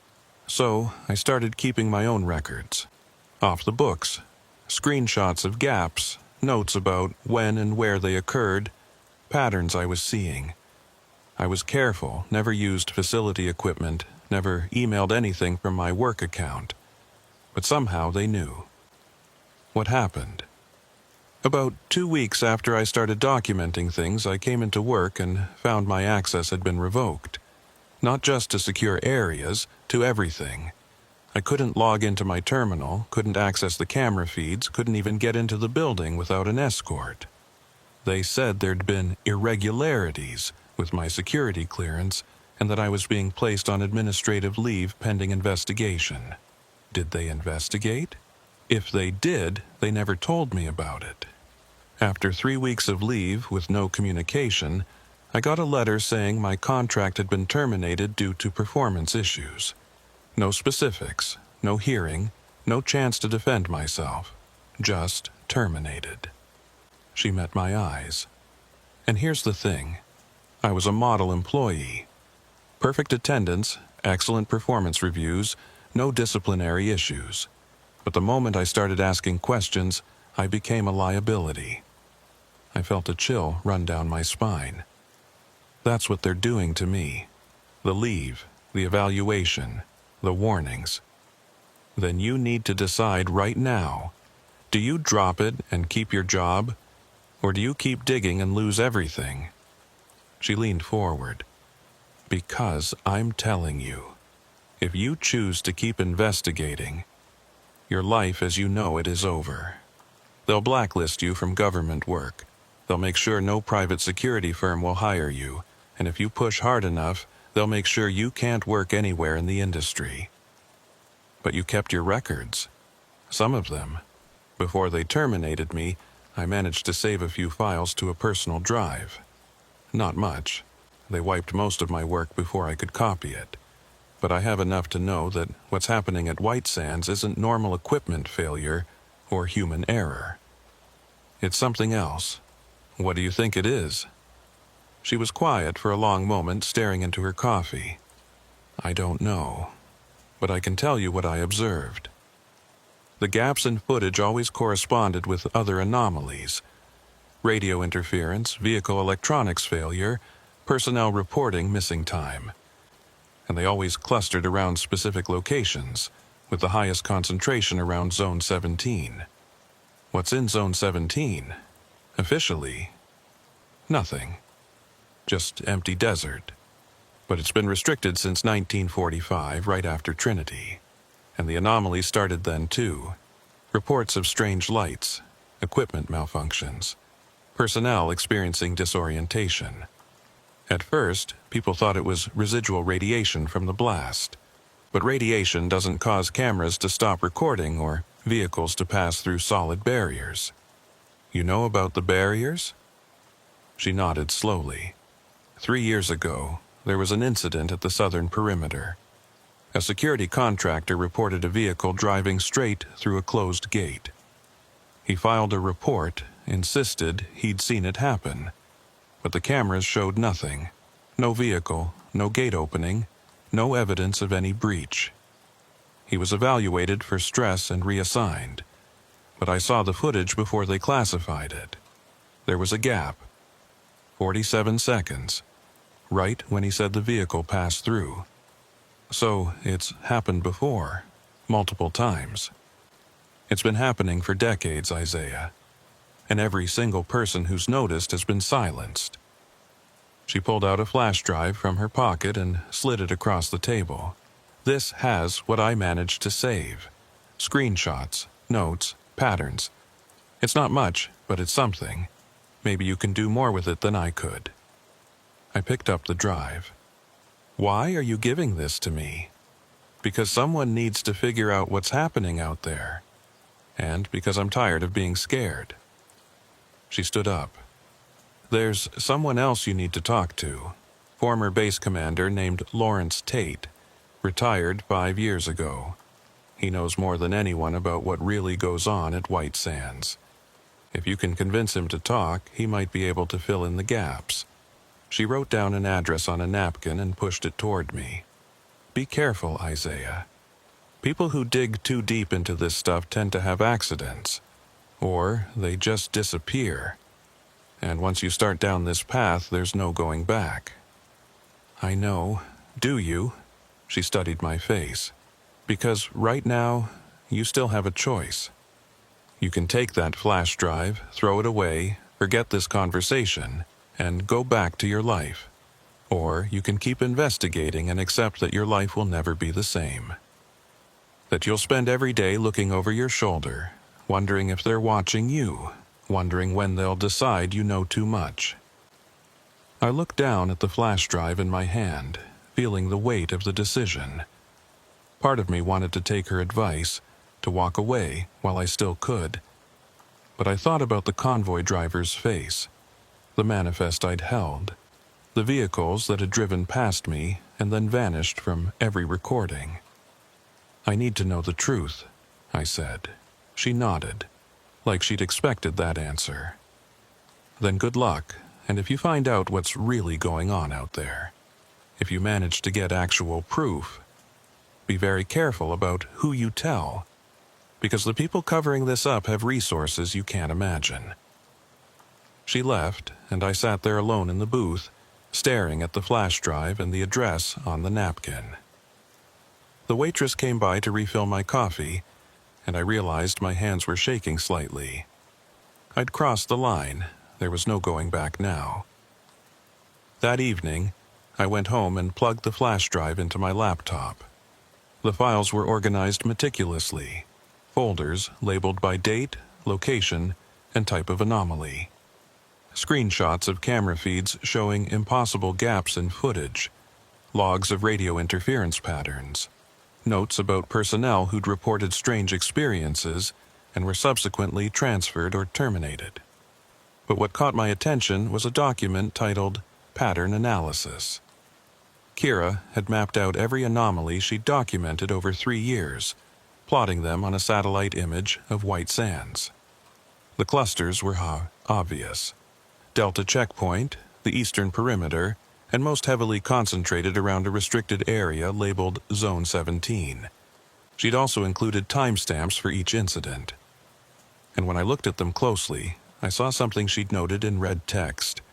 Speaker 1: So I started keeping my own records. Off the books. Screenshots of gaps, notes about when and where they occurred, patterns I was seeing. I was careful, never used facility equipment, never emailed anything from my work account. But somehow they knew. What happened? About 2 weeks after I started documenting things, I came into work and found my access had been revoked. Not just to secure areas, to everything. I couldn't log into my terminal, couldn't access the camera feeds, couldn't even get into the building without an escort. They said there'd been irregularities with my security clearance and that I was being placed on administrative leave pending investigation. Did they investigate? If they did, they never told me about it. After 3 weeks of leave with no communication, I got a letter saying my contract had been terminated due to performance issues. No specifics, no hearing, no chance to defend myself. Just terminated. She met my eyes. And here's the thing. I was a model employee. Perfect attendance, excellent performance reviews, no disciplinary issues. But the moment I started asking questions, I became a liability. I felt a chill run down my spine. That's what they're doing to me. The leave, the evaluation, the warnings. Then you need to decide right now. Do you drop it and keep your job? Or do you keep digging and lose everything? She leaned forward. Because I'm telling you, if you choose to keep investigating, your life as you know it is over. They'll blacklist you from government work. They'll make sure no private security firm will hire you, and if you push hard enough, they'll make sure you can't work anywhere in the industry. But you kept your records. Some of them. Before they terminated me, I managed to save a few files to a personal drive. Not much. They wiped most of my work before I could copy it. But I have enough to know that what's happening at White Sands isn't normal equipment failure or human error. It's something else. What do you think it is? She was quiet for a long moment, staring into her coffee. I don't know, but I can tell you what I observed. The gaps in footage always corresponded with other anomalies. Radio interference, vehicle electronics failure, personnel reporting missing time. And they always clustered around specific locations, with the highest concentration around Zone 17. What's in Zone 17? Officially, nothing. Just empty desert. But it's been restricted since 1945, right after Trinity. And the anomalies started then too. Reports of strange lights, equipment malfunctions, personnel experiencing disorientation. At first, people thought it was residual radiation from the blast. But radiation doesn't cause cameras to stop recording or vehicles to pass through solid barriers. You know about the barriers? She nodded slowly. 3 years ago, there was an incident at the southern perimeter. A security contractor reported a vehicle driving straight through a closed gate. He filed a report, insisted he'd seen it happen. But the cameras showed nothing. No vehicle, no gate opening, no evidence of any breach. He was evaluated for stress and reassigned. But I saw the footage before they classified it. There was a gap. 47 seconds. Right when he said the vehicle passed through. So it's happened before. Multiple times. It's been happening for decades, Isaiah. And every single person who's noticed has been silenced. She pulled out a flash drive from her pocket and slid it across the table. This has what I managed to save. Screenshots, notes, patterns. It's not much, but it's something. Maybe you can do more with it than I could. I picked up the drive. Why are you giving this to me? Because someone needs to figure out what's happening out there, and because I'm tired of being scared. She stood up. There's someone else you need to talk to. Former base commander named Lawrence Tate, retired 5 years ago. He knows more than anyone about what really goes on at White Sands. If you can convince him to talk, he might be able to fill in the gaps. She wrote down an address on a napkin and pushed it toward me. Be careful, Isaiah. People who dig too deep into this stuff tend to have accidents, or they just disappear. And once you start down this path, there's no going back. I know. Do you? She studied my face. Because right now, you still have a choice. You can take that flash drive, throw it away, forget this conversation, and go back to your life. Or you can keep investigating and accept that your life will never be the same. That you'll spend every day looking over your shoulder, wondering if they're watching you, wondering when they'll decide you know too much. I looked down at the flash drive in my hand, feeling the weight of the decision. Part of me wanted to take her advice, to walk away while I still could. But I thought about the convoy driver's face, the manifest I'd held, the vehicles that had driven past me and then vanished from every recording. I need to know the truth, I said. She nodded, like she'd expected that answer. Then good luck, and if you find out what's really going on out there, if you manage to get actual proof, be very careful about who you tell, because the people covering this up have resources you can't imagine. She left, and I sat there alone in the booth, staring at the flash drive and the address on the napkin. The waitress came by to refill my coffee, and I realized my hands were shaking slightly. I'd crossed the line. There was no going back now. That evening, I went home and plugged the flash drive into my laptop. The files were organized meticulously, folders labeled by date, location, and type of anomaly. Screenshots of camera feeds showing impossible gaps in footage, logs of radio interference patterns, notes about personnel who'd reported strange experiences and were subsequently transferred or terminated. But what caught my attention was a document titled Pattern Analysis. Kira had mapped out every anomaly she'd documented over 3 years, plotting them on a satellite image of White Sands. The clusters were obvious. Delta Checkpoint, the eastern perimeter, and most heavily concentrated around a restricted area labeled Zone 17. She'd also included timestamps for each incident. And when I looked at them closely, I saw something she'd noted in red text.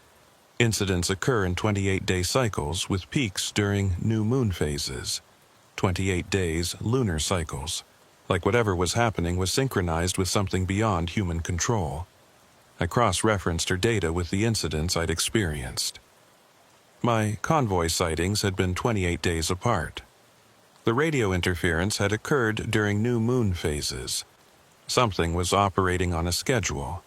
Speaker 1: Incidents occur in 28-day cycles with peaks during new moon phases. 28 days lunar cycles. Like whatever was happening was synchronized with something beyond human control. I cross-referenced her data with the incidents I'd experienced. My convoy sightings had been 28 days apart. The radio interference had occurred during new moon phases. Something was operating on a schedule.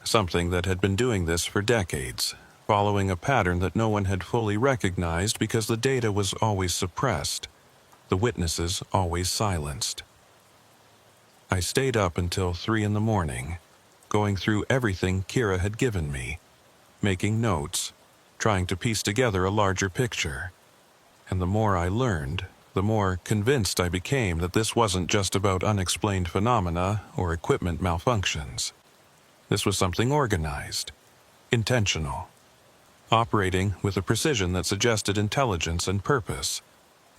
Speaker 1: Something that had been doing this for decades, following a pattern that no one had fully recognized because the data was always suppressed, the witnesses always silenced. I stayed up until 3 in the morning, going through everything Kira had given me, making notes, trying to piece together a larger picture. And the more I learned, the more convinced I became that this wasn't just about unexplained phenomena or equipment malfunctions. This was something organized, intentional, operating with a precision that suggested intelligence and purpose.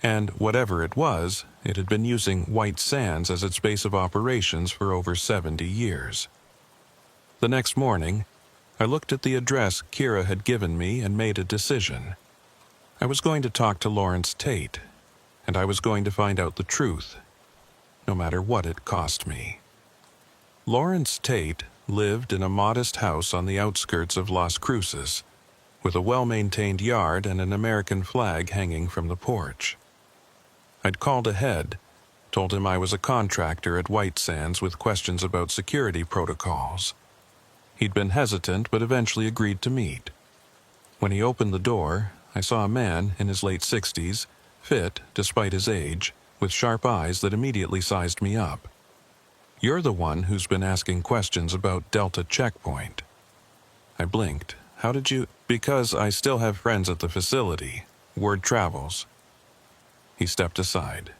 Speaker 1: And whatever it was, it had been using White Sands as its base of operations for over 70 years. The next morning, I looked at the address Kira had given me and made a decision. I was going to talk to Lawrence Tate, and I was going to find out the truth, no matter what it cost me. Lawrence Tate lived in a modest house on the outskirts of Las Cruces, with a well-maintained yard and an American flag hanging from the porch. I'd called ahead, told him I was a contractor at White Sands with questions about security protocols. He'd been hesitant but eventually agreed to meet. When he opened the door, I saw a man in his late 60s, fit despite his age, with sharp eyes that immediately sized me up. "You're the one who's been asking questions about Delta Checkpoint." I blinked. "How did you—" "Because I still have friends at the facility. Word travels." He stepped aside.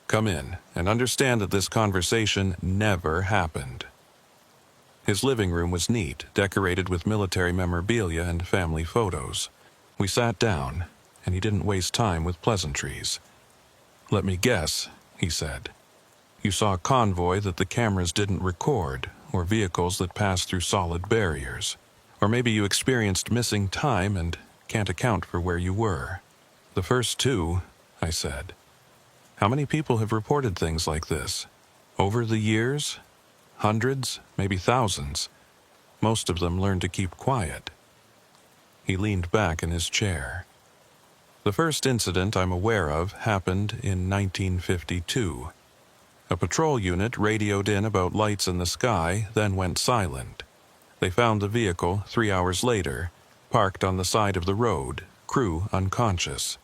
Speaker 1: "Come in and understand that this conversation never happened." His living room was neat, decorated with military memorabilia and family photos. We sat down, and he didn't waste time with pleasantries. "Let me guess," he said. "You saw a convoy that the cameras didn't record, or vehicles that passed through solid barriers. Or maybe you experienced missing time and can't account for where you were." "The first two," I said. "How many people have reported things like this? Over the years? Hundreds, maybe thousands. Most of them learn to keep quiet." He leaned back in his chair. "The first incident I'm aware of happened in 1952. A patrol unit radioed in about lights in the sky, then went silent. They found the vehicle 3 hours later, parked on the side of the road, crew unconscious.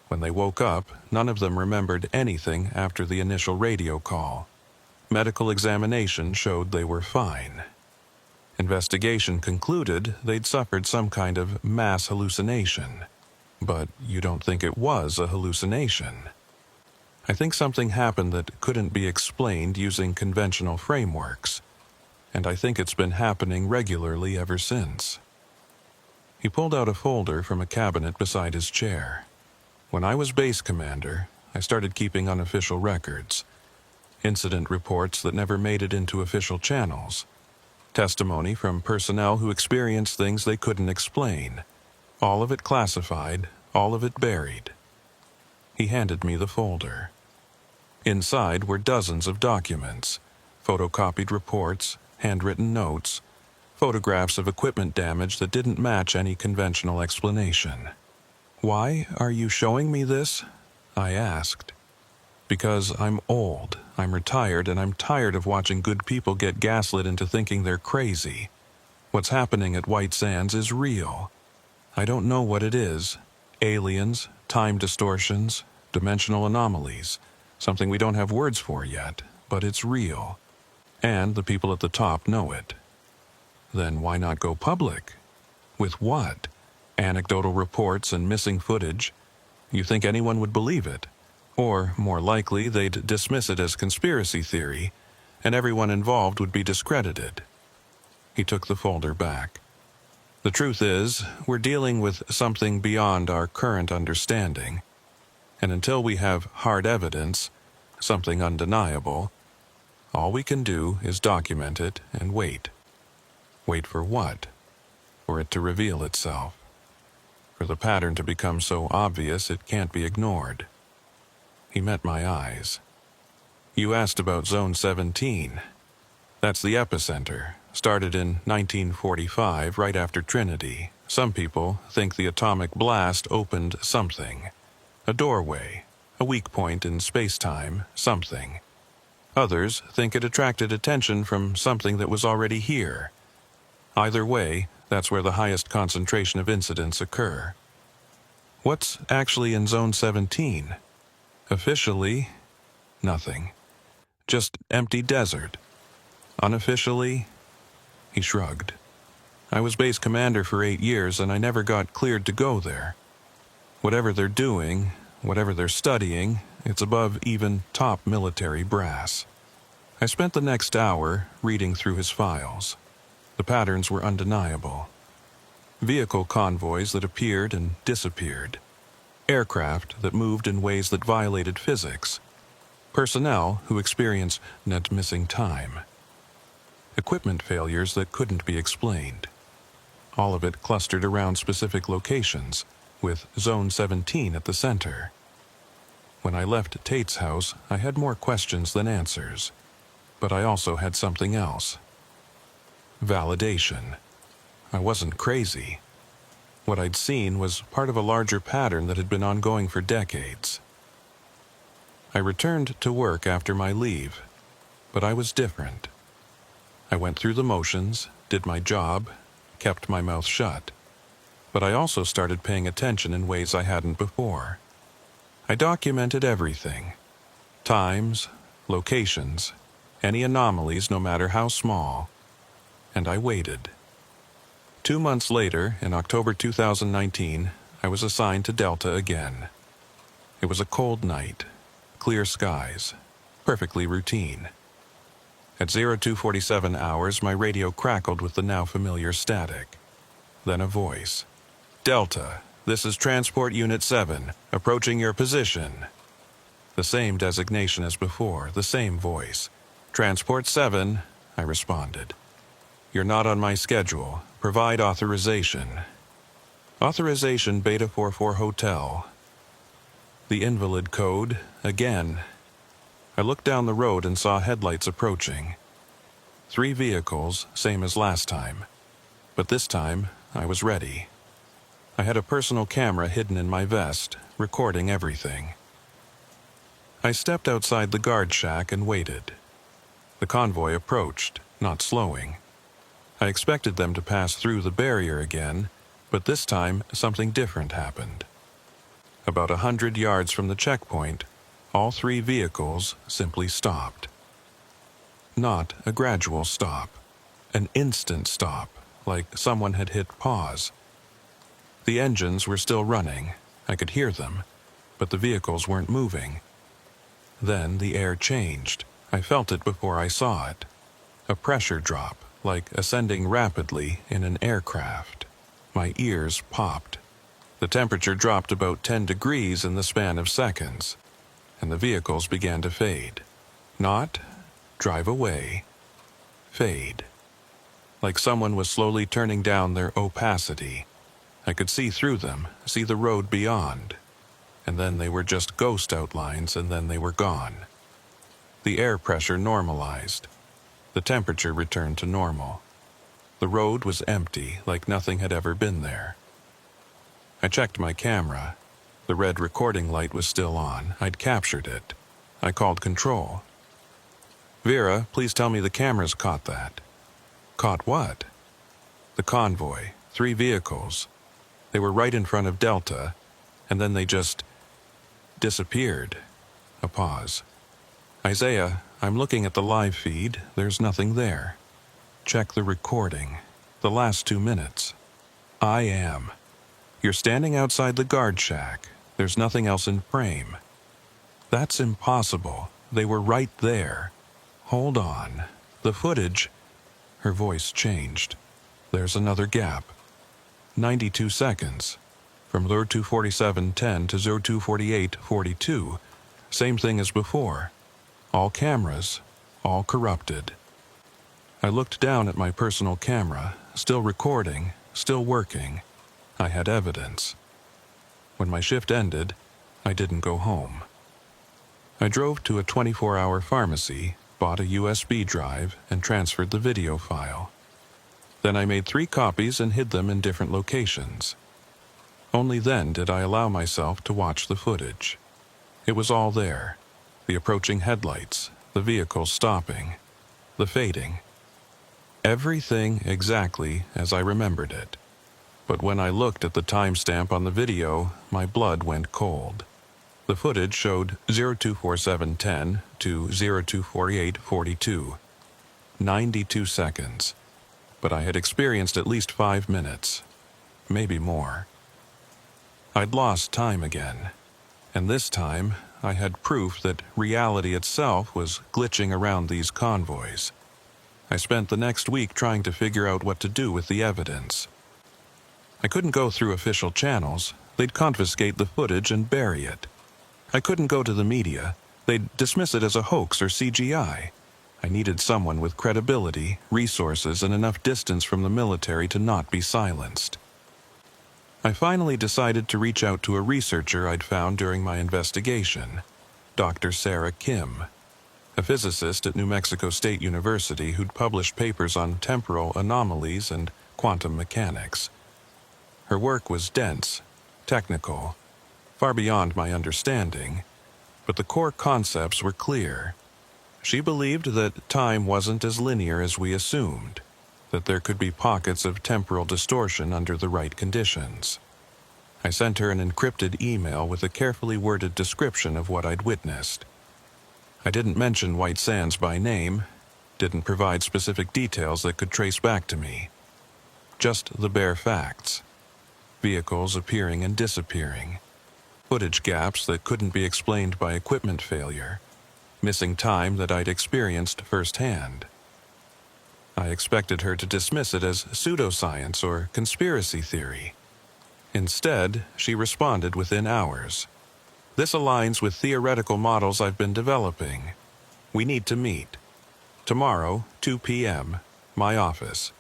Speaker 1: When they woke up, none of them remembered anything after the initial radio call. Medical examination showed they were fine. Investigation concluded they'd suffered some kind of mass hallucination. But you don't think it was a hallucination? I think something happened that couldn't be explained using conventional frameworks, and I think it's been happening regularly ever since." He pulled out a folder from a cabinet beside his chair. "When I was base commander, I started keeping unofficial records. Incident reports that never made it into official channels. Testimony from personnel who experienced things they couldn't explain. All of it classified, all of it buried." He handed me the folder. Inside were dozens of documents, photocopied reports, handwritten notes, photographs of equipment damage that didn't match any conventional explanation. "Why are you showing me this?" I asked. "Because I'm old, I'm retired, and I'm tired of watching good people get gaslit into thinking they're crazy. What's happening at White Sands is real. I don't know what it is. Aliens, time distortions, dimensional anomalies. Something we don't have words for yet, but it's real. And the people at the top know it." "Then why not go public?" "With what? Anecdotal reports and missing footage? You think anyone would believe it? Or, more likely, they'd dismiss it as conspiracy theory, and everyone involved would be discredited." He took the folder back. "The truth is, we're dealing with something beyond our current understanding. And until we have hard evidence, something undeniable, all we can do is document it and wait." "Wait for what?" "For it to reveal itself. For the pattern to become so obvious it can't be ignored." He met my eyes. "You asked about Zone 17. That's the epicenter. Started in 1945, right after Trinity. Some people think the atomic blast opened something. A doorway, a weak point in space-time, something. Others think it attracted attention from something that was already here. Either way, that's where the highest concentration of incidents occur." "What's actually in Zone 17? "Officially, nothing. Just empty desert. Unofficially," he shrugged. "I was base commander for 8 years and I never got cleared to go there. Whatever they're doing, whatever they're studying, it's above even top military brass." I spent the next hour reading through his files. The patterns were undeniable. Vehicle convoys that appeared and disappeared. Aircraft that moved in ways that violated physics. Personnel who experienced net missing time. Equipment failures that couldn't be explained. All of it clustered around specific locations, with Zone 17 at the center. When I left Tate's house, I had more questions than answers. But I also had something else. Validation. I wasn't crazy. What I'd seen was part of a larger pattern that had been ongoing for decades. I returned to work after my leave, but I was different. I went through the motions, did my job, kept my mouth shut. but I also started paying attention in ways I hadn't before. I documented everything: times, locations, any anomalies no matter how small, and I waited. 2 months later, in October 2019, I was assigned to Delta again. It was a cold night, clear skies, perfectly routine. At 0247 hours, my radio crackled with the now familiar static. Then a voice. "Delta, this is Transport Unit 7, approaching your position." The same designation as before, the same voice. "Transport 7, I responded. "You're not on my schedule. Provide authorization." Authorization Beta 44 Hotel. The invalid code, again. I looked down the road and saw headlights approaching. 3 vehicles, same as last time. But this time, I was ready. I had a personal camera hidden in my vest, recording everything. I stepped outside the guard shack and waited. The convoy approached, not slowing. I expected them to pass through the barrier again, but this time something different happened. About 100 yards from the checkpoint, all 3 vehicles simply stopped. Not a gradual stop, an instant stop, like someone had hit pause. The engines were still running, I could hear them, but the vehicles weren't moving. Then the air changed. I felt it before I saw it. A pressure drop, like ascending rapidly in an aircraft. My ears popped. The temperature dropped about 10 degrees in the span of seconds, and the vehicles began to fade. Not drive away. Fade. Like someone was slowly turning down their opacity. I could see through them, see the road beyond. And then they were just ghost outlines, and then they were gone. The air pressure normalized. The temperature returned to normal. The road was empty, like nothing had ever been there. I checked my camera. The red recording light was still on. I'd captured it. I called control. "Vera, please tell me the cameras caught that." "Caught what?" "The convoy. 3 vehicles. They were right in front of Delta, and then they just disappeared." A pause. "Isaiah, I'm looking at the live feed. There's nothing there." "Check the recording. The last 2 minutes." "I am." "You're standing outside the guard shack. There's nothing else in frame." "That's impossible. They were right there." "Hold on. The footage..." Her voice changed. "There's another gap. 92 seconds. From 0247:10 to 0248:42. Same thing as before. All cameras, all corrupted." I looked down at my personal camera, still recording, still working. I had evidence. When my shift ended, I didn't go home. I drove to a 24-hour pharmacy, bought a USB drive, and transferred the video file. Then I made 3 copies and hid them in different locations. Only then did I allow myself to watch the footage. It was all there. The approaching headlights, the vehicles stopping, the fading. Everything exactly as I remembered it. But when I looked at the timestamp on the video, my blood went cold. The footage showed 0247:10 to 0248:42. 92 seconds. But I had experienced at least 5 minutes. Maybe more. I'd lost time again. And this time, I had proof that reality itself was glitching around these convoys. I spent the next week trying to figure out what to do with the evidence. I couldn't go through official channels. They'd confiscate the footage and bury it. I couldn't go to the media. They'd dismiss it as a hoax or CGI. I needed someone with credibility, resources, and enough distance from the military to not be silenced. I finally decided to reach out to a researcher I'd found during my investigation, Dr. Sarah Kim, a physicist at New Mexico State University who'd published papers on temporal anomalies and quantum mechanics. Her work was dense, technical, far beyond my understanding, but the core concepts were clear. She believed that time wasn't as linear as we assumed. that there could be pockets of temporal distortion under the right conditions. I sent her an encrypted email with a carefully worded description of what I'd witnessed. I didn't mention White Sands by name, didn't provide specific details that could trace back to me. Just the bare facts. Vehicles appearing and disappearing. Footage gaps that couldn't be explained by equipment failure. Missing time that I'd experienced firsthand. I expected her to dismiss it as pseudoscience or conspiracy theory. Instead, she responded within hours. This aligns with theoretical models I've been developing. We need to meet. Tomorrow, 2 p.m., my office.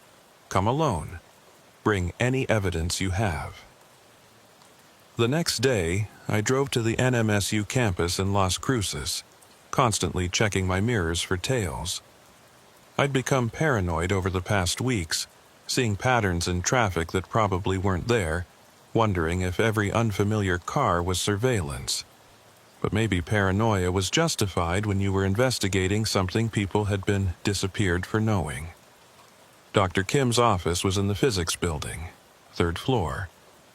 Speaker 1: Come alone. Bring any evidence you have. The next day, I drove to the NMSU campus in Las Cruces, constantly checking my mirrors for tails. I'd become paranoid over the past weeks, seeing patterns in traffic that probably weren't there, wondering if every unfamiliar car was surveillance. But maybe paranoia was justified when you were investigating something people had been disappeared for knowing. Dr. Kim's office was in the physics building, 3rd floor,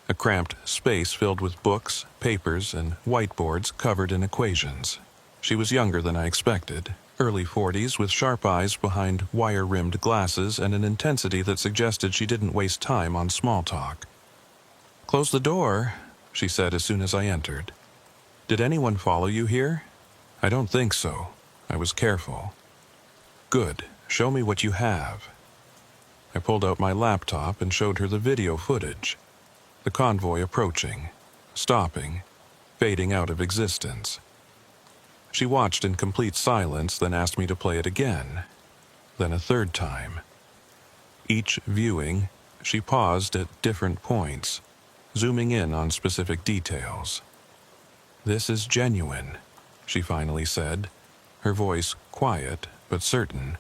Speaker 1: a cramped space filled with books, papers, and whiteboards covered in equations. She was younger than I expected, early 40s with sharp eyes behind wire-rimmed glasses and an intensity that suggested she didn't waste time on small talk. "Close the door," she said as soon as I entered. "Did anyone follow you here?" "I don't think so. I was careful." "Good. Show me what you have." I pulled out my laptop and showed her the video footage. The convoy approaching, stopping, fading out of existence. She watched in complete silence, then asked me to play it again, then a third time. Each viewing, she paused at different points, zooming in on specific details. "This is genuine," she finally said, her voice quiet but certain.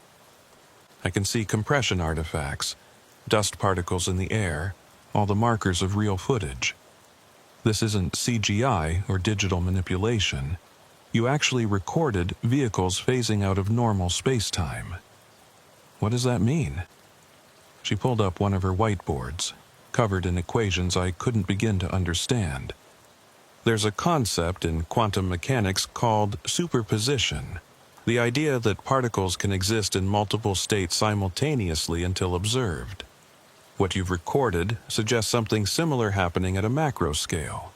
Speaker 1: "I can see compression artifacts, dust particles in the air, all the markers of real footage. This isn't CGI or digital manipulation. You actually recorded vehicles phasing out of normal space-time." "What does that mean?" She pulled up one of her whiteboards, covered in equations I couldn't begin to understand. There's a concept in quantum mechanics called superposition, the idea that particles can exist in multiple states simultaneously until observed. What you've recorded suggests something similar happening at a macro scale.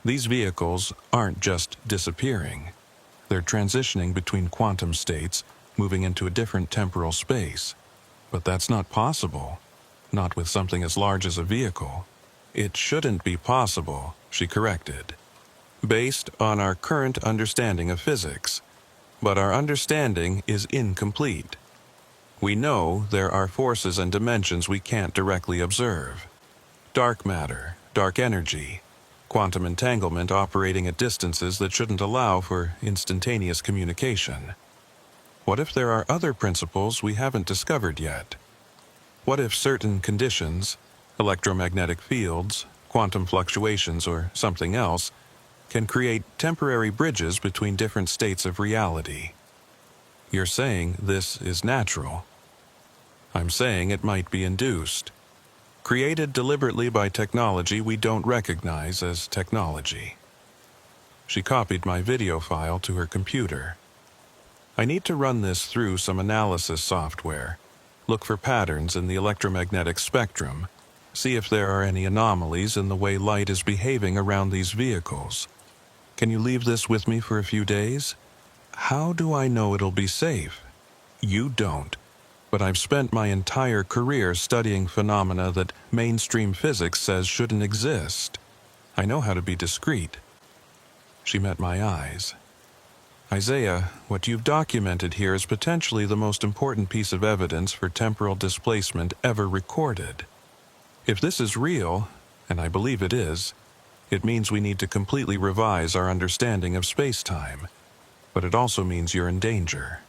Speaker 1: These vehicles aren't just disappearing. They're transitioning between quantum states, moving into a different temporal space. But that's not possible. Not with something as large as a vehicle. "It shouldn't be possible," she corrected, "based on our current understanding of physics. But our understanding is incomplete. We know there are forces and dimensions we can't directly observe. Dark matter, dark energy, quantum entanglement operating at distances that shouldn't allow for instantaneous communication. What if there are other principles we haven't discovered yet? What if certain conditions, electromagnetic fields, quantum fluctuations, or something else, can create temporary bridges between different states of reality? You're saying this is natural. I'm saying it might be induced, created deliberately by technology we don't recognize as technology." She copied my video file to her computer. "I need to run this through some analysis software, look for patterns in the electromagnetic spectrum, see if there are any anomalies in the way light is behaving around these vehicles. Can you leave this with me for a few days?" "How do I know it'll be safe?" "You don't. But I've spent my entire career studying phenomena that mainstream physics says shouldn't exist. I know how to be discreet." She met my eyes. "Isaiah, what you've documented here is potentially the most important piece of evidence for temporal displacement ever recorded. If this is real, and I believe it is, it means we need to completely revise our understanding of space-time. But it also means you're in danger."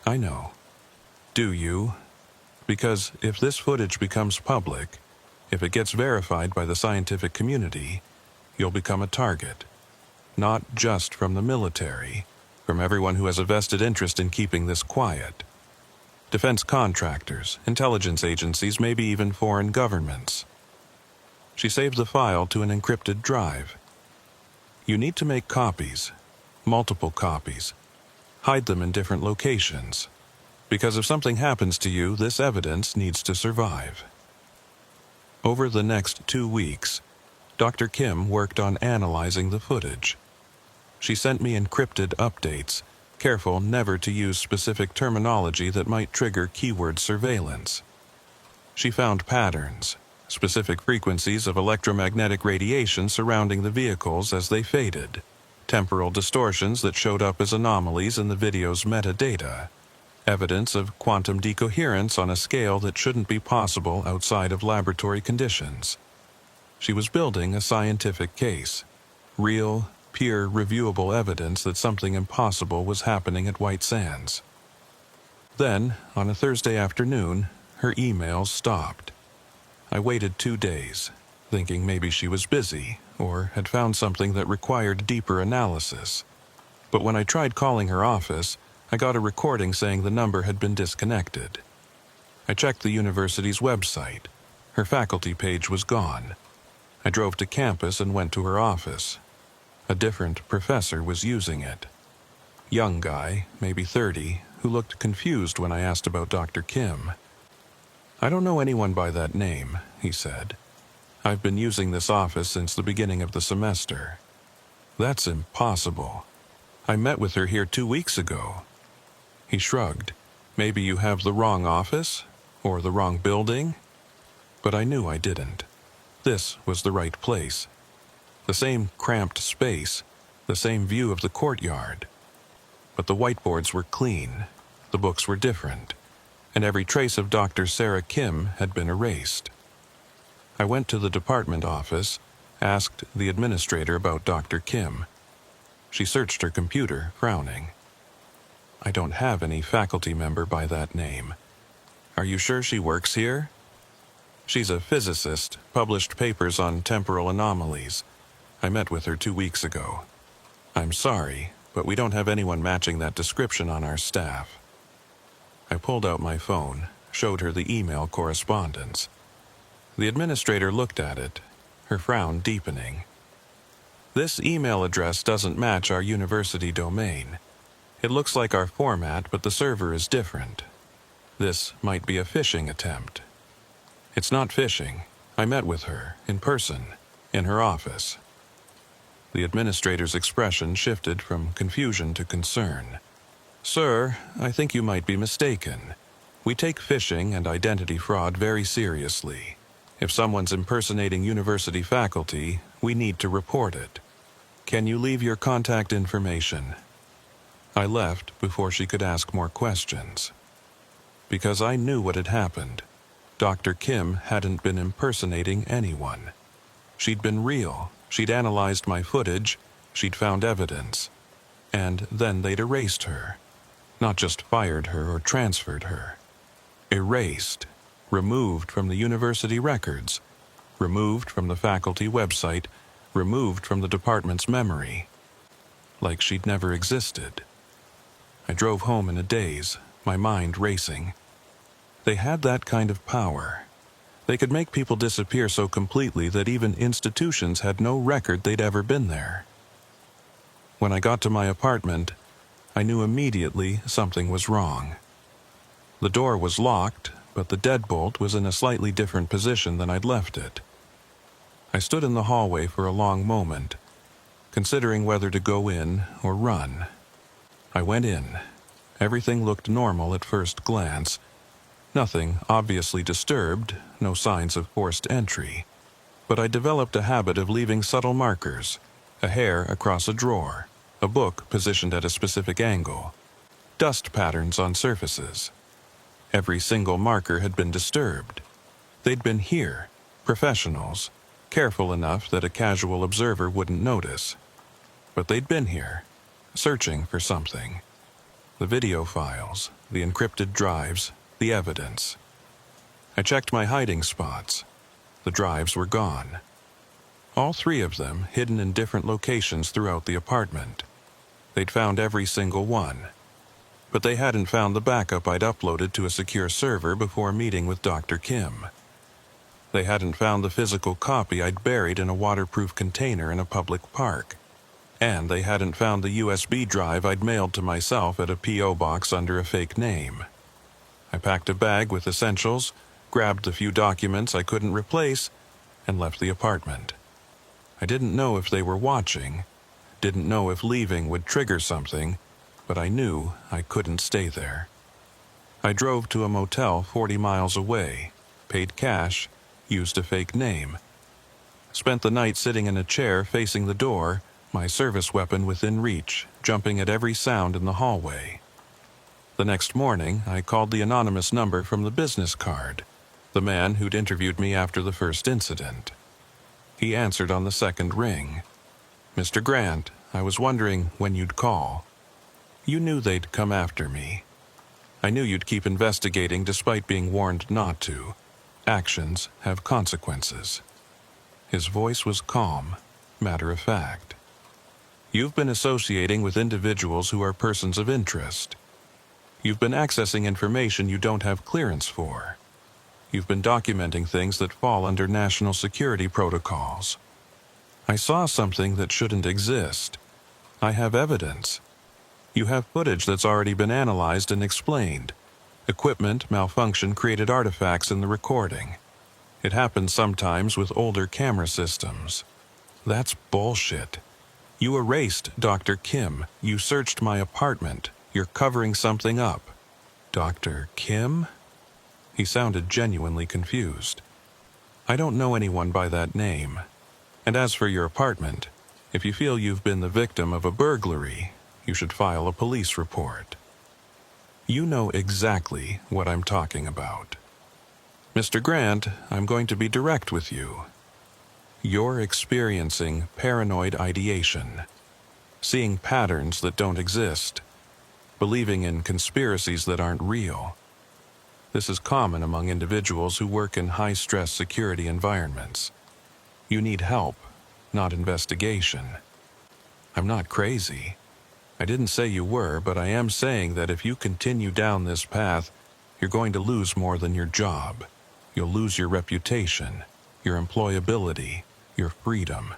Speaker 1: "I know." "Do you? Because if this footage becomes public, if it gets verified by the scientific community, you'll become a target. Not just from the military, from everyone who has a vested interest in keeping this quiet. defense contractors, intelligence agencies, maybe even foreign governments. She saved the file to an encrypted drive. You need to make copies, multiple copies. Hide them in different locations. Because if something happens to you, this evidence needs to survive. Over the next 2 weeks, Dr. Kim worked on analyzing the footage. She sent me encrypted updates, careful never to use specific terminology that might trigger keyword surveillance. She found patterns, specific frequencies of electromagnetic radiation surrounding the vehicles as they faded, temporal distortions that showed up as anomalies in the video's metadata, evidence of quantum decoherence on a scale that shouldn't be possible outside of laboratory conditions. She was building a scientific case, real, peer-reviewable evidence that something impossible was happening at White Sands. Then, on a Thursday afternoon, her emails stopped. I waited 2 days, thinking maybe she was busy or had found something that required deeper analysis. But when I tried calling her office, I got a recording saying the number had been disconnected. I checked the university's website. Her faculty page was gone. I drove to campus and went to her office. A different professor was using it. Young guy, maybe 30, who looked confused when I asked about Dr. Kim. "I don't know anyone by that name," he said. "I've been using this office since the beginning of the semester." "That's impossible. I met with her here 2 weeks ago." He shrugged. "Maybe you have the wrong office? Or the wrong building?" But I knew I didn't. This was the right place. The same cramped space, the same view of the courtyard. But the whiteboards were clean, the books were different, and every trace of Dr. Sarah Kim had been erased. I went to the department office, asked the administrator about Dr. Kim. She searched her computer, frowning. "I don't have any faculty member by that name. Are you sure she works here?" "She's a physicist, published papers on temporal anomalies. I met with her 2 weeks ago." "I'm sorry, but we don't have anyone matching that description on our staff." I pulled out my phone, showed her the email correspondence. The administrator looked at it, her frown deepening. "This email address doesn't match our university domain. It looks like our format, but the server is different. This might be a phishing attempt." "It's not phishing. I met with her, in person, in her office." The administrator's expression shifted from confusion to concern. "Sir, I think you might be mistaken. We take phishing and identity fraud very seriously. If someone's impersonating university faculty, we need to report it. Can you leave your contact information?" I left before she could ask more questions. Because I knew what had happened. Dr. Kim hadn't been impersonating anyone. She'd been real. She'd analyzed my footage. She'd found evidence. And then they'd erased her. Not just fired her or transferred her. Erased. Removed from the university records. Removed from the faculty website. Removed from the department's memory. Like she'd never existed. I drove home in a daze, my mind racing. They had that kind of power. They could make people disappear so completely that even institutions had no record they'd ever been there. When I got to my apartment, I knew immediately something was wrong. The door was locked, but the deadbolt was in a slightly different position than I'd left it. I stood in the hallway for a long moment, considering whether to go in or run. I went in. Everything looked normal at first glance. Nothing obviously disturbed, no signs of forced entry. But I developed a habit of leaving subtle markers, a hair across a drawer, a book positioned at a specific angle, dust patterns on surfaces. Every single marker had been disturbed. They'd been here, professionals, careful enough that a casual observer wouldn't notice. But they'd been here, searching for something. The video files, the encrypted drives, the evidence. I checked my hiding spots. The drives were gone. All 3 of them hidden in different locations throughout the apartment. They'd found every single one. but they hadn't found the backup I'd uploaded to a secure server before meeting with Dr. Kim. They hadn't found the physical copy I'd buried in a waterproof container in a public park. And they hadn't found the USB drive I'd mailed to myself at a P.O. box under a fake name. I packed a bag with essentials, grabbed the few documents I couldn't replace, and left the apartment. I didn't know if they were watching, didn't know if leaving would trigger something, but I knew I couldn't stay there. I drove to a motel 40 miles away, paid cash, used a fake name. Spent the night sitting in a chair facing the door, my service weapon within reach, jumping at every sound in the hallway. The next morning, I called the anonymous number from the business card, the man who'd interviewed me after the first incident. He answered on the second ring. "Mr. Grant, I was wondering when you'd call. You knew they'd come after me. I knew you'd keep investigating despite being warned not to. Actions have consequences." His voice was calm, matter-of-fact. "You've been associating with individuals who are persons of interest. You've been accessing information you don't have clearance for. You've been documenting things that fall under national security protocols. I saw something that shouldn't exist. I have evidence. You have footage that's already been analyzed and explained. Equipment malfunction created artifacts in the recording. It happens sometimes with older camera systems. That's bullshit. You erased Dr. Kim. You searched my apartment. You're covering something up." "Dr. Kim?" He sounded genuinely confused. "I don't know anyone by that name. And as for your apartment, if you feel you've been the victim of a burglary, you should file a police report. You know exactly what I'm talking about. Mr. Grant, I'm going to be direct with you. You're experiencing paranoid ideation, seeing patterns that don't exist, believing in conspiracies that aren't real. This is common among individuals who work in high-stress security environments. You need help, not investigation. I'm not crazy. I didn't say you were, but I am saying that if you continue down this path, you're going to lose more than your job. You'll lose your reputation, your employability, your freedom.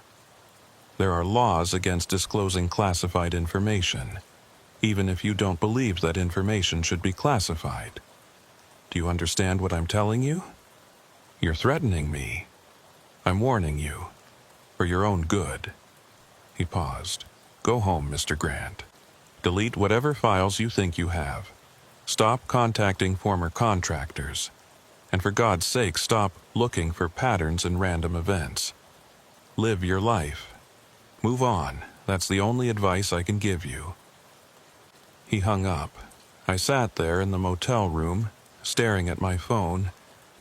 Speaker 1: There are laws against disclosing classified information, even if you don't believe that information should be classified. Do you understand what I'm telling you? You're threatening me. I'm warning you, for your own good." He paused. "Go home, Mr. Grant. Delete whatever files you think you have. Stop contacting former contractors. And for God's sake, stop looking for patterns in random events. Live your life. Move on. That's the only advice I can give you." He hung up. I sat there in the motel room, staring at my phone,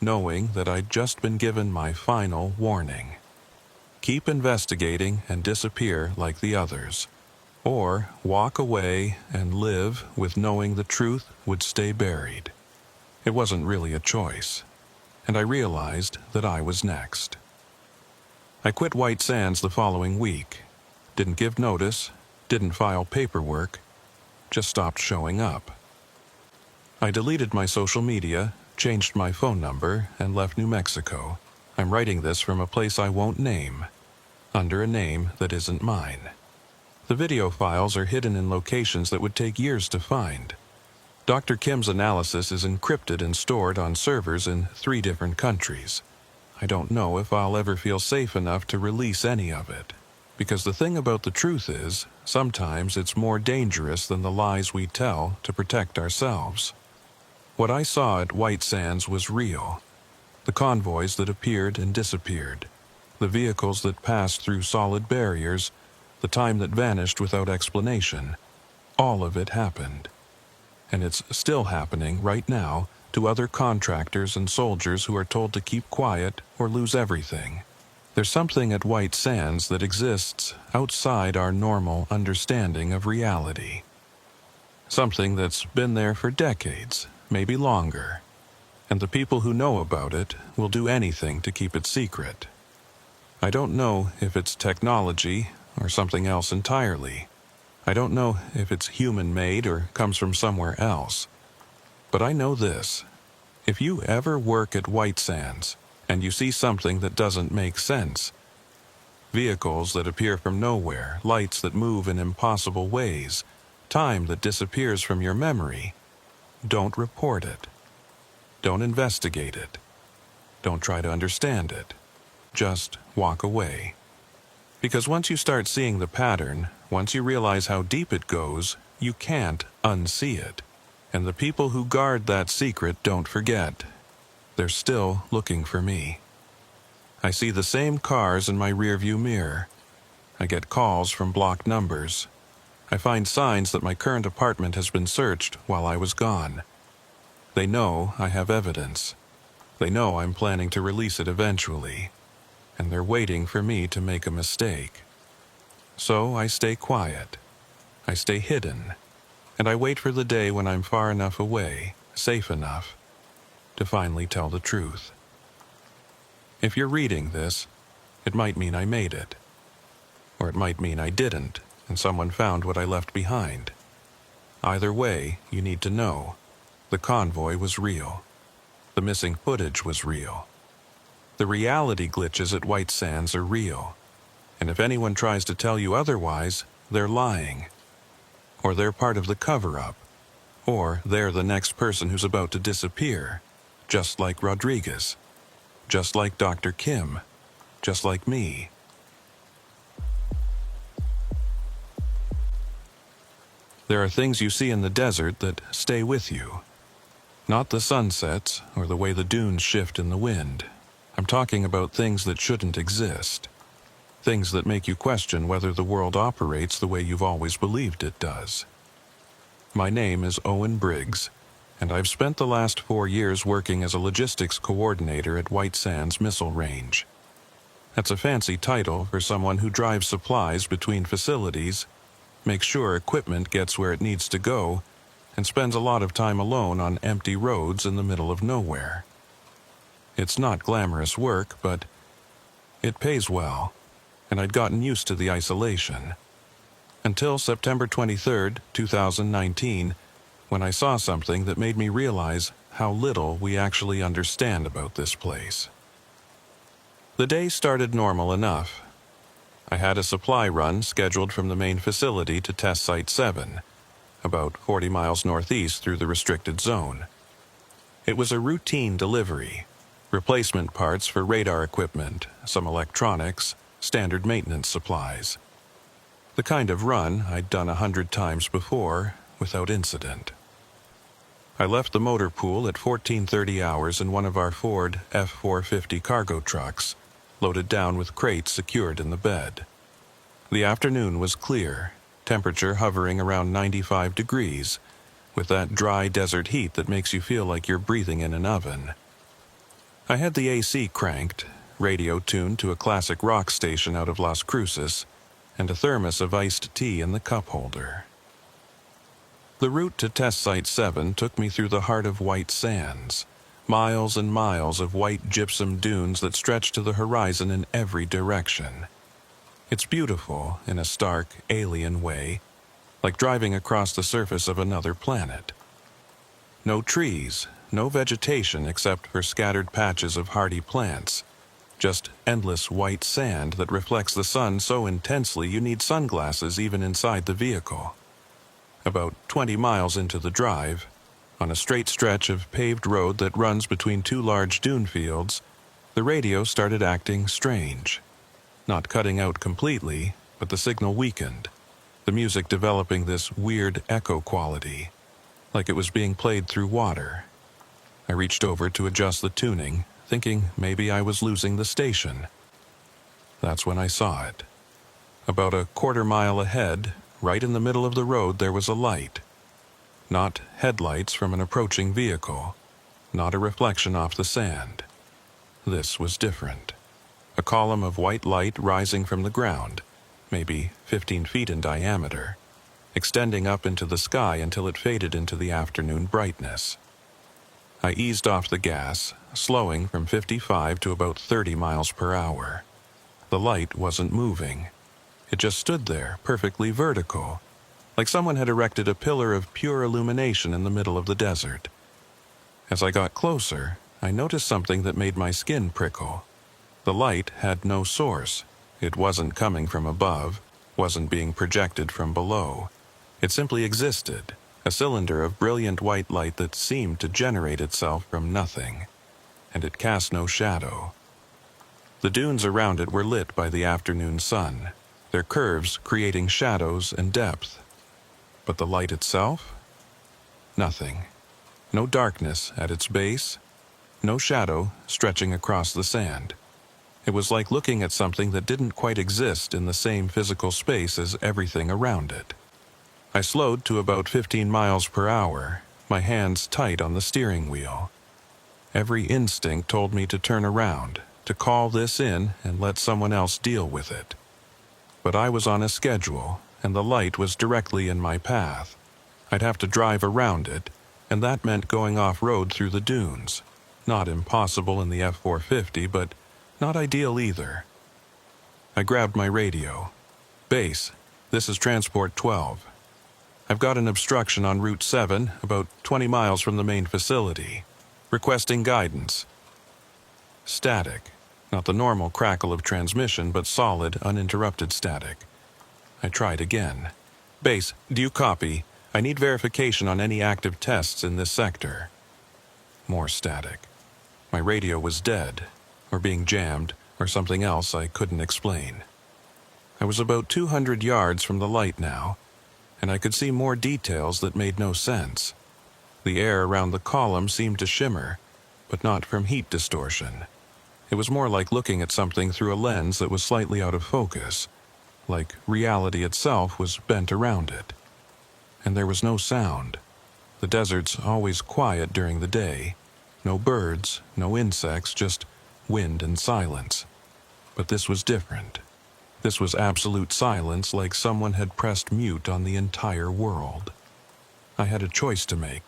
Speaker 1: knowing that I'd just been given my final warning. Keep investigating and disappear like the others, or walk away and live with knowing the truth would stay buried. It wasn't really a choice, and I realized that I was next. I quit White Sands the following week. Didn't give notice, didn't file paperwork, just stopped showing up. I deleted my social media, changed my phone number, and left New Mexico. I'm writing this from a place I won't name, under a name that isn't mine. The video files are hidden in locations that would take years to find. Dr. Kim's analysis is encrypted and stored on servers in 3 different countries. I don't know if I'll ever feel safe enough to release any of it, because the thing about the truth is, sometimes it's more dangerous than the lies we tell to protect ourselves. What I saw at White Sands was real. The convoys that appeared and disappeared, the vehicles that passed through solid barriers, the time that vanished without explanation, all of it happened. And it's still happening right now to other contractors and soldiers who are told to keep quiet or lose everything. There's something at White Sands that exists outside our normal understanding of reality. Something that's been there for decades, maybe longer. And the people who know about it will do anything to keep it secret. I don't know if it's technology or something else entirely. I don't know if it's human-made or comes from somewhere else. But I know this. If you ever work at White Sands and you see something that doesn't make sense, vehicles that appear from nowhere, lights that move in impossible ways, time that disappears from your memory, don't report it. Don't investigate it. Don't try to understand it. Just walk away. Because once you start seeing the pattern, once you realize how deep it goes, you can't unsee it. And the people who guard that secret don't forget. They're still looking for me. I see the same cars in my rearview mirror. I get calls from blocked numbers. I find signs that my current apartment has been searched while I was gone. They know I have evidence. They know I'm planning to release it eventually. And they're waiting for me to make a mistake. So I stay quiet. I stay hidden. And I wait for the day when I'm far enough away, safe enough, to finally tell the truth. If you're reading this, it might mean I made it. Or it might mean I didn't, and someone found what I left behind. Either way, you need to know. The convoy was real. The missing footage was real. The reality glitches at White Sands are real. And if anyone tries to tell you otherwise, they're lying. Or they're part of the cover-up. Or they're the next person who's about to disappear. Just like Rodriguez. Just like Dr. Kim. Just like me. There are things you see in the desert that stay with you. Not the sunsets or the way the dunes shift in the wind. I'm talking about things that shouldn't exist. Things that make you question whether the world operates the way you've always believed it does. My name is Owen Briggs, and I've spent the last 4 years working as a logistics coordinator at White Sands Missile Range. That's a fancy title for someone who drives supplies between facilities, makes sure equipment gets where it needs to go, and spends a lot of time alone on empty roads in the middle of nowhere. It's not glamorous work, but it pays well, and I'd gotten used to the isolation. Until September 23, 2019, when I saw something that made me realize how little we actually understand about this place. The day started normal enough. I had a supply run scheduled from the main facility to Test Site 7, about 40 miles northeast through the restricted zone. It was a routine delivery, replacement parts for radar equipment, some electronics, standard maintenance supplies. The kind of run I'd done 100 times before, without incident. I left the motor pool at 14:30 hours in one of our Ford F-450 cargo trucks, loaded down with crates secured in the bed. The afternoon was clear, temperature hovering around 95 degrees, with that dry desert heat that makes you feel like you're breathing in an oven. I had the AC cranked, radio tuned to a classic rock station out of Las Cruces, and a thermos of iced tea in the cup holder. The route to Test Site 7 took me through the heart of White Sands, miles and miles of white gypsum dunes that stretch to the horizon in every direction. It's beautiful in a stark, alien way, like driving across the surface of another planet. No trees, no vegetation except for scattered patches of hardy plants, just endless white sand that reflects the sun so intensely you need sunglasses even inside the vehicle. About 20 miles into the drive, on a straight stretch of paved road that runs between two large dune fields, the radio started acting strange. Not cutting out completely, but the signal weakened, the music developing this weird echo quality, like it was being played through water. I reached over to adjust the tuning, thinking maybe I was losing the station. That's when I saw it. About a quarter-mile ahead, right in the middle of the road, there was a light. Not headlights from an approaching vehicle, not a reflection off the sand. This was different. A column of white light rising from the ground, maybe 15 feet in diameter, extending up into the sky until it faded into the afternoon brightness. I eased off the gas, slowing from 55 to about 30 miles per hour. The light wasn't moving. It just stood there, perfectly vertical, like someone had erected a pillar of pure illumination in the middle of the desert. As I got closer, I noticed something that made my skin prickle. The light had no source. It wasn't coming from above, wasn't being projected from below. It simply existed, a cylinder of brilliant white light that seemed to generate itself from nothing, and it cast no shadow. The dunes around it were lit by the afternoon sun, their curves creating shadows and depth. But the light itself? Nothing. No darkness at its base, no shadow stretching across the sand. It was like looking at something that didn't quite exist in the same physical space as everything around it. I slowed to about 15 miles per hour, my hands tight on the steering wheel. Every instinct told me to turn around, to call this in and let someone else deal with it. But I was on a schedule, and the light was directly in my path. I'd have to drive around it, and that meant going off-road through the dunes. Not impossible in the F-450, but not ideal either. I grabbed my radio. "Base, this is Transport 12. I've got an obstruction on Route 7, about 20 miles from the main facility. Requesting guidance." Static. Not the normal crackle of transmission, but solid, uninterrupted static. I tried again. "Base, do you copy? I need verification on any active tests in this sector." More static. My radio was dead, or being jammed, or something else I couldn't explain. I was about 200 yards from the light now, and I could see more details that made no sense. The air around the column seemed to shimmer, but not from heat distortion. It was more like looking at something through a lens that was slightly out of focus, like reality itself was bent around it. And there was no sound. The desert's always quiet during the day. No birds, no insects, just wind and silence. But this was different. This was absolute silence, like someone had pressed mute on the entire world. I had a choice to make.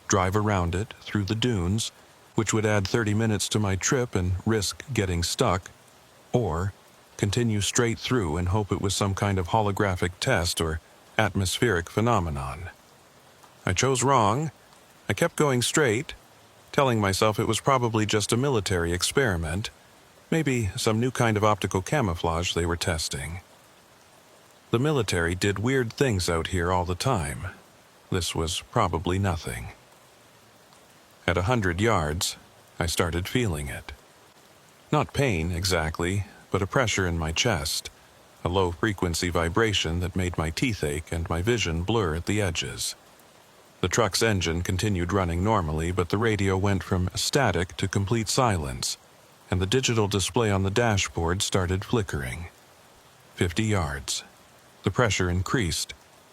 Speaker 1: Drive around it, through the dunes, which would add 30 minutes to my trip and risk getting stuck, or continue straight through and hope it was some kind of holographic test or atmospheric phenomenon. I chose wrong. I kept going straight, telling myself it was probably just a military experiment, maybe some new kind of optical camouflage they were testing. The military did weird things out here all the time. This was probably nothing. At 100 yards, I started feeling it. Not pain, exactly, but a pressure in my chest, a low-frequency vibration that made my teeth ache and my vision blur at the edges. The truck's engine continued running normally, but the radio went from static to complete silence, and the digital display on the dashboard started flickering. 50 yards. The pressure increased,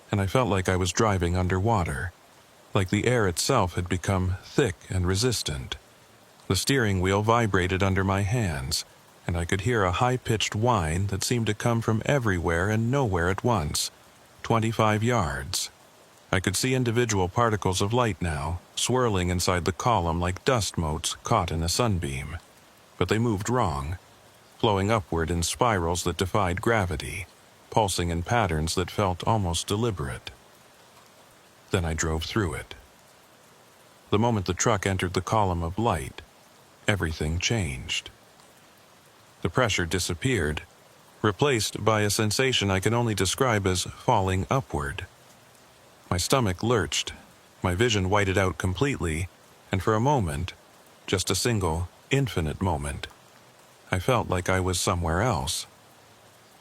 Speaker 1: and I felt like I was driving underwater, like the air itself had become thick and resistant. The steering wheel vibrated under my hands, and I could hear a high-pitched whine that seemed to come from everywhere and nowhere at once. 25 yards. I could see individual particles of light now, swirling inside the column like dust motes caught in a sunbeam. But they moved wrong, flowing upward in spirals that defied gravity, pulsing in patterns that felt almost deliberate. Then I drove through it. The moment the truck entered the column of light, everything changed. The pressure disappeared, replaced by a sensation I can only describe as falling upward. My stomach lurched, my vision whited out completely, and for a moment, just a single, infinite moment, I felt like I was somewhere else.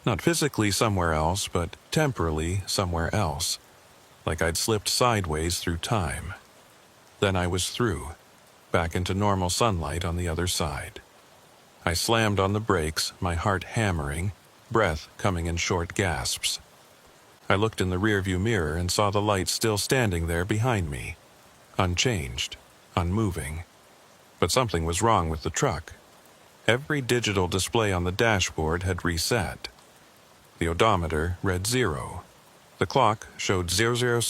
Speaker 1: Not physically somewhere else, but temporally somewhere else, like I'd slipped sideways through time. Then I was through, back into normal sunlight on the other side. I slammed on the brakes, my heart hammering, breath coming in short gasps. I looked in the rearview mirror and saw the light still standing there behind me, unchanged, unmoving. But something was wrong with the truck. Every digital display on the dashboard had reset. The odometer read 0. The clock showed 00.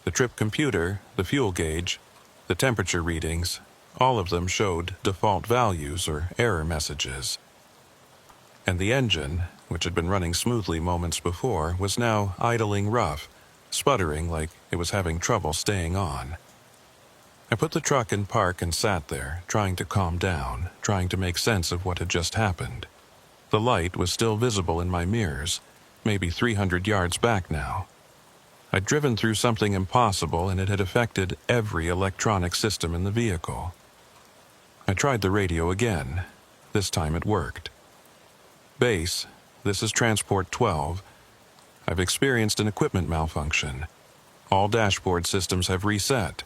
Speaker 1: The trip computer, the fuel gauge, the temperature readings, all of them showed default values or error messages. And the engine, which had been running smoothly moments before, was now idling rough, sputtering like it was having trouble staying on. I put the truck in park and sat there, trying to calm down, trying to make sense of what had just happened. The light was still visible in my mirrors, maybe 300 yards back now. I'd driven through something impossible, and it had affected every electronic system in the vehicle. I tried the radio again. This time it worked. Base, this is Transport 12. I've experienced an equipment malfunction. All dashboard systems have reset.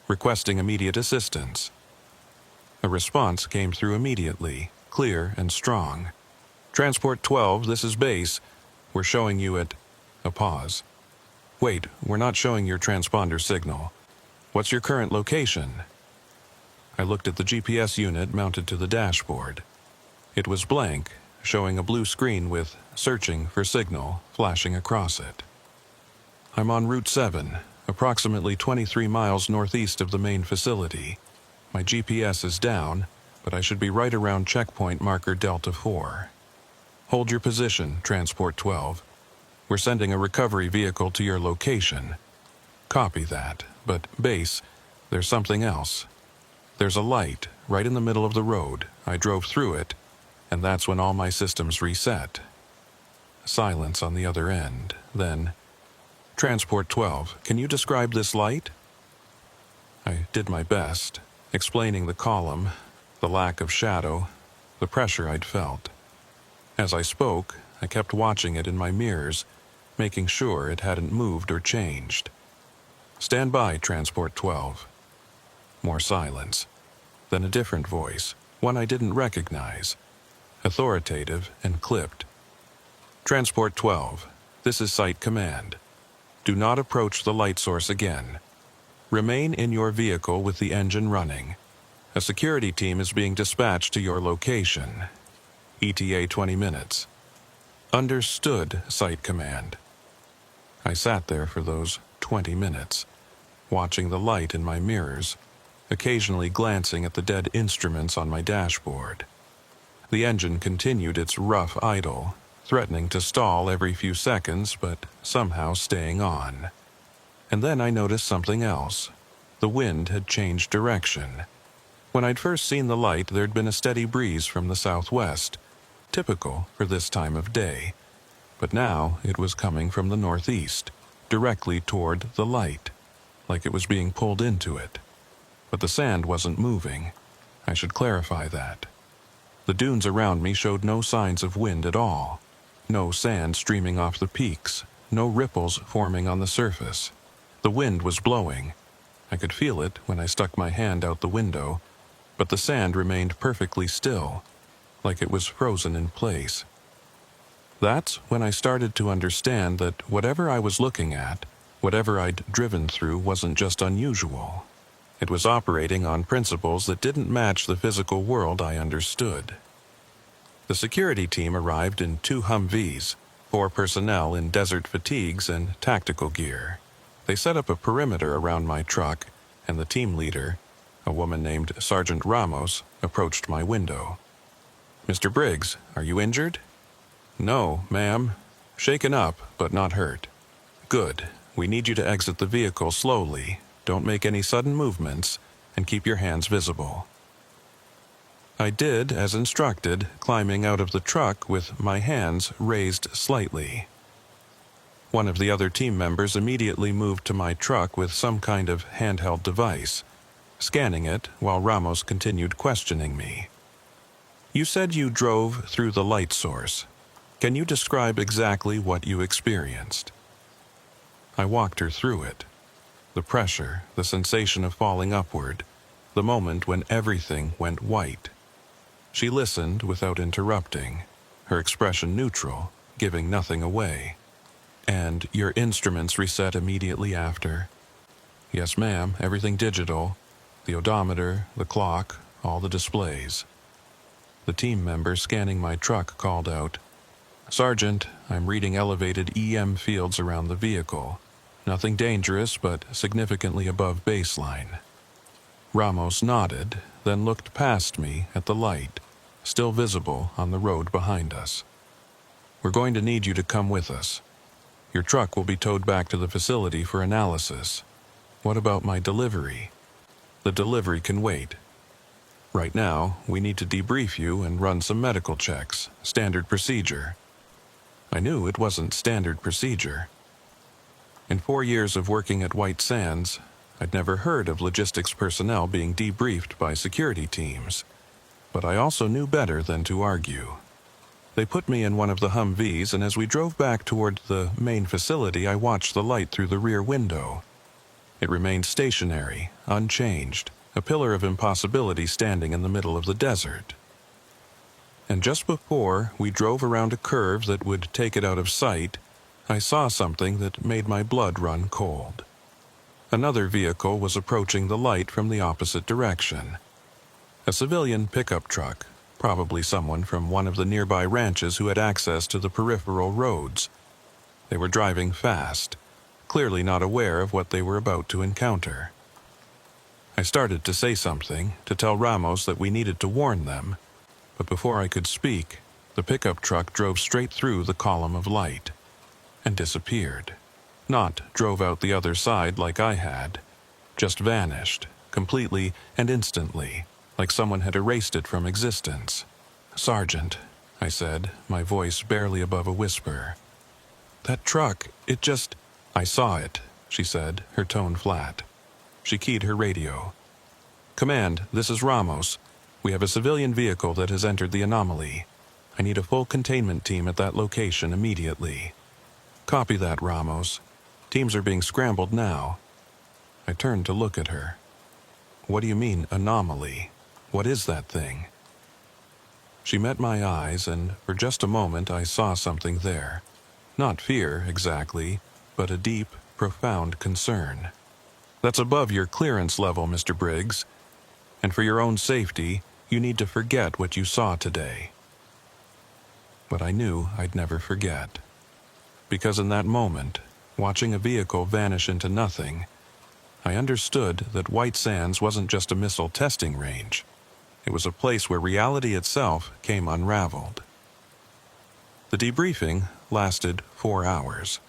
Speaker 1: Requesting immediate assistance. A response came through immediately, clear and strong. Transport 12, this is Base. We're showing you at... A pause. Wait, we're not showing your transponder signal. What's your current location? I looked at the GPS unit mounted to the dashboard. It was blank, showing a blue screen with "Searching for signal" flashing across it. I'm on Route 7, approximately 23 miles northeast of the main facility. My GPS is down, but I should be right around checkpoint marker Delta 4. Hold your position, Transport 12. We're sending a recovery vehicle to your location. Copy that, but Base, there's something else. There's a light right in the middle of the road. I drove through it, and that's when all my systems reset. Silence on the other end. Then, Transport 12, can you describe this light? I did my best, explaining the column, the lack of shadow, the pressure I'd felt. As I spoke, I kept watching it in my mirrors, making sure it hadn't moved or changed. Stand by, Transport 12. More silence. Then a different voice, one I didn't recognize. Authoritative and clipped. Transport 12, this is Site Command. Do not approach the light source again. Remain in your vehicle with the engine running. A security team is being dispatched to your location. ETA 20 minutes. Understood, Site Command. I sat there for those 20 minutes, watching the light in my mirrors, occasionally glancing at the dead instruments on my dashboard. The engine continued its rough idle, threatening to stall every few seconds, but somehow staying on. And then I noticed something else. The wind had changed direction. When I'd first seen the light, there'd been a steady breeze from the southwest, typical for this time of day. But now it was coming from the northeast, directly toward the light, like it was being pulled into it. But the sand wasn't moving. I should clarify that. The dunes around me showed no signs of wind at all. No sand streaming off the peaks, no ripples forming on the surface. The wind was blowing. I could feel it when I stuck my hand out the window, but the sand remained perfectly still, like it was frozen in place. That's when I started to understand that whatever I was looking at, whatever I'd driven through, wasn't just unusual. It was operating on principles that didn't match the physical world I understood. The security team arrived in 2 Humvees, 4 personnel in desert fatigues and tactical gear. They set up a perimeter around my truck, and the team leader, a woman named Sergeant Ramos, approached my window. "Mr. Briggs, are you injured?" "No, ma'am. Shaken up, but not hurt." "Good. We need you to exit the vehicle slowly. Don't make any sudden movements, and keep your hands visible." I did as instructed, climbing out of the truck with my hands raised slightly. One of the other team members immediately moved to my truck with some kind of handheld device, scanning it while Ramos continued questioning me. "You said you drove through the light source. Can you describe exactly what you experienced?" I walked her through it. The pressure, the sensation of falling upward, the moment when everything went white. She listened without interrupting, her expression neutral, giving nothing away. "And your instruments reset immediately after?" "Yes, ma'am, everything digital. The odometer, the clock, all the displays." The team member scanning my truck called out, "Sergeant, I'm reading elevated EM fields around the vehicle. Nothing dangerous, but significantly above baseline." Ramos nodded, then looked past me at the light, still visible on the road behind us. We're going to need you to come with us. Your truck will be towed back to the facility for analysis. What about my delivery? The delivery can wait. Right now, we need to debrief you and run some medical checks, standard procedure. I knew it wasn't standard procedure. In 4 years of working at White Sands, I'd never heard of logistics personnel being debriefed by security teams. But I also knew better than to argue. They put me in one of the Humvees, and as we drove back toward the main facility, I watched the light through the rear window. It remained stationary, unchanged, a pillar of impossibility standing in the middle of the desert. And just before we drove around a curve that would take it out of sight, I saw something that made my blood run cold. Another vehicle was approaching the light from the opposite direction. A civilian pickup truck, probably someone from one of the nearby ranches who had access to the peripheral roads. They were driving fast, clearly not aware of what they were about to encounter. I started to say something, to tell Ramos that we needed to warn them, but before I could speak, the pickup truck drove straight through the column of light and disappeared. Not drove out the other side like I had, just vanished, completely and instantly, like someone had erased it from existence. "Sergeant," I said, my voice barely above a whisper. "That truck, it just—" "I saw it," she said, her tone flat. She keyed her radio. "Command, this is Ramos. We have a civilian vehicle that has entered the anomaly. I need a full containment team at that location immediately." "Copy that, Ramos. Teams are being scrambled now." I turned to look at her. "What do you mean, anomaly? What is that thing?" She met my eyes, and for just a moment I saw something there. Not fear, exactly, but a deep, profound concern. "That's above your clearance level, Mr. Briggs. And for your own safety, you need to forget what you saw today." But I knew I'd never forget. Because in that moment, watching a vehicle vanish into nothing, I understood that White Sands wasn't just a missile testing range. It was a place where reality itself came unraveled. The debriefing lasted 4 hours.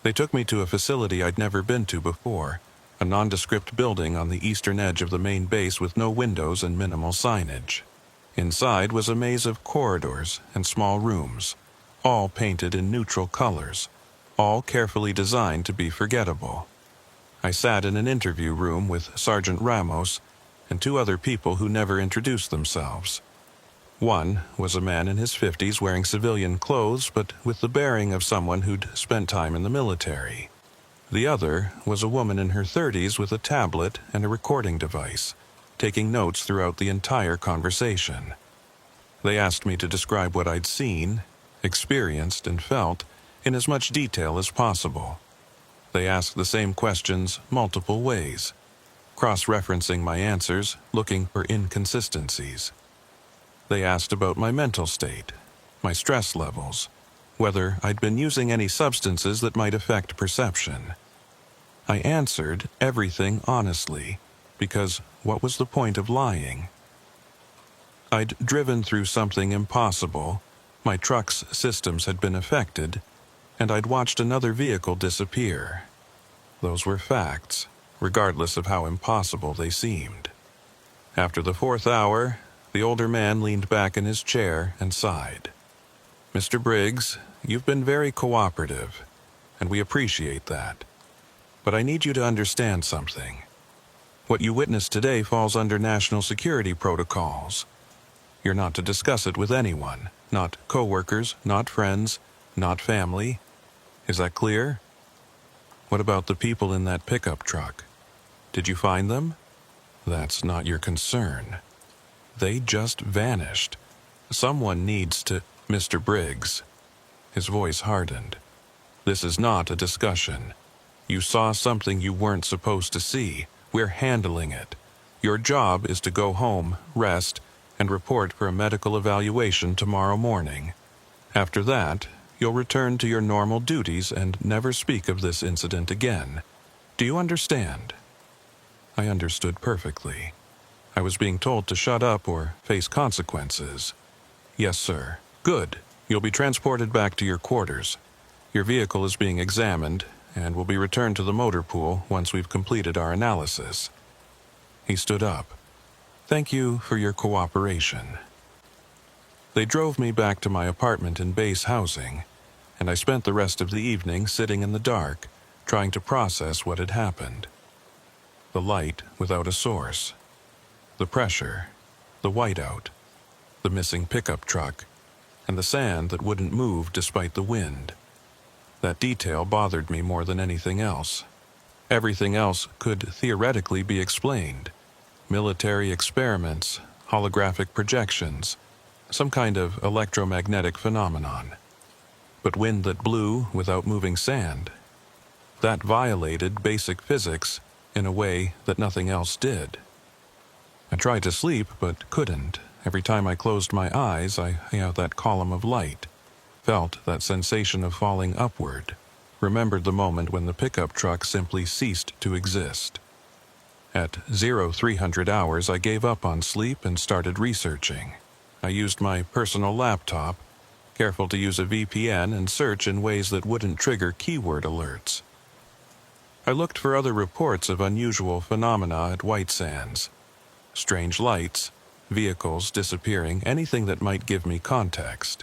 Speaker 1: They took me to a facility I'd never been to before, a nondescript building on the eastern edge of the main base with no windows and minimal signage. Inside was a maze of corridors and small rooms, all painted in neutral colors, all carefully designed to be forgettable. I sat in an interview room with Sergeant Ramos and 2 other people who never introduced themselves. One was a man in his 50s wearing civilian clothes but with the bearing of someone who'd spent time in the military. The other was a woman in her 30s with a tablet and a recording device, taking notes throughout the entire conversation. They asked me to describe what I'd seen, experienced, and felt in as much detail as possible. They asked the same questions multiple ways, cross-referencing my answers, looking for inconsistencies. They asked about my mental state, my stress levels, whether I'd been using any substances that might affect perception. I answered everything honestly, because what was the point of lying? I'd driven through something impossible, my truck's systems had been affected, and I'd watched another vehicle disappear. Those were facts, regardless of how impossible they seemed. After the 4th hour, the older man leaned back in his chair and sighed. "Mr. Briggs, you've been very cooperative, and we appreciate that. But I need you to understand something. What you witnessed today falls under national security protocols. You're not to discuss it with anyone, not coworkers, not friends, not family. Is that clear? What about the people in that pickup truck? Did you find them? That's not your concern. They just vanished. Someone needs to—" "Mr. Briggs." His voice hardened. "This is not a discussion. You saw something you weren't supposed to see. We're handling it. Your job is to go home, rest, and report for a medical evaluation tomorrow morning. After that, you'll return to your normal duties and never speak of this incident again. Do you understand?" I understood perfectly. I was being told to shut up or face consequences. "Yes, sir." "Good. You'll be transported back to your quarters. Your vehicle is being examined and will be returned to the motor pool once we've completed our analysis." He stood up. "Thank you for your cooperation." They drove me back to my apartment in base housing, and I spent the rest of the evening sitting in the dark, trying to process what had happened. The light without a source, the pressure, the whiteout, the missing pickup truck, and the sand that wouldn't move despite the wind. That detail bothered me more than anything else. Everything else could theoretically be explained. Military experiments, holographic projections, some kind of electromagnetic phenomenon. But wind that blew without moving sand, that violated basic physics in a way that nothing else did. I tried to sleep, but couldn't. Every time I closed my eyes, I saw that column of light, felt that sensation of falling upward, remembered the moment when the pickup truck simply ceased to exist. At 0300 hours, I gave up on sleep and started researching. I used my personal laptop, careful to use a VPN and search in ways that wouldn't trigger keyword alerts. I looked for other reports of unusual phenomena at White Sands. Strange lights, vehicles disappearing, anything that might give me context.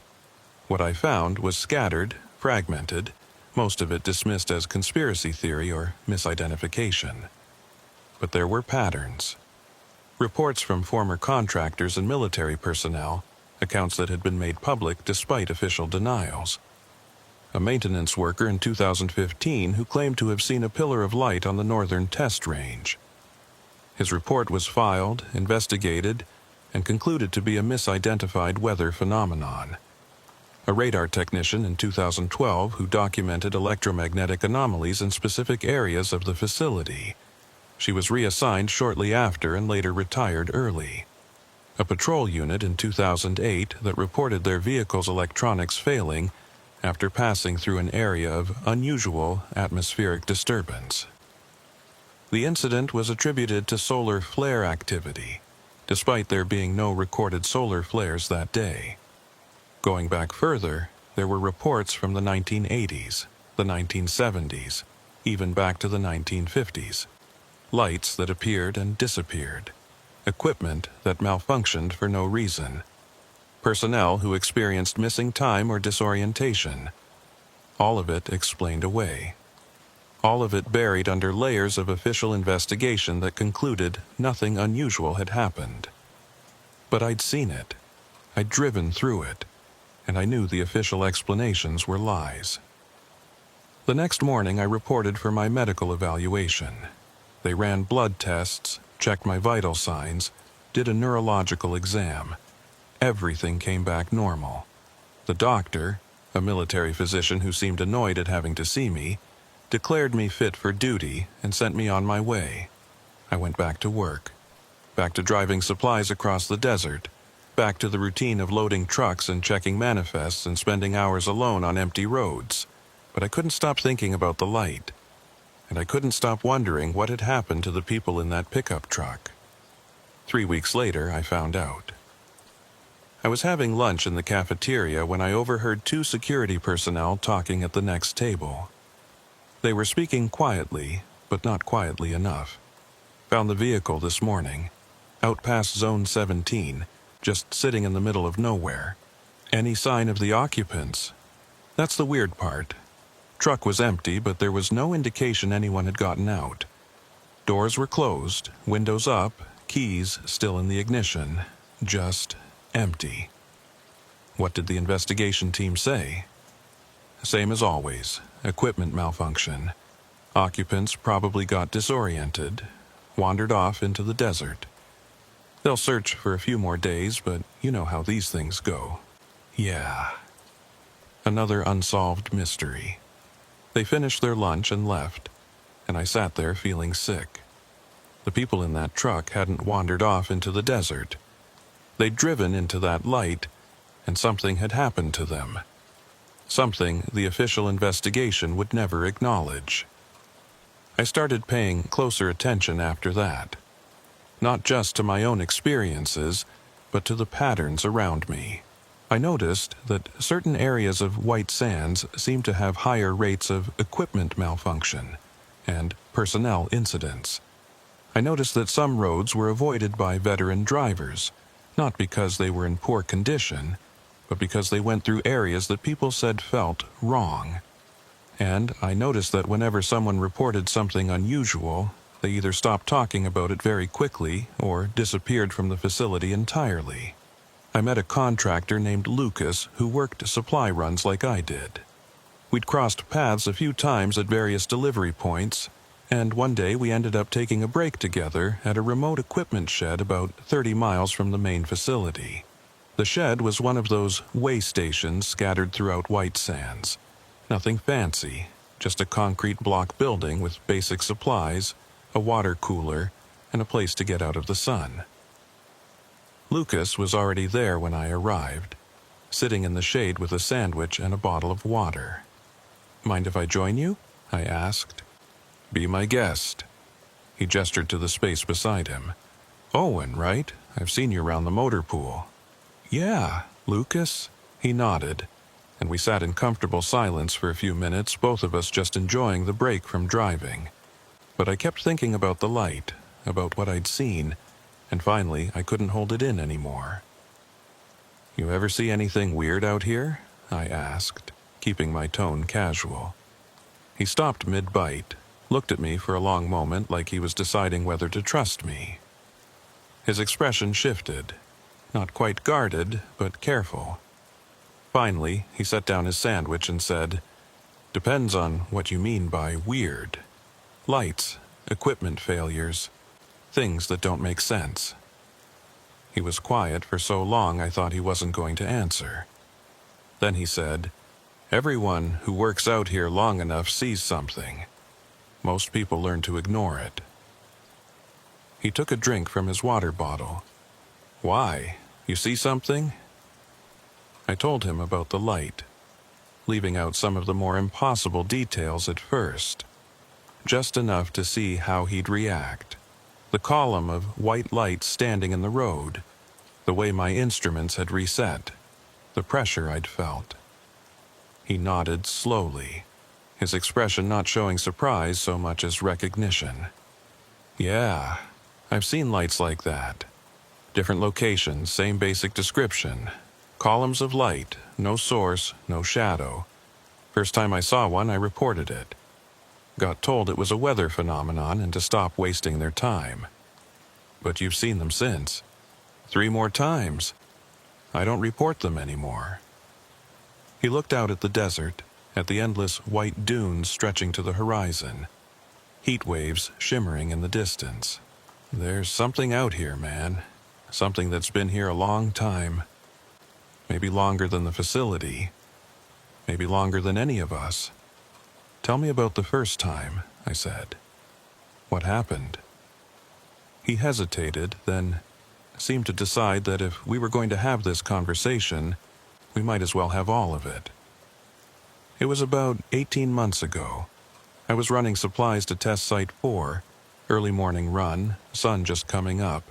Speaker 1: What I found was scattered, fragmented, most of it dismissed as conspiracy theory or misidentification. But there were patterns. Reports from former contractors and military personnel, accounts that had been made public despite official denials. A maintenance worker in 2015 who claimed to have seen a pillar of light on the northern test range. His report was filed, investigated, and concluded to be a misidentified weather phenomenon. A radar technician in 2012 who documented electromagnetic anomalies in specific areas of the facility. She was reassigned shortly after and later retired early. A patrol unit in 2008 that reported their vehicle's electronics failing after passing through an area of unusual atmospheric disturbance. The incident was attributed to solar flare activity, despite there being no recorded solar flares that day. Going back further, there were reports from the 1980s, the 1970s, even back to the 1950s. Lights that appeared and disappeared. Equipment that malfunctioned for no reason. Personnel who experienced missing time or disorientation. All of it explained away. All of it buried under layers of official investigation that concluded nothing unusual had happened. But I'd seen it. I'd driven through it. And I knew the official explanations were lies. The next morning I reported for my medical evaluation. They ran blood tests, checked my vital signs, did a neurological exam. Everything came back normal. The doctor, a military physician who seemed annoyed at having to see me, declared me fit for duty and sent me on my way. I went back to work, back to driving supplies across the desert, back to the routine of loading trucks and checking manifests and spending hours alone on empty roads. But I couldn't stop thinking about the light. And I couldn't stop wondering what had happened to the people in that pickup truck. 3 weeks later, I found out. I was having lunch in the cafeteria when I overheard 2 security personnel talking at the next table. They were speaking quietly, but not quietly enough. Found the vehicle this morning, out past Zone 17, just sitting in the middle of nowhere. Any sign of the occupants? That's the weird part. Truck was empty, but there was no indication anyone had gotten out. Doors were closed, windows up, keys still in the ignition, just empty. What did the investigation team say? Same as always, equipment malfunction. Occupants probably got disoriented, wandered off into the desert. They'll search for a few more days, but you know how these things go. Yeah. Another unsolved mystery. They finished their lunch and left, and I sat there feeling sick. The people in that truck hadn't wandered off into the desert. They'd driven into that light, and something had happened to them. Something the official investigation would never acknowledge. I started paying closer attention after that. Not just to my own experiences, but to the patterns around me. I noticed that certain areas of white sands seemed to have higher rates of equipment malfunction and personnel incidents. I noticed that some roads were avoided by veteran drivers, not because they were in poor condition, but because they went through areas that people said felt wrong. And I noticed that whenever someone reported something unusual, they either stopped talking about it very quickly or disappeared from the facility entirely. I met a contractor named Lucas who worked supply runs like I did. We'd crossed paths a few times at various delivery points, and one day we ended up taking a break together at a remote equipment shed about 30 miles from the main facility. The shed was one of those way stations scattered throughout White Sands. Nothing fancy, just a concrete block building with basic supplies, a water cooler, and a place to get out of the sun. Lucas was already there when I arrived, sitting in the shade with a sandwich and a bottle of water. "Mind if I join you?" I asked. "Be my guest." He gestured to the space beside him. "Owen, right? I've seen you around the motor pool." "Yeah, Lucas." He nodded, and we sat in comfortable silence for a few minutes, both of us just enjoying the break from driving. But I kept thinking about the light, about what I'd seen, and finally I couldn't hold it in anymore. "You ever see anything weird out here?" I asked, keeping my tone casual. He stopped mid-bite, looked at me for a long moment like he was deciding whether to trust me. His expression shifted, not quite guarded, but careful. Finally, he set down his sandwich and said, "Depends on what you mean by weird. Lights, equipment failures, things that don't make sense." He was quiet for so long I thought he wasn't going to answer. Then he said, "Everyone who works out here long enough sees something. Most people learn to ignore it." He took a drink from his water bottle. "Why? You see something?" I told him about the light, leaving out some of the more impossible details at first, just enough to see how he'd react. The column of white light standing in the road, the way my instruments had reset, the pressure I'd felt. He nodded slowly, his expression not showing surprise so much as recognition. "Yeah, I've seen lights like that. Different locations, same basic description. Columns of light, no source, no shadow. First time I saw one, I reported it. Got told it was a weather phenomenon and to stop wasting their time. But you've seen them since. 3 more times. I don't report them anymore." He looked out at the desert, at the endless white dunes stretching to the horizon, heat waves shimmering in the distance. "There's something out here, man. Something that's been here a long time. Maybe longer than the facility. Maybe longer than any of us." "Tell me about the first time," I said. "What happened?" He hesitated, then seemed to decide that if we were going to have this conversation, we might as well have all of it. "It was about 18 months ago. I was running supplies to Test Site 4, early morning run, sun just coming up.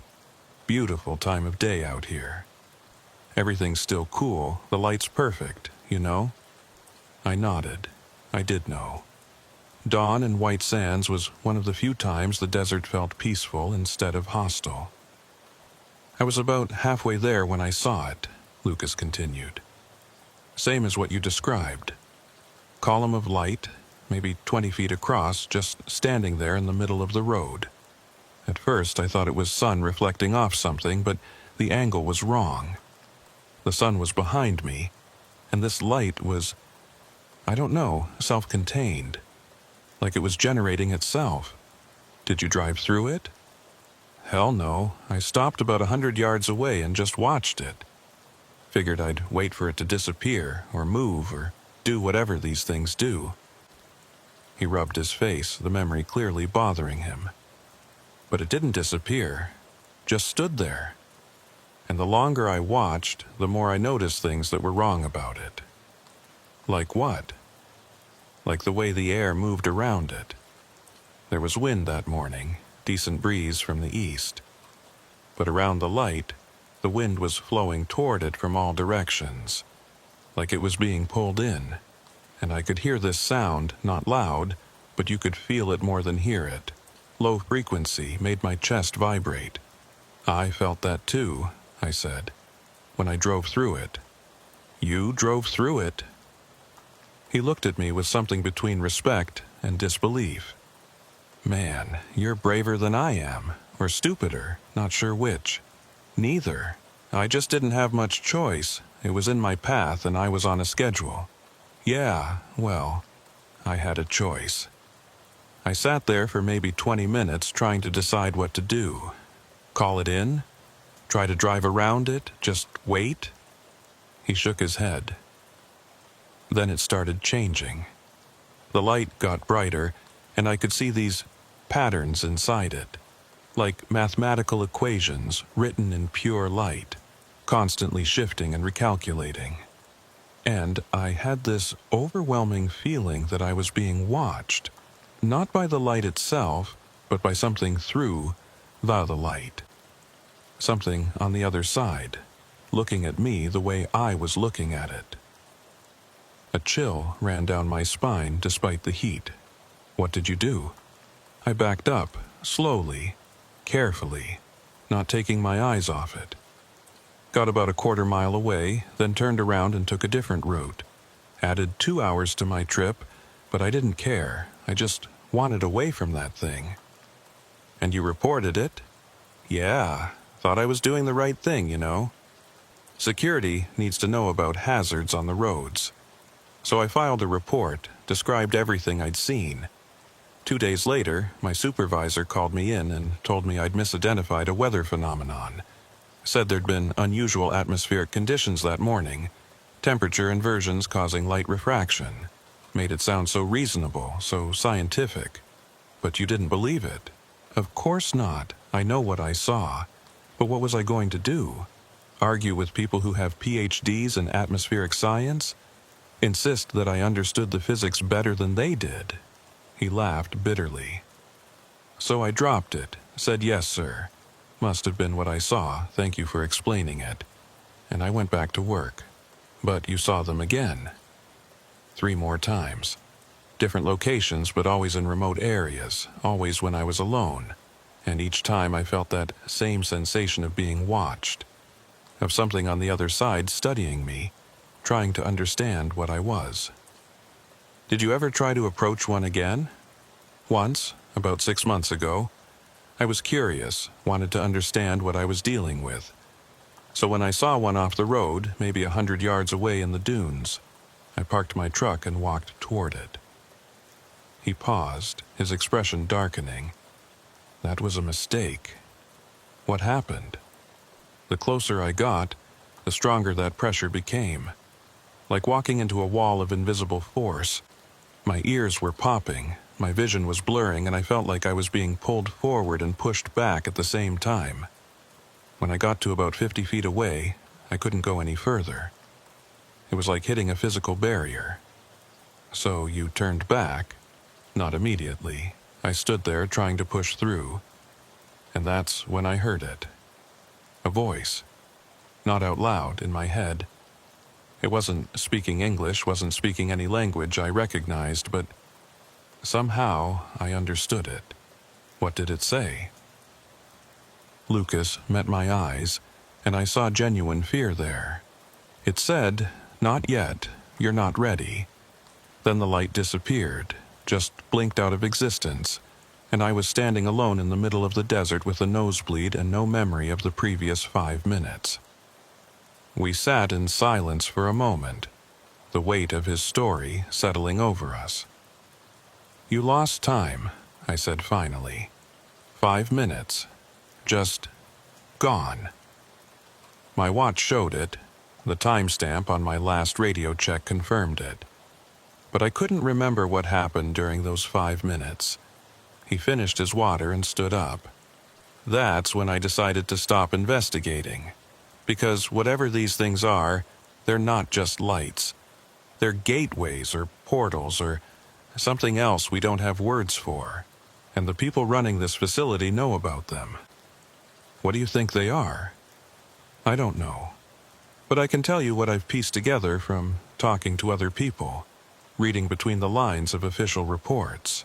Speaker 1: Beautiful time of day out here. Everything's still cool, the light's perfect, you know?" I nodded. I did know. Dawn in White Sands was one of the few times the desert felt peaceful instead of hostile. "I was about halfway there when I saw it," Lucas continued. "Same as what you described. Column of light, maybe 20 feet across, just standing there in the middle of the road. At first I thought it was sun reflecting off something, but the angle was wrong. The sun was behind me, and this light was, I don't know, self-contained. Like it was generating itself. Did you drive through it?" "Hell no. I stopped about 100 yards away and just watched it. Figured I'd wait for it to disappear, or move, or do whatever these things do." He rubbed his face, the memory clearly bothering him. "But it didn't disappear. Just stood there. And the longer I watched, the more I noticed things that were wrong about it." "Like what?" "Like the way the air moved around it. There was wind that morning, decent breeze from the east. But around the light, The wind was flowing toward it from all directions, like it was being pulled in, and I could hear this sound, not loud, but you could feel it more than hear it. Low frequency made my chest vibrate. I felt that too, I said, when I drove through it. You drove through it? He looked at me with something between respect and disbelief. Man, you're braver than I am, or stupider, not sure which. Neither. I just didn't have much choice. It was in my path and I was on a schedule. Yeah, well, I had a choice. I sat there for maybe 20 minutes trying to decide what to do. Call it in? Try to drive around it? Just wait? He shook his head. Then it started changing. The light got brighter, and I could see these patterns inside it, like mathematical equations written in pure light, constantly shifting and recalculating. And I had this overwhelming feeling that I was being watched, not by the light itself, but by something through the light. Something on the other side, looking at me the way I was looking at it. A chill ran down my spine despite the heat. What did you do? I backed up, slowly, carefully, not taking my eyes off it. Got about a quarter mile away, then turned around and took a different route. Added 2 hours to my trip, but I didn't care. I just wanted away from that thing. And you reported it? Yeah, thought I was doing the right thing, you know. Security needs to know about hazards on the roads. So I filed a report, described everything I'd seen. 2 days later, my supervisor called me in and told me I'd misidentified a weather phenomenon. Said there'd been unusual atmospheric conditions that morning, temperature inversions causing light refraction. Made it sound so reasonable, so scientific. But you didn't believe it. Of course not. I know what I saw. But what was I going to do? Argue with people who have PhDs in atmospheric science? Insist that I understood the physics better than they did? He laughed bitterly. So I dropped it, said yes, sir. Must have been what I saw, thank you for explaining it. And I went back to work. But you saw them again. 3 more times. Different locations, but always in remote areas, always when I was alone. And each time I felt that same sensation of being watched, of something on the other side studying me, trying to understand what I was. Did you ever try to approach one again? Once, about 6 months ago. I was curious, wanted to understand what I was dealing with. So when I saw one off the road, maybe 100 yards away in the dunes, I parked my truck and walked toward it. He paused, his expression darkening. That was a mistake. What happened? The closer I got, the stronger that pressure became. Like walking into a wall of invisible force. My ears were popping, my vision was blurring, and I felt like I was being pulled forward and pushed back at the same time. When I got to about 50 feet away, I couldn't go any further. It was like hitting a physical barrier. So you turned back? Not immediately. I stood there trying to push through. And that's when I heard it. A voice. Not out loud, in my head. It wasn't speaking English, wasn't speaking any language I recognized, but somehow I understood it. What did it say? Lucas met my eyes, and I saw genuine fear there. It said, "Not yet, you're not ready." Then the light disappeared, just blinked out of existence, and I was standing alone in the middle of the desert with a nosebleed and no memory of the previous 5 minutes. We sat in silence for a moment, the weight of his story settling over us. "You lost time," I said finally. 5 minutes. Just gone. My watch showed it. The timestamp on my last radio check confirmed it. But I couldn't remember what happened during those 5 minutes. He finished his water and stood up. That's when I decided to stop investigating. Because whatever these things are, they're not just lights. They're gateways or portals or something else we don't have words for. And the people running this facility know about them. What do you think they are? I don't know. But I can tell you what I've pieced together from talking to other people, reading between the lines of official reports.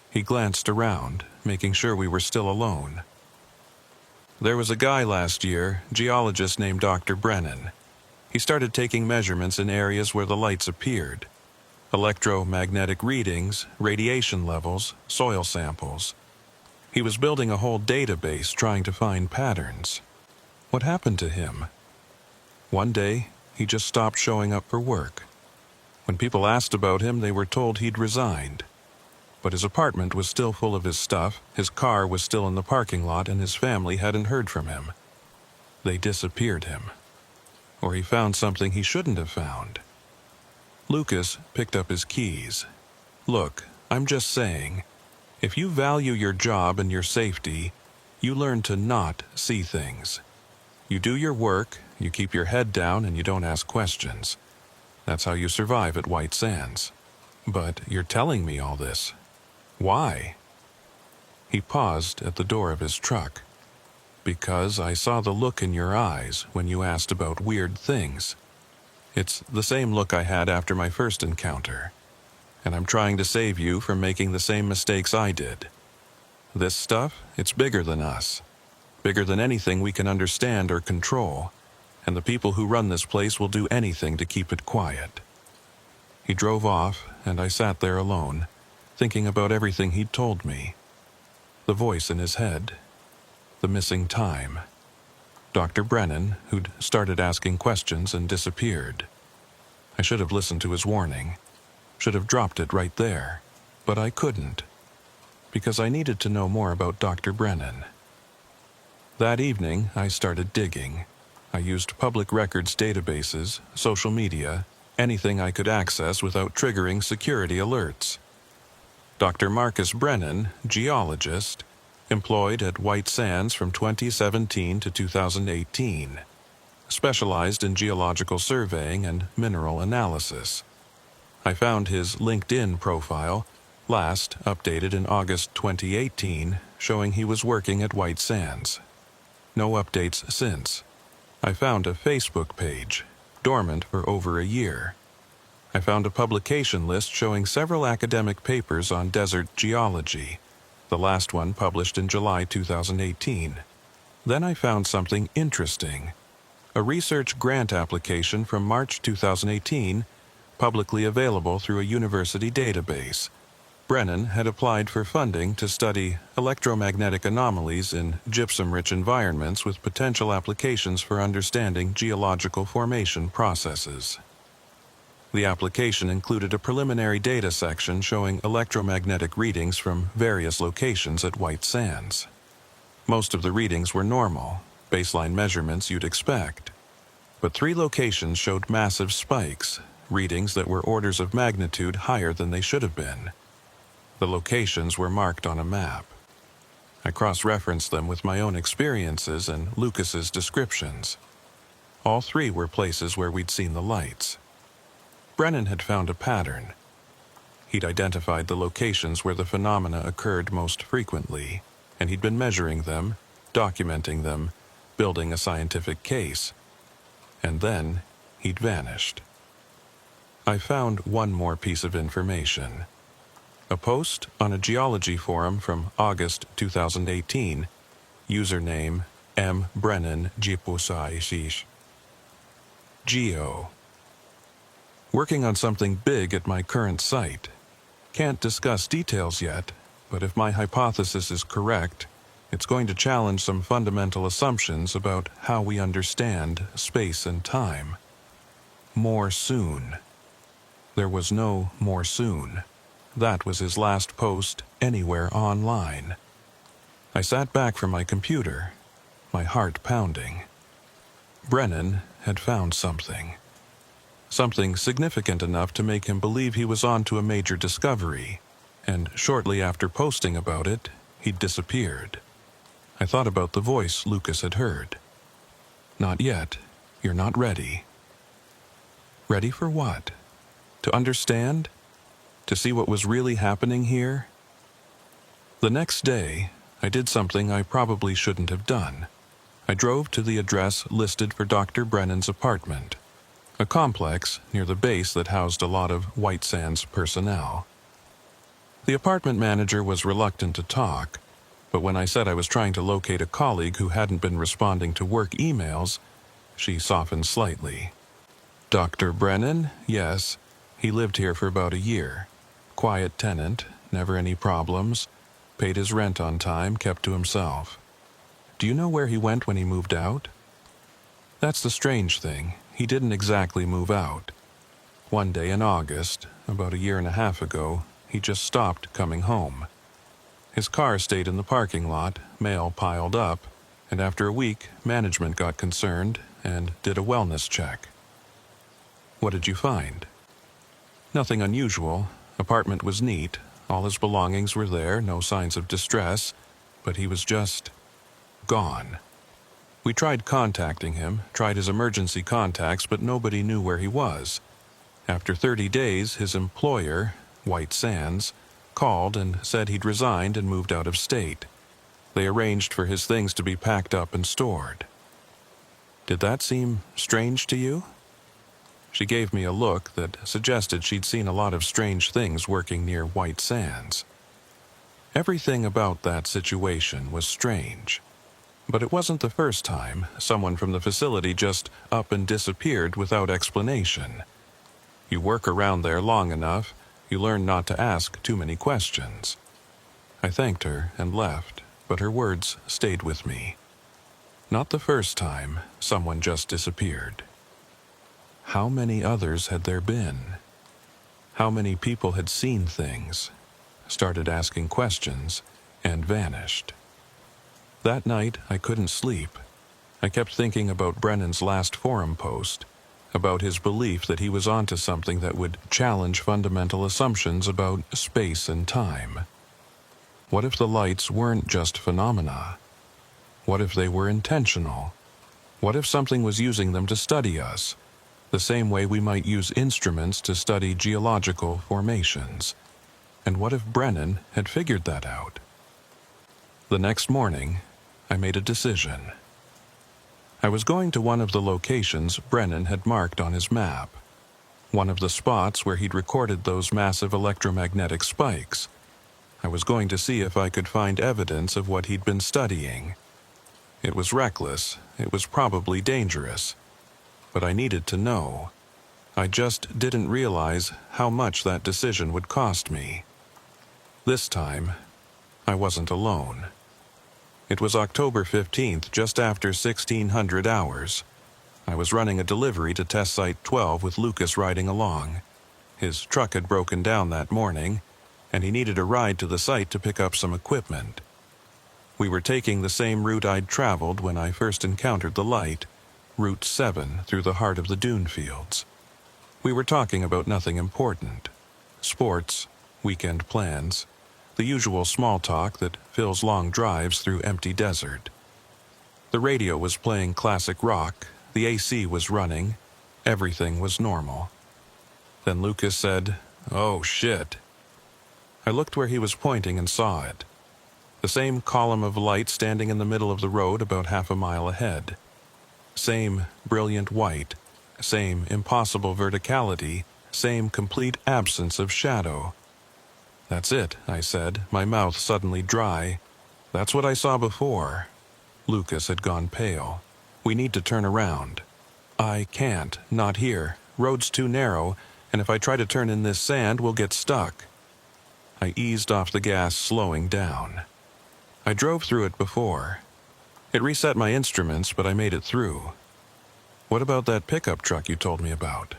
Speaker 1: He glanced around, making sure we were still alone. There was a guy last year, geologist named Dr. Brennan. He started taking measurements in areas where the lights appeared. Electromagnetic readings, radiation levels, soil samples. He was building a whole database trying to find patterns. What happened to him? One day, he just stopped showing up for work. When people asked about him, they were told he'd resigned. But his apartment was still full of his stuff, his car was still in the parking lot, and his family hadn't heard from him. They disappeared him. Or he found something he shouldn't have found. Lucas picked up his keys. Look, I'm just saying, if you value your job and your safety, you learn to not see things. You do your work, you keep your head down, and you don't ask questions. That's how you survive at White Sands. But you're telling me all this. Why? He paused at the door of his truck. Because I saw the look in your eyes when you asked about weird things. It's the same look I had after my first encounter. And I'm trying to save you from making the same mistakes I did. This stuff, it's bigger than us. Bigger than anything we can understand or control. And the people who run this place will do anything to keep it quiet. He drove off, and I sat there alone, thinking about everything he'd told me. The voice in his head. The missing time. Dr. Brennan, who'd started asking questions and disappeared. I should have listened to his warning. Should have dropped it right there. But I couldn't. Because I needed to know more about Dr. Brennan. That evening, I started digging. I used public records databases, social media, anything I could access without triggering security alerts. Dr. Marcus Brennan, geologist, employed at White Sands from 2017 to 2018, specialized in geological surveying and mineral analysis. I found his LinkedIn profile, last updated in August 2018, showing he was working at White Sands. No updates since. I found a Facebook page, dormant for over a year. I found a publication list showing several academic papers on desert geology, the last one published in July 2018. Then I found something interesting. A research grant application from March 2018, publicly available through a university database. Brennan had applied for funding to study electromagnetic anomalies in gypsum-rich environments with potential applications for understanding geological formation processes. The application included a preliminary data section showing electromagnetic readings from various locations at White Sands. Most of the readings were normal, baseline measurements you'd expect. But 3 locations showed massive spikes, readings that were orders of magnitude higher than they should have been. The locations were marked on a map. I cross-referenced them with my own experiences and Lucas's descriptions. All 3 were places where we'd seen the lights. Brennan had found a pattern. He'd identified the locations where the phenomena occurred most frequently, and he'd been measuring them, documenting them, building a scientific case. And then, he'd vanished. I found one more piece of information. A post on a geology forum from August 2018, username M. Brennan Gipusaish. Geo. Working on something big at my current site. Can't discuss details yet, but if my hypothesis is correct, it's going to challenge some fundamental assumptions about how we understand space and time. More soon. There was no more soon. That was his last post anywhere online. I sat back from my computer, my heart pounding. Brennan had found something. Something significant enough to make him believe he was on to a major discovery, and shortly after posting about it, he'd disappeared. I thought about the voice Lucas had heard. Not yet. You're not ready. Ready for what? To understand? To see what was really happening here? The next day, I did something I probably shouldn't have done. I drove to the address listed for Dr. Brennan's apartment, a complex near the base that housed a lot of White Sands personnel. The apartment manager was reluctant to talk, but when I said I was trying to locate a colleague who hadn't been responding to work emails, she softened slightly. Dr. Brennan? Yes. He lived here for about a year. Quiet tenant, never any problems, paid his rent on time, kept to himself. Do you know where he went when he moved out? That's the strange thing. He didn't exactly move out. One day in August, about a year and a half ago, he just stopped coming home. His car stayed in the parking lot, mail piled up, and after a week, management got concerned and did a wellness check. What did you find? Nothing unusual. Apartment was neat. All his belongings were there, no signs of distress, but he was just gone. We tried contacting him, tried his emergency contacts, but nobody knew where he was. After 30 days, his employer, White Sands, called and said he'd resigned and moved out of state. They arranged for his things to be packed up and stored. Did that seem strange to you? She gave me a look that suggested she'd seen a lot of strange things working near White Sands. Everything about that situation was strange. But it wasn't the first time someone from the facility just up and disappeared without explanation. You work around there long enough, you learn not to ask too many questions. I thanked her and left, but her words stayed with me. Not the first time someone just disappeared. How many others had there been? How many people had seen things, started asking questions, and vanished? That night, I couldn't sleep. I kept thinking about Brennan's last forum post, about his belief that he was onto something that would challenge fundamental assumptions about space and time. What if the lights weren't just phenomena? What if they were intentional? What if something was using them to study us, the same way we might use instruments to study geological formations? And what if Brennan had figured that out? The next morning, I made a decision. I was going to one of the locations Brennan had marked on his map, one of the spots where he'd recorded those massive electromagnetic spikes. I was going to see if I could find evidence of what he'd been studying. It was reckless, it was probably dangerous, but I needed to know. I just didn't realize how much that decision would cost me. This time, I wasn't alone. It was October 15th, just after 1600 hours. I was running a delivery to Test Site 12 with Lucas riding along. His truck had broken down that morning, and he needed a ride to the site to pick up some equipment. We were taking the same route I'd traveled when I first encountered the light, Route 7 through the heart of the dune fields. We were talking about nothing important. Sports, weekend plans, the usual small talk that fills long drives through empty desert. The radio was playing classic rock, the AC was running, everything was normal. Then Lucas said, "Oh shit." I looked where he was pointing and saw it. The same column of light standing in the middle of the road about half a mile ahead. Same brilliant white, same impossible verticality, same complete absence of shadow. "That's it," I said, my mouth suddenly dry. "That's what I saw before." Lucas had gone pale. "We need to turn around." "I can't, not here. Road's too narrow, and if I try to turn in this sand, we'll get stuck." I eased off the gas, slowing down. I drove through it before. It reset my instruments, but I made it through. "What about that pickup truck you told me about?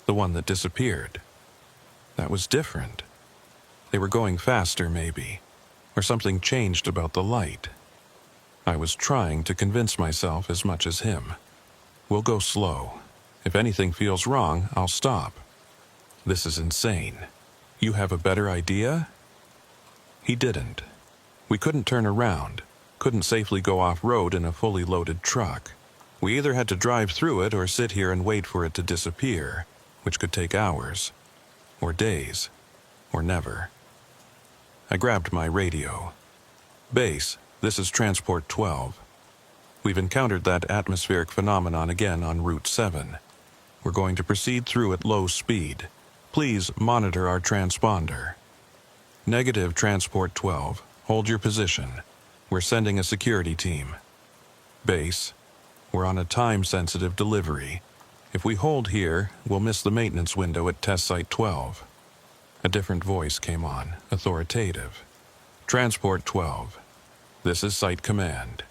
Speaker 1: The one that disappeared?" That was different. They were going faster, maybe, or something changed about the light. I was trying to convince myself as much as him. "We'll go slow. If anything feels wrong, I'll stop." "This is insane. You have a better idea?" He didn't. We couldn't turn around, couldn't safely go off-road in a fully loaded truck. We either had to drive through it or sit here and wait for it to disappear, which could take hours, or days, or never. I grabbed my radio. "Base, this is Transport 12. We've encountered that atmospheric phenomenon again on Route 7. We're going to proceed through at low speed. Please monitor our transponder. Negative Transport 12. Hold your position. We're sending a security team. Base. We're on a time-sensitive delivery. If we hold here, we'll miss the maintenance window at Test Site 12. A different voice came on, authoritative. Transport 12. This is Site Command.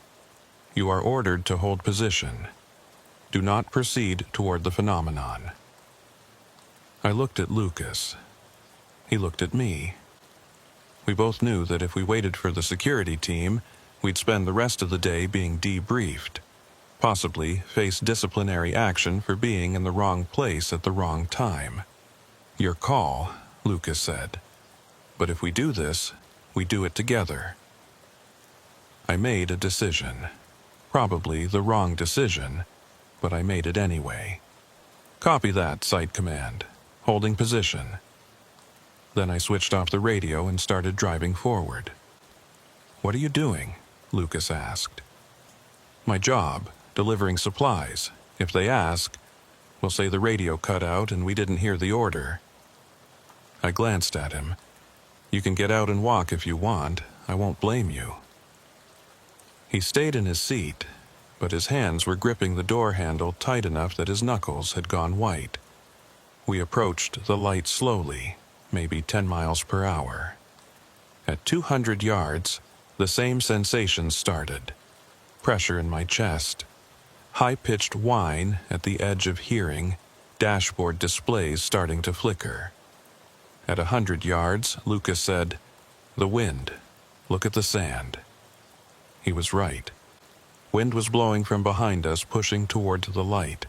Speaker 1: You are ordered to hold position. Do not proceed toward the phenomenon. I looked at Lucas. He looked at me. We both knew that if we waited for the security team, we'd spend the rest of the day being debriefed, possibly face disciplinary action for being in the wrong place at the wrong time. Your call, Lucas said. But if we do this, we do it together. I made a decision. Probably the wrong decision, but I made it anyway. Copy that, Site Command. Holding position. Then I switched off the radio and started driving forward. What are you doing? Lucas asked. My job, delivering supplies. If they ask, we'll say the radio cut out and we didn't hear the order. I glanced at him. You can get out and walk if you want. I won't blame you. He stayed in his seat, but his hands were gripping the door handle tight enough that his knuckles had gone white. We approached the light slowly, maybe 10 miles per hour. At 200 yards, the same sensation started. Pressure in my chest. High-pitched whine at the edge of hearing, dashboard displays starting to flicker. At 100 yards, Lucas said, "The wind. Look at the sand." He was right. Wind was blowing from behind us, pushing toward the light.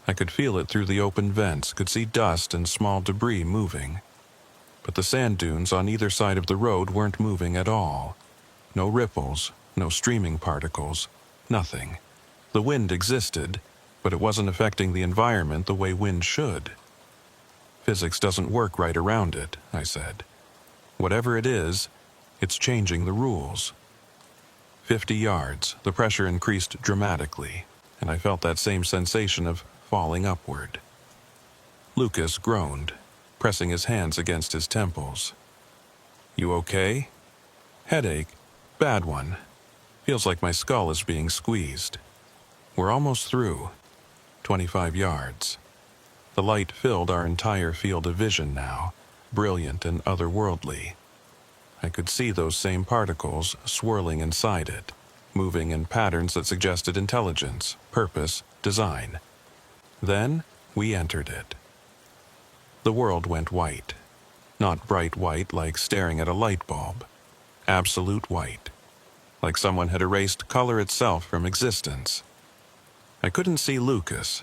Speaker 1: I could feel it through the open vents, could see dust and small debris moving. But the sand dunes on either side of the road weren't moving at all. No ripples, no streaming particles, nothing. The wind existed, but it wasn't affecting the environment the way wind should. Physics doesn't work right around it, I said. Whatever it is, it's changing the rules. 50 yards, the pressure increased dramatically, and I felt that same sensation of falling upward. Lucas groaned, pressing his hands against his temples. You okay? Headache, bad one. Feels like my skull is being squeezed. We're almost through. 25 yards. The light filled our entire field of vision now, brilliant and otherworldly. I could see those same particles swirling inside it, moving in patterns that suggested intelligence, purpose, design. Then we entered it. The world went white. Not bright white like staring at a light bulb. Absolute white. Like someone had erased color itself from existence. I couldn't see Lucas.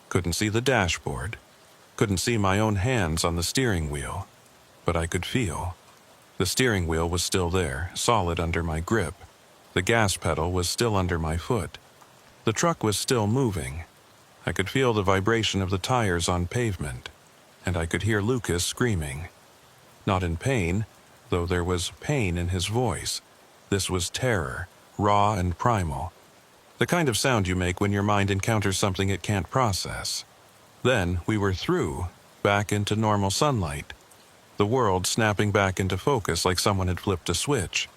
Speaker 1: Couldn't see the dashboard. Couldn't see my own hands on the steering wheel. But I could feel. The steering wheel was still there, solid under my grip. The gas pedal was still under my foot. The truck was still moving. I could feel the vibration of the tires on pavement, and I could hear Lucas screaming. Not in pain, though there was pain in his voice. This was terror, raw and primal. The kind of sound you make when your mind encounters something it can't process. Then we were through, back into normal sunlight. The world snapping back into focus like someone had flipped a switch.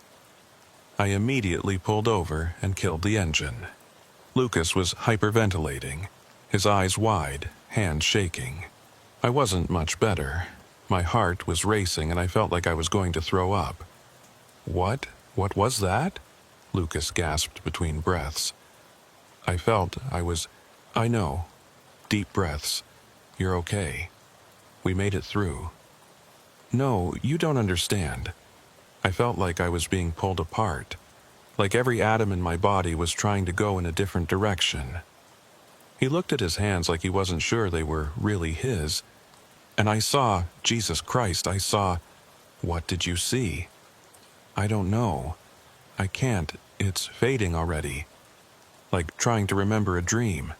Speaker 1: I immediately pulled over and killed the engine. Lucas was hyperventilating, his eyes wide, hands shaking. I wasn't much better. My heart was racing and I felt like I was going to throw up. What? What was that? Lucas gasped between breaths. I know. Deep breaths. You're okay. We made it through. No, you don't understand. I felt like I was being pulled apart. Like every atom in my body was trying to go in a different direction. He looked at his hands like he wasn't sure they were really his. And I saw, Jesus Christ, I saw... What did you see? I don't know. I can't. It's fading already. Like trying to remember a dream.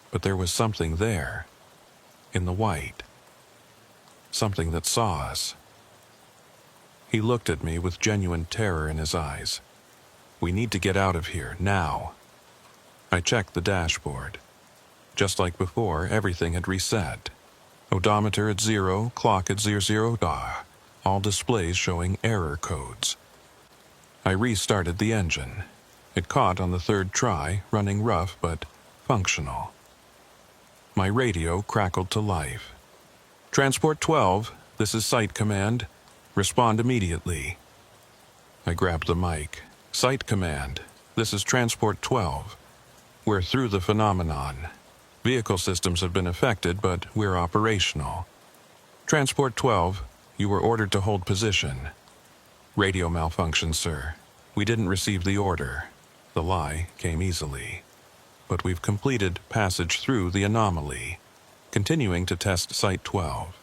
Speaker 1: But there was something there. In the white. Something that saw us. He looked at me with genuine terror in his eyes. We need to get out of here, now. I checked the dashboard. Just like before, everything had reset. Odometer at 0, clock at 00, all displays showing error codes. I restarted the engine. It caught on the third try, running rough but functional. My radio crackled to life. Transport 12, this is Site Command. Respond immediately. I grabbed the mic. Site Command, this is Transport 12. We're through the phenomenon. Vehicle systems have been affected, but we're operational. Transport 12, you were ordered to hold position. Radio malfunction, sir. We didn't receive the order. The lie came easily. But we've completed passage through the anomaly, continuing to test Site 12.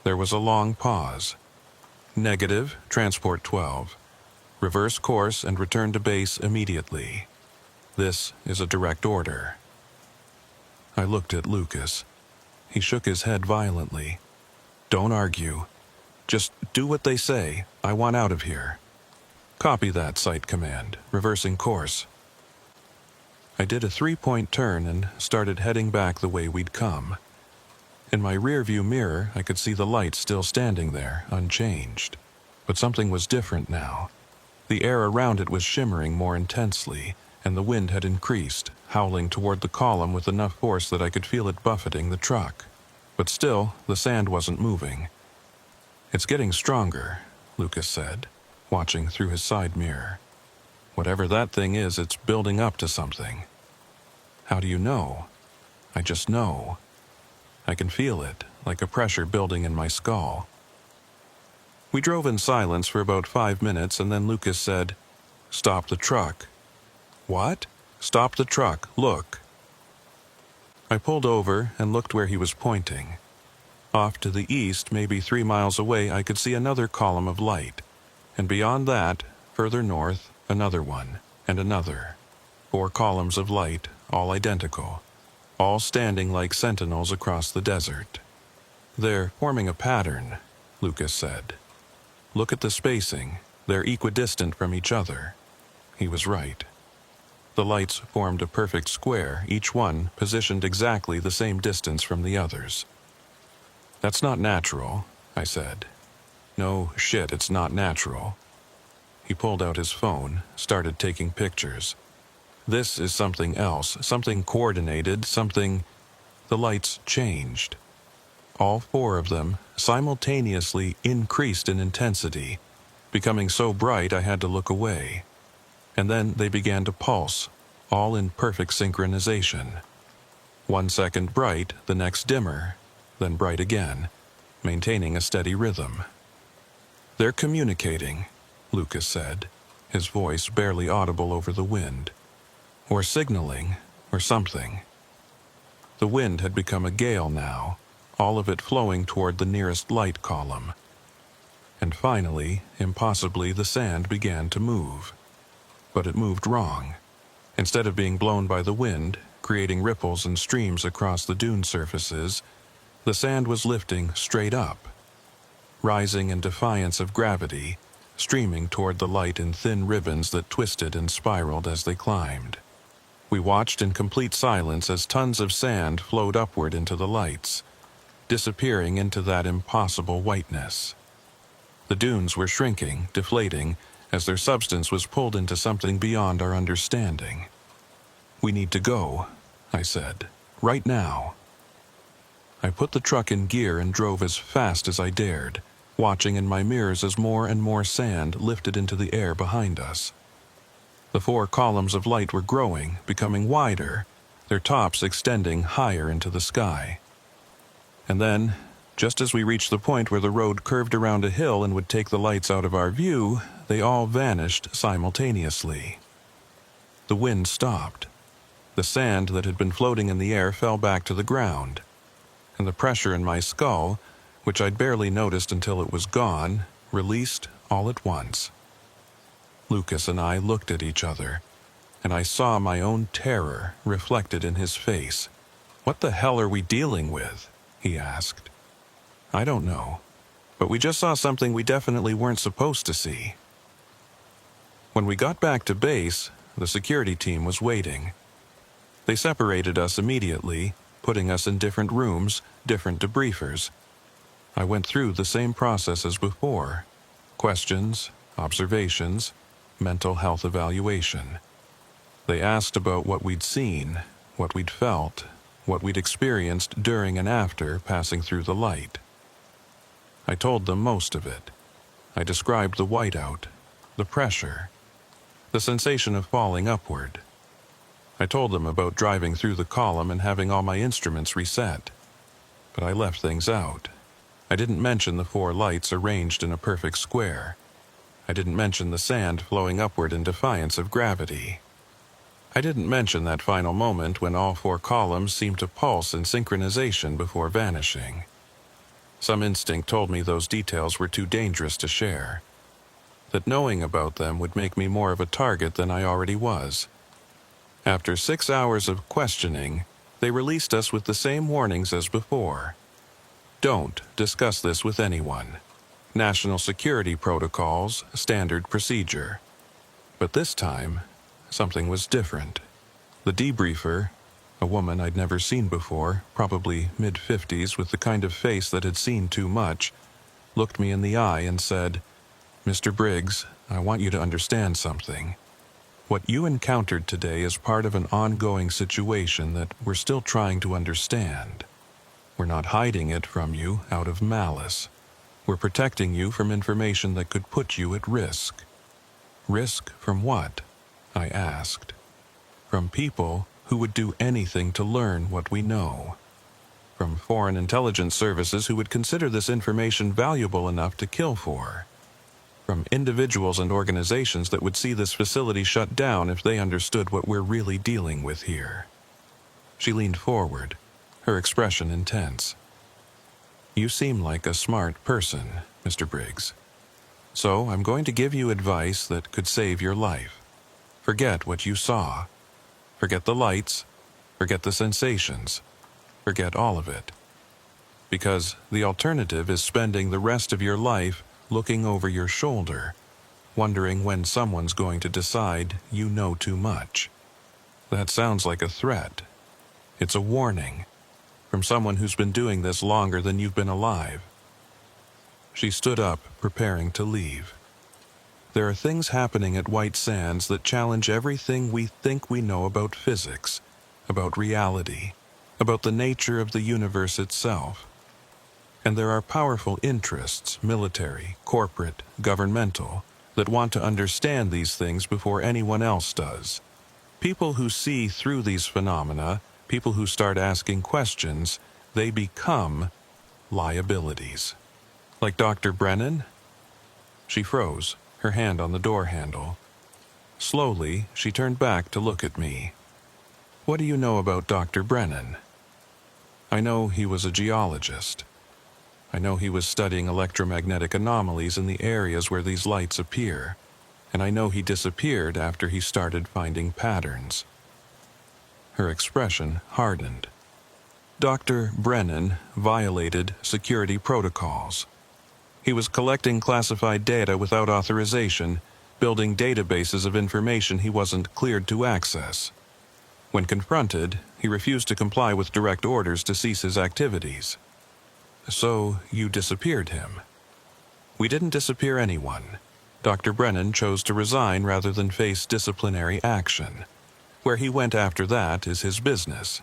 Speaker 1: There was a long pause. Negative, Transport 12. Reverse course and return to base immediately. This is a direct order. I looked at Lucas. He shook his head violently. Don't argue. Just do what they say. I want out of here. Copy that, Site Command. Reversing course. I did a 3-point turn and started heading back the way we'd come. In my rearview mirror, I could see the light still standing there, unchanged. But something was different now. The air around it was shimmering more intensely, and the wind had increased, howling toward the column with enough force that I could feel it buffeting the truck. But still, the sand wasn't moving. It's getting stronger, Lucas said, watching through his side mirror. Whatever that thing is, it's building up to something. How do you know? I just know. I can feel it, like a pressure building in my skull. We drove in silence for about 5 minutes, and then Lucas said, Stop the truck. What? Stop the truck, look. I pulled over and looked where he was pointing. Off to the east, maybe 3 miles away, I could see another column of light. And beyond that, further north, another one, and another. 4 columns of light, all identical, all standing like sentinels across the desert. They're forming a pattern, Lucas said. Look at the spacing. They're equidistant from each other. He was right. The lights formed a perfect square, each one positioned exactly the same distance from the others. That's not natural, I said. No shit, it's not natural. He pulled out his phone, started taking pictures. This is something else, something coordinated, something... The lights changed. All 4 of them simultaneously increased in intensity, becoming so bright I had to look away. And then they began to pulse, all in perfect synchronization. 1 second bright, the next dimmer, then bright again, maintaining a steady rhythm. They're communicating, Lucas said, his voice barely audible over the wind. Or signaling, or something. The wind had become a gale now, all of it flowing toward the nearest light column. And finally, impossibly, the sand began to move. But it moved wrong. Instead of being blown by the wind, creating ripples and streams across the dune surfaces, the sand was lifting straight up, rising in defiance of gravity, streaming toward the light in thin ribbons that twisted and spiraled as they climbed. We watched in complete silence as tons of sand flowed upward into the lights, disappearing into that impossible whiteness. The dunes were shrinking, deflating, as their substance was pulled into something beyond our understanding. We need to go, I said, right now. I put the truck in gear and drove as fast as I dared, watching in my mirrors as more and more sand lifted into the air behind us. The 4 columns of light were growing, becoming wider, their tops extending higher into the sky. And then, just as we reached the point where the road curved around a hill and would take the lights out of our view, they all vanished simultaneously. The wind stopped. The sand that had been floating in the air fell back to the ground, and the pressure in my skull, which I'd barely noticed until it was gone, released all at once. Lucas and I looked at each other, and I saw my own terror reflected in his face. What the hell are we dealing with? He asked. I don't know, but we just saw something we definitely weren't supposed to see. When we got back to base, the security team was waiting. They separated us immediately, putting us in different rooms, different debriefers. I went through the same process as before: questions, observations, mental health evaluation. They asked about what we'd seen, what we'd felt, what we'd experienced during and after passing through the light. I told them most of it. I described the whiteout, the pressure, the sensation of falling upward. I told them about driving through the column and having all my instruments reset. But I left things out. I didn't mention the 4 lights arranged in a perfect square. I didn't mention the sand flowing upward in defiance of gravity. I didn't mention that final moment when all 4 columns seemed to pulse in synchronization before vanishing. Some instinct told me those details were too dangerous to share, that knowing about them would make me more of a target than I already was. After 6 hours of questioning, they released us with the same warnings as before. Don't discuss this with anyone. National security protocols, standard procedure. But this time, something was different. The debriefer, a woman I'd never seen before, probably mid-50s with the kind of face that had seen too much, looked me in the eye and said, "Mr. Briggs, I want you to understand something. What you encountered today is part of an ongoing situation that we're still trying to understand. We're not hiding it from you out of malice. We're protecting you from information that could put you at risk." "Risk from what?" I asked. "From people who would do anything to learn what we know. From foreign intelligence services who would consider this information valuable enough to kill for. From individuals and organizations that would see this facility shut down if they understood what we're really dealing with here." She leaned forward, her expression intense. "You seem like a smart person, Mr. Briggs. So I'm going to give you advice that could save your life. Forget what you saw. Forget the lights. Forget the sensations. Forget all of it. Because the alternative is spending the rest of your life looking over your shoulder, wondering when someone's going to decide you know too much." That sounds like a threat. It's a warning from someone who's been doing this longer than you've been alive. She stood up, preparing to leave. "There are things happening at White Sands that challenge everything we think we know about physics, about reality, about the nature of the universe itself. And there are powerful interests, military, corporate, governmental, that want to understand these things before anyone else does. People who see through these phenomena, people who start asking questions, they become liabilities. Like Dr. Brennan?" She froze, her hand on the door handle. Slowly, she turned back to look at me. "What do you know about Dr. Brennan?" "I know he was a geologist. I know he was studying electromagnetic anomalies in the areas where these lights appear, and I know he disappeared after he started finding patterns." Her expression hardened. "Dr. Brennan violated security protocols. He was collecting classified data without authorization, building databases of information he wasn't cleared to access. When confronted, he refused to comply with direct orders to cease his activities. So you disappeared him." "We didn't disappear anyone. Dr. Brennan chose to resign rather than face disciplinary action. Where he went after that is his business.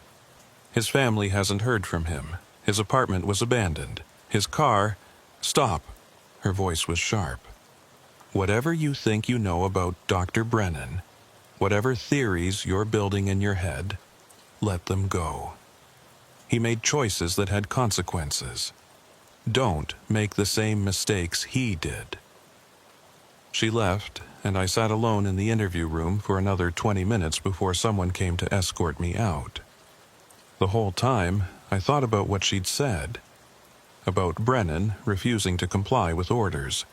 Speaker 1: His family hasn't heard from him. His apartment was abandoned. His car—" "Stop." Her voice was sharp. "Whatever you think you know about Dr. Brennan, whatever theories you're building in your head, let them go. He made choices that had consequences. Don't make the same mistakes he did." She left, and I sat alone in the interview room for another 20 minutes before someone came to escort me out. The whole time, I thought about what she'd said. About Brennan refusing to comply with orders.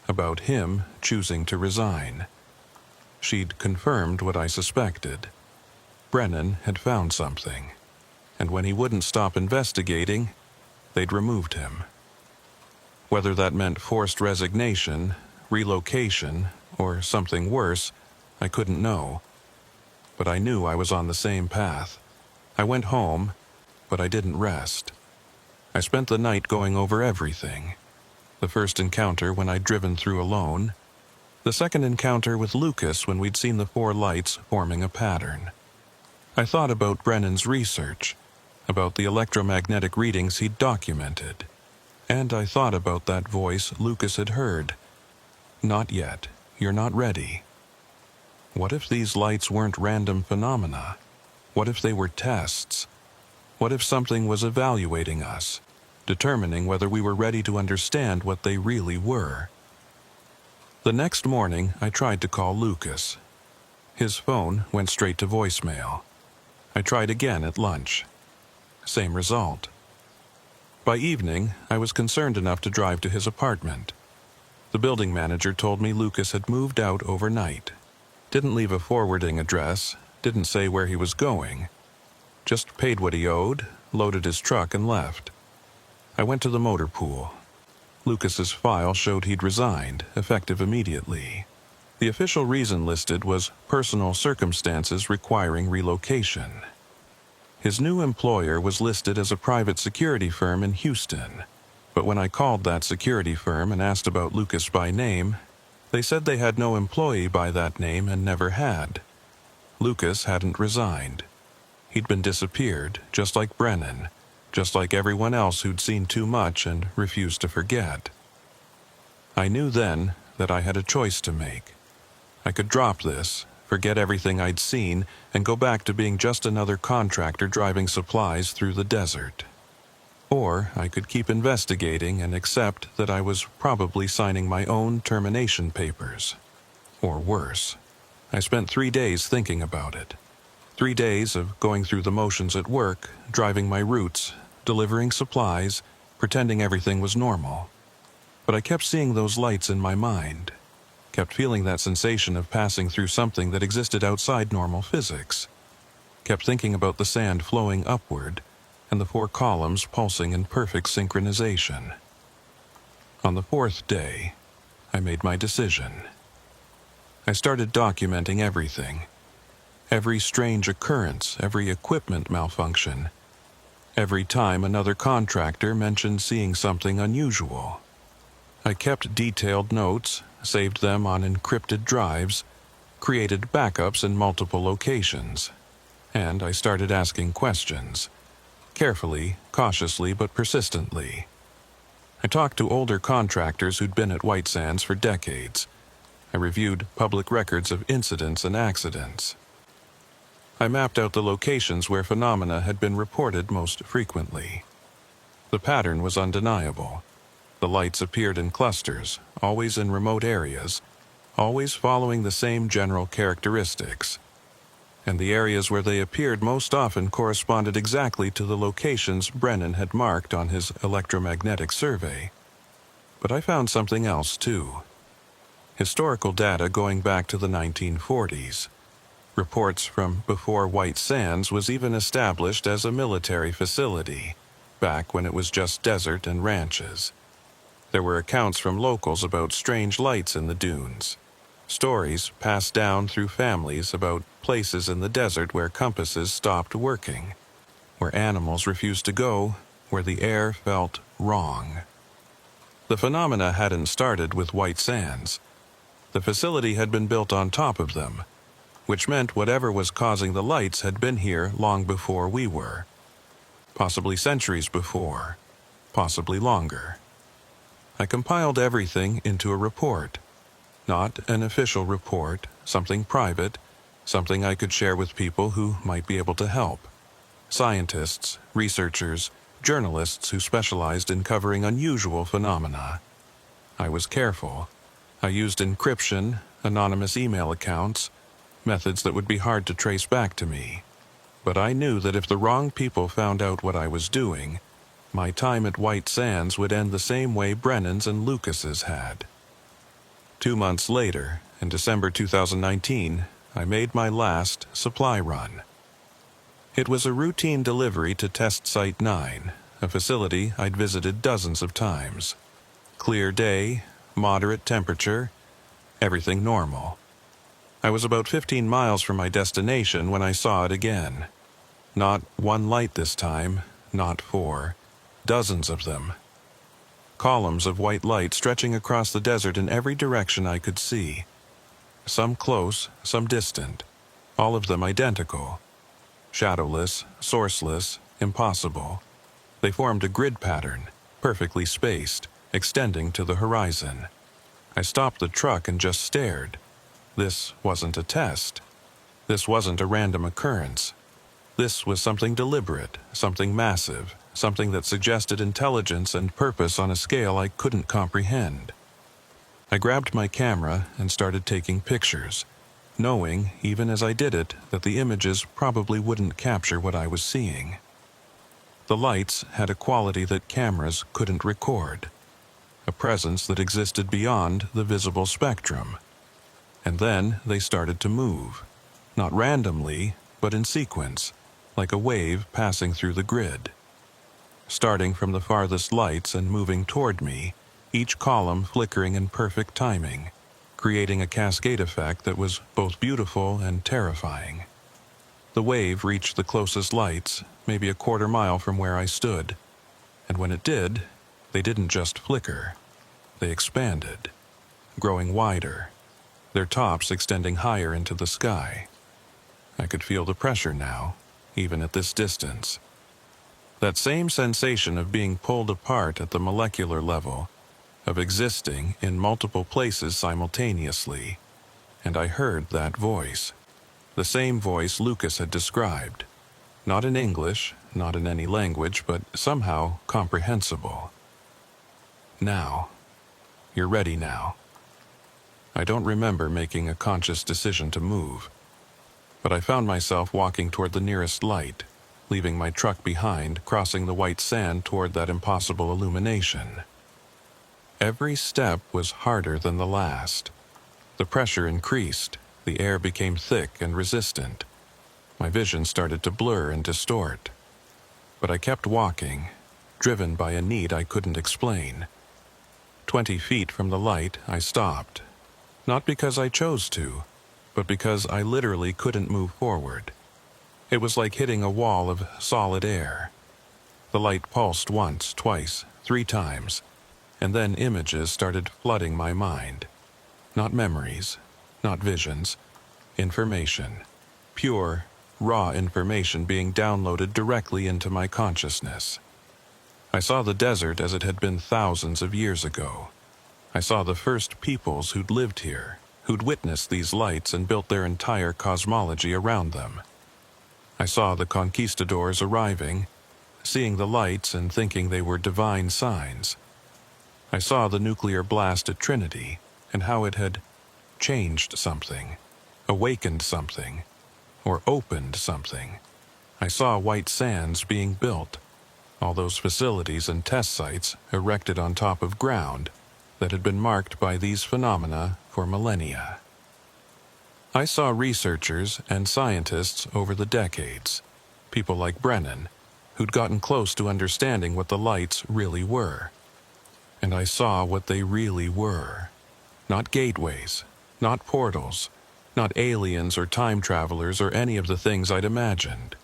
Speaker 1: About him choosing to resign. She'd confirmed what I suspected. Brennan had found something. And when he wouldn't stop investigating, they'd removed him. Whether that meant forced resignation, relocation, or something worse, I couldn't know. but I knew I was on the same path. I went home, but I didn't rest. I spent the night going over everything. The first encounter when I'd driven through alone. The second encounter with Lucas when we'd seen the 4 lights forming a pattern. I thought about Brennan's research, about the electromagnetic readings he'd documented. And I thought about that voice Lucas had heard. Not yet. You're not ready. What if these lights weren't random phenomena? What if they were tests? What if something was evaluating us, determining whether we were ready to understand what they really were? The next morning, I tried to call Lucas. His phone went straight to voicemail. I tried again at lunch. Same result. By evening, I was concerned enough to drive to his apartment. The building manager told me Lucas had moved out overnight. Didn't leave a forwarding address, didn't say where he was going. Just paid what he owed, loaded his truck, and left. I went to the motor pool. Lucas's file showed he'd resigned, effective immediately. The official reason listed was personal circumstances requiring relocation. His new employer was listed as a private security firm in Houston, but when I called that security firm and asked about Lucas by name, they said they had no employee by that name and never had. Lucas hadn't resigned. He'd been disappeared, just like Brennan, just like everyone else who'd seen too much and refused to forget. I knew then that I had a choice to make. I could drop this, forget everything I'd seen, and go back to being just another contractor driving supplies through the desert. Or I could keep investigating and accept that I was probably signing my own termination papers. Or worse. I spent 3 days thinking about it. 3 days of going through the motions at work, driving my routes, delivering supplies, pretending everything was normal. But I kept seeing those lights in my mind. Kept feeling that sensation of passing through something that existed outside normal physics. Kept thinking about the sand flowing upward, and the 4 columns pulsing in perfect synchronization. On the 4th day, I made my decision. I started documenting everything. Every strange occurrence, every equipment malfunction. Every time another contractor mentioned seeing something unusual. I kept detailed notes, saved them on encrypted drives, created backups in multiple locations, and I started asking questions. Carefully, cautiously, but persistently. I talked to older contractors who'd been at White Sands for decades. I reviewed public records of incidents and accidents. I mapped out the locations where phenomena had been reported most frequently. The pattern was undeniable. The lights appeared in clusters, always in remote areas, always following the same general characteristics. And the areas where they appeared most often corresponded exactly to the locations Brennan had marked on his electromagnetic survey. But I found something else, too. Historical data going back to the 1940s. Reports from before White Sands was even established as a military facility, back when it was just desert and ranches. There were accounts from locals about strange lights in the dunes. Stories passed down through families about places in the desert where compasses stopped working, where animals refused to go, where the air felt wrong. The phenomena hadn't started with White Sands. The facility had been built on top of them, which meant whatever was causing the lights had been here long before we were. Possibly centuries before, possibly longer. I compiled everything into a report. Not an official report, something private, something I could share with people who might be able to help. Scientists, researchers, journalists who specialized in covering unusual phenomena. I was careful. I used encryption, anonymous email accounts, methods that would be hard to trace back to me. But I knew that if the wrong people found out what I was doing, my time at White Sands would end the same way Brennan's and Lucas's had. 2 months later, in December 2019, I made my last supply run. It was a routine delivery to Test Site 9, a facility I'd visited dozens of times. Clear day, moderate temperature, everything normal. I was about 15 miles from my destination when I saw it again. Not one light this time, not four, dozens of them. Columns of white light stretching across the desert in every direction I could see. Some close, some distant, all of them identical. Shadowless, sourceless, impossible. They formed a grid pattern, perfectly spaced, extending to the horizon. I stopped the truck and just stared. This wasn't a test. This wasn't a random occurrence. This was something deliberate, something massive, something that suggested intelligence and purpose on a scale I couldn't comprehend. I grabbed my camera and started taking pictures, knowing, even as I did it, that the images probably wouldn't capture what I was seeing. The lights had a quality that cameras couldn't record, a presence that existed beyond the visible spectrum. And then they started to move, not randomly, but in sequence, like a wave passing through the grid. Starting from the farthest lights and moving toward me, each column flickering in perfect timing, creating a cascade effect that was both beautiful and terrifying. The wave reached the closest lights, maybe a quarter mile from where I stood, and when it did, they didn't just flicker. They expanded, growing wider, their tops extending higher into the sky. I could feel the pressure now, even at this distance. That same sensation of being pulled apart at the molecular level, of existing in multiple places simultaneously, and I heard that voice. The same voice Lucas had described. Not in English, not in any language, but somehow comprehensible. Now. You're ready now. I don't remember making a conscious decision to move, but I found myself walking toward the nearest light, leaving my truck behind, crossing the white sand toward that impossible illumination. Every step was harder than the last. The pressure increased, the air became thick and resistant. My vision started to blur and distort. But I kept walking, driven by a need I couldn't explain. 20 feet from the light, I stopped. Not because I chose to, but because I literally couldn't move forward. It was like hitting a wall of solid air. The light pulsed once, twice, 3 times, and then images started flooding my mind. Not memories, not visions, information. Pure, raw information being downloaded directly into my consciousness. I saw the desert as it had been thousands of years ago. I saw the first peoples who'd lived here, who'd witnessed these lights and built their entire cosmology around them. I saw the conquistadors arriving, seeing the lights and thinking they were divine signs. I saw the nuclear blast at Trinity and how it had changed something, awakened something, or opened something. I saw white sands being built, all those facilities and test sites erected on top of ground that had been marked by these phenomena for millennia. I saw researchers and scientists over the decades, people like Brennan, who'd gotten close to understanding what the lights really were. And I saw what they really were. Not gateways, not portals, not aliens or time travelers or any of the things I'd imagined.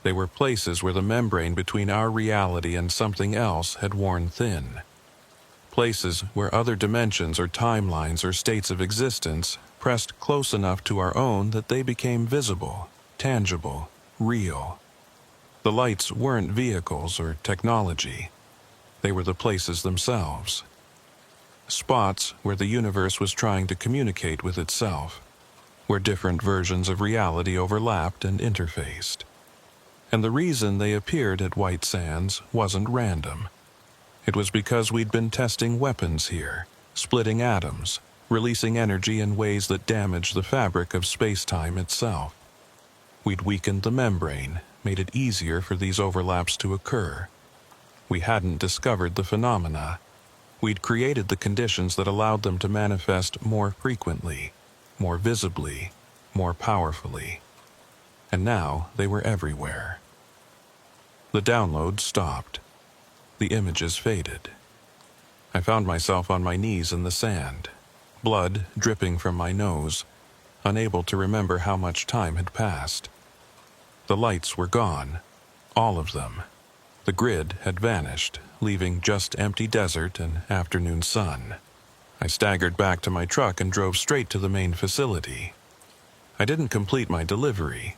Speaker 1: They were places where the membrane between our reality and something else had worn thin. Places where other dimensions or timelines or states of existence pressed close enough to our own that they became visible, tangible, real. The lights weren't vehicles or technology. They were the places themselves. Spots where the universe was trying to communicate with itself, where different versions of reality overlapped and interfaced. And the reason they appeared at White Sands wasn't random. It was because we'd been testing weapons here, splitting atoms, releasing energy in ways that damaged the fabric of space-time itself. We'd weakened the membrane, made it easier for these overlaps to occur. We hadn't discovered the phenomena. We'd created the conditions that allowed them to manifest more frequently, more visibly, more powerfully. And now they were everywhere. The download stopped. The images faded. I found myself on my knees in the sand, blood dripping from my nose, unable to remember how much time had passed. The lights were gone, all of them. The grid had vanished, leaving just empty desert and afternoon sun. I staggered back to my truck and drove straight to the main facility. I didn't complete my delivery.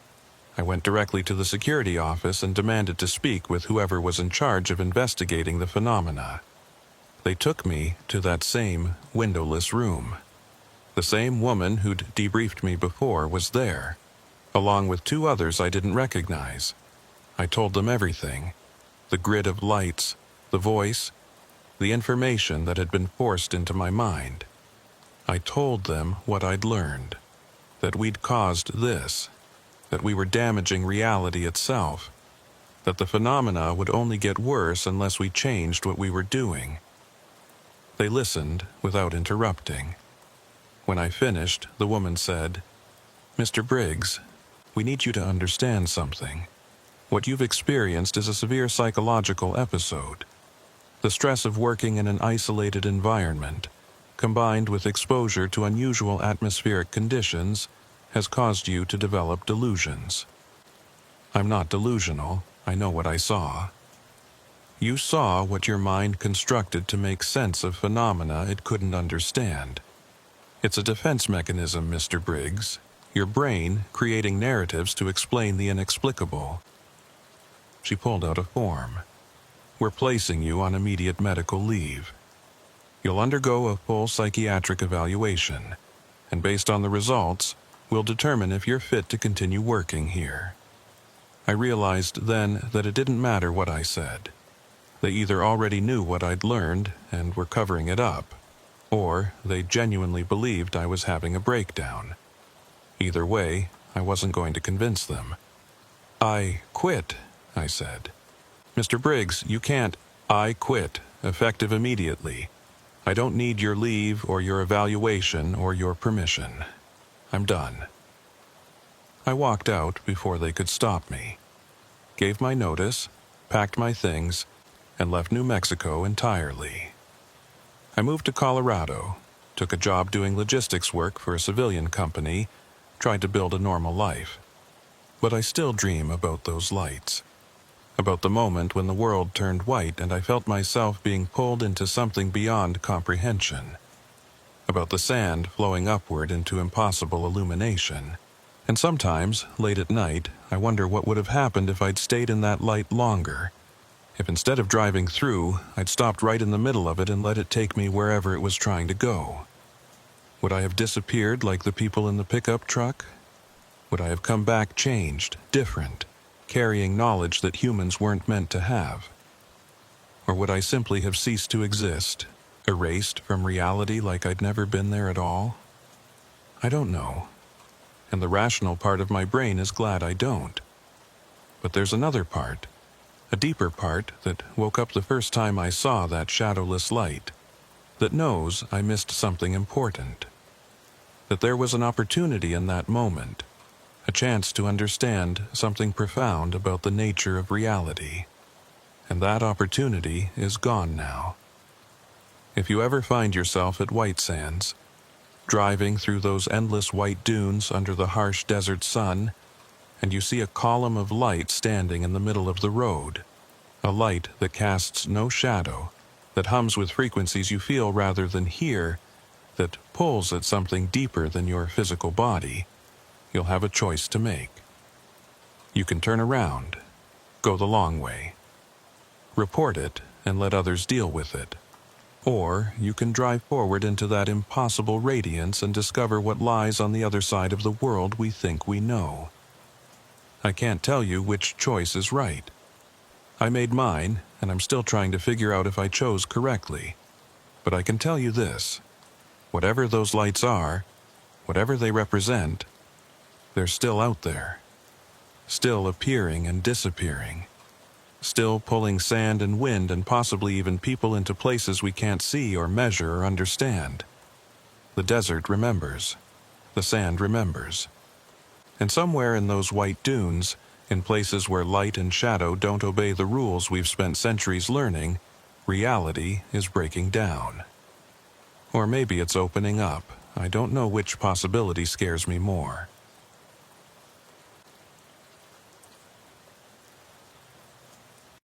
Speaker 1: I went directly to the security office and demanded to speak with whoever was in charge of investigating the phenomena. They took me to that same windowless room. The same woman who'd debriefed me before was there, along with two others I didn't recognize. I told them everything: the grid of lights, the voice, the information that had been forced into my mind. I told them what I'd learned, that we'd caused this, that we were damaging reality itself, that the phenomena would only get worse unless we changed what we were doing. They listened without interrupting. When I finished, the woman said, "Mr. Briggs, we need you to understand something. What you've experienced is a severe psychological episode. The stress of working in an isolated environment, combined with exposure to unusual atmospheric conditions, has caused you to develop delusions." I'm not delusional. I know what I saw. You saw what your mind constructed to make sense of phenomena it couldn't understand. It's a defense mechanism, Mr. Briggs. Your brain creating narratives to explain the inexplicable. She pulled out a form. "We're placing you on immediate medical leave. You'll undergo a full psychiatric evaluation, and based on the results, we'll determine if you're fit to continue working here." I realized then that it didn't matter what I said. They either already knew what I'd learned and were covering it up, or they genuinely believed I was having a breakdown. Either way, I wasn't going to convince them. "I quit," I said. "Mr. Briggs, you can't—" "I quit, effective immediately. I don't need your leave or your evaluation or your permission. I'm done." I walked out before they could stop me, gave my notice, packed my things, and left New Mexico entirely. I moved to Colorado, took a job doing logistics work for a civilian company, tried to build a normal life. But I still dream about those lights, about the moment when the world turned white and I felt myself being pulled into something beyond comprehension, about the sand flowing upward into impossible illumination. And sometimes, late at night, I wonder what would have happened if I'd stayed in that light longer. If instead of driving through, I'd stopped right in the middle of it and let it take me wherever it was trying to go. Would I have disappeared like the people in the pickup truck? Would I have come back changed, different, carrying knowledge that humans weren't meant to have? Or would I simply have ceased to exist, erased from reality like I'd never been there at all? I don't know. And the rational part of my brain is glad I don't. But there's another part, a deeper part that woke up the first time I saw that shadowless light, that knows I missed something important, that there was an opportunity in that moment, a chance to understand something profound about the nature of reality. And that opportunity is gone now. If you ever find yourself at White Sands, driving through those endless white dunes under the harsh desert sun, and you see a column of light standing in the middle of the road, a light that casts no shadow, that hums with frequencies you feel rather than hear, that pulls at something deeper than your physical body, you'll have a choice to make. You can turn around, go the long way, report it and let others deal with it. Or you can drive forward into that impossible radiance and discover what lies on the other side of the world we think we know. I can't tell you which choice is right. I made mine, and I'm still trying to figure out if I chose correctly. But I can tell you this: whatever those lights are, whatever they represent, they're still out there, still appearing and disappearing, still pulling sand and wind and possibly even people into places we can't see or measure or understand. The desert remembers. The sand remembers. And somewhere in those white dunes, in places where light and shadow don't obey the rules we've spent centuries learning, reality is breaking down. Or maybe it's opening up, I don't know which possibility scares me more.